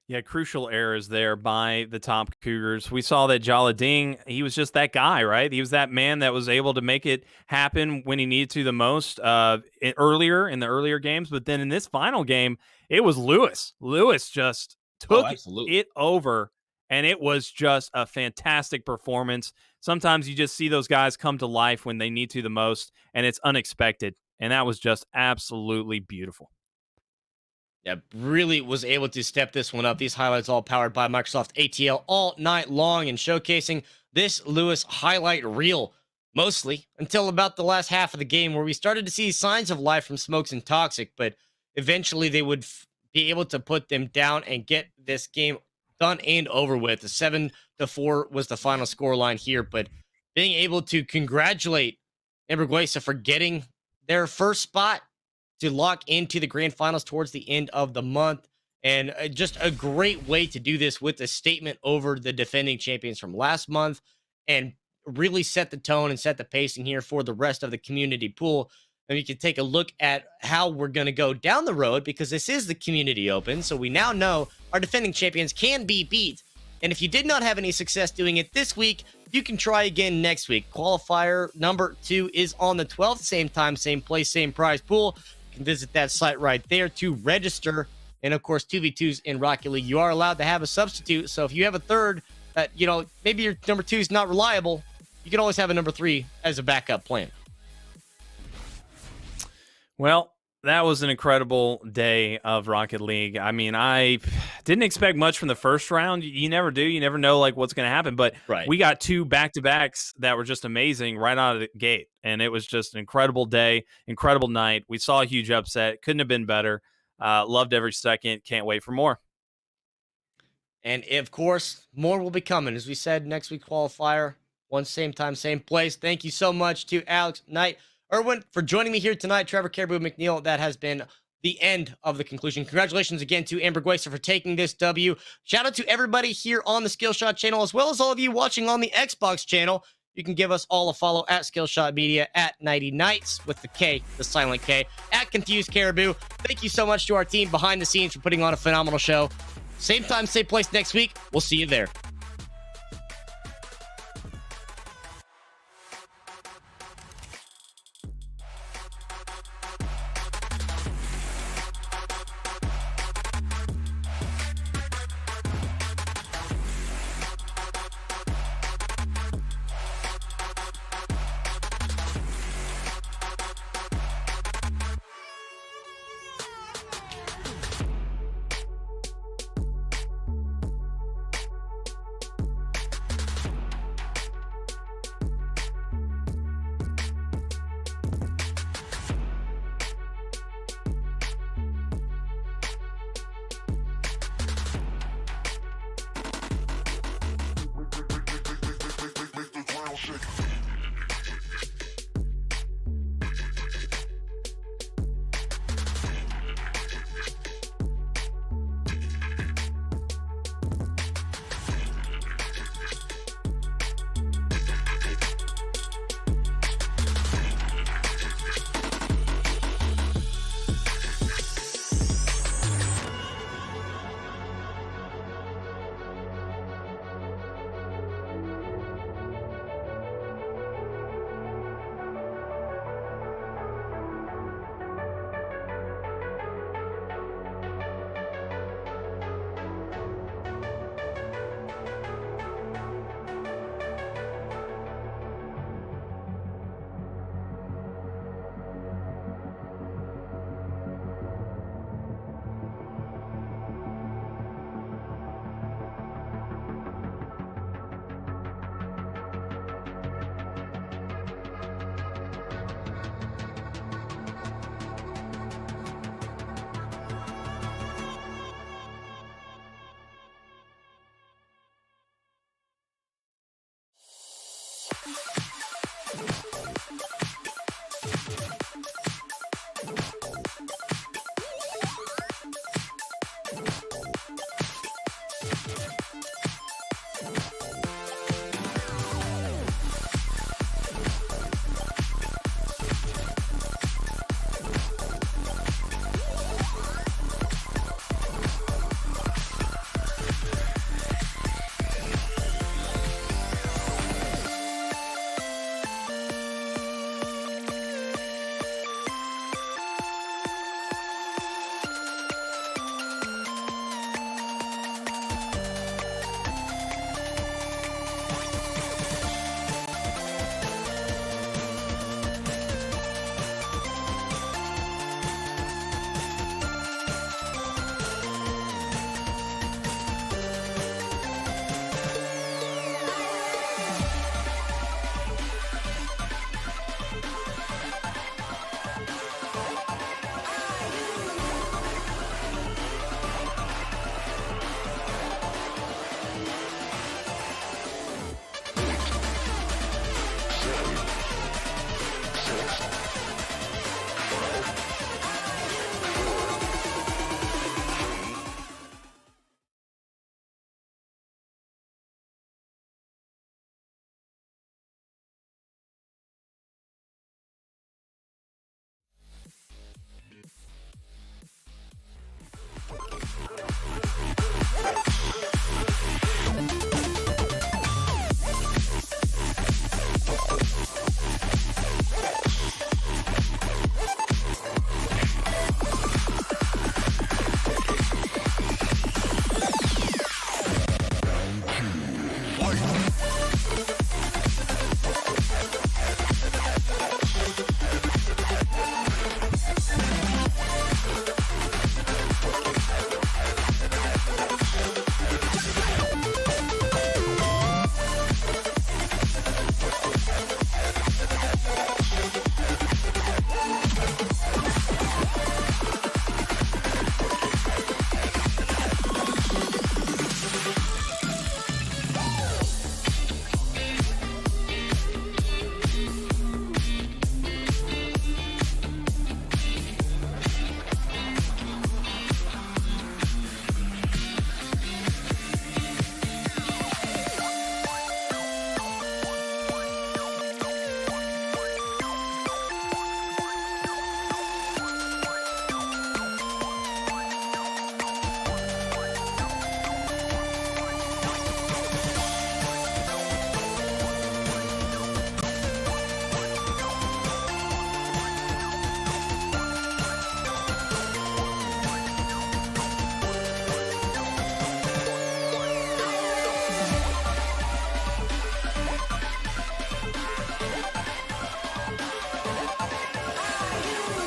Yeah, crucial errors there by the top Cougars. We saw that Jala Ding, he was just that guy, right? He was that man that was able to make it happen when he needed to the most earlier in the earlier games. But then in this final game, it was Lewis. Lewis just took it over, and it was just a fantastic performance. Sometimes you just see those guys come to life when they need to the most, and it's unexpected. And that was just absolutely beautiful. Yeah, really was able to step this one up. These highlights all powered by Microsoft ATL all night long and showcasing this Lewis highlight reel, mostly until about the last half of the game where we started to see signs of life from Smokes and Toxic, but eventually they would be able to put them down and get this game done and over with. The 7-4 was the final score line here, but being able to congratulate Amberguesa for getting their first spot to lock into the grand finals towards the end of the month. And just a great way to do this with a statement over the defending champions from last month and really set the tone and set the pacing here for the rest of the community pool. And you can take a look at how we're going to go down the road because this is the community open. So we now know our defending champions can be beat. And if you did not have any success doing it this week, you can try again next week. Qualifier #2 is on the 12th, same time, same place, same prize pool. You can visit that site right there to register. And of course, 2v2s in Rocket League, you are allowed to have a substitute. So if you have a third that, maybe your #2 is not reliable, you can always have a #3 as a backup plan. Well, that was an incredible day of Rocket League. I mean, I didn't expect much from the first round. You never do. You never know what's going to happen. But we got 2 back-to-backs that were just amazing right out of the gate. And it was just an incredible day, incredible night. We saw a huge upset. Couldn't have been better. Loved every second. Can't wait for more. And of course, more will be coming. As we said, next week qualifier, same time, same place. Thank you so much to Alex, Knight, Erwin for joining me here tonight. Trevor, Caribou, McNeil. That has been the end of the conclusion. Congratulations again to Amberguesa for taking this W. Shout out to everybody here on the Skillshot channel, as well as all of you watching on the Xbox channel. You can give us all a follow at Skillshot Media, at Nighty Nights with the K, the silent K, at Confused Caribou. Thank you so much to our team behind the scenes for putting on a phenomenal show. Same time, same place next week. We'll see you there.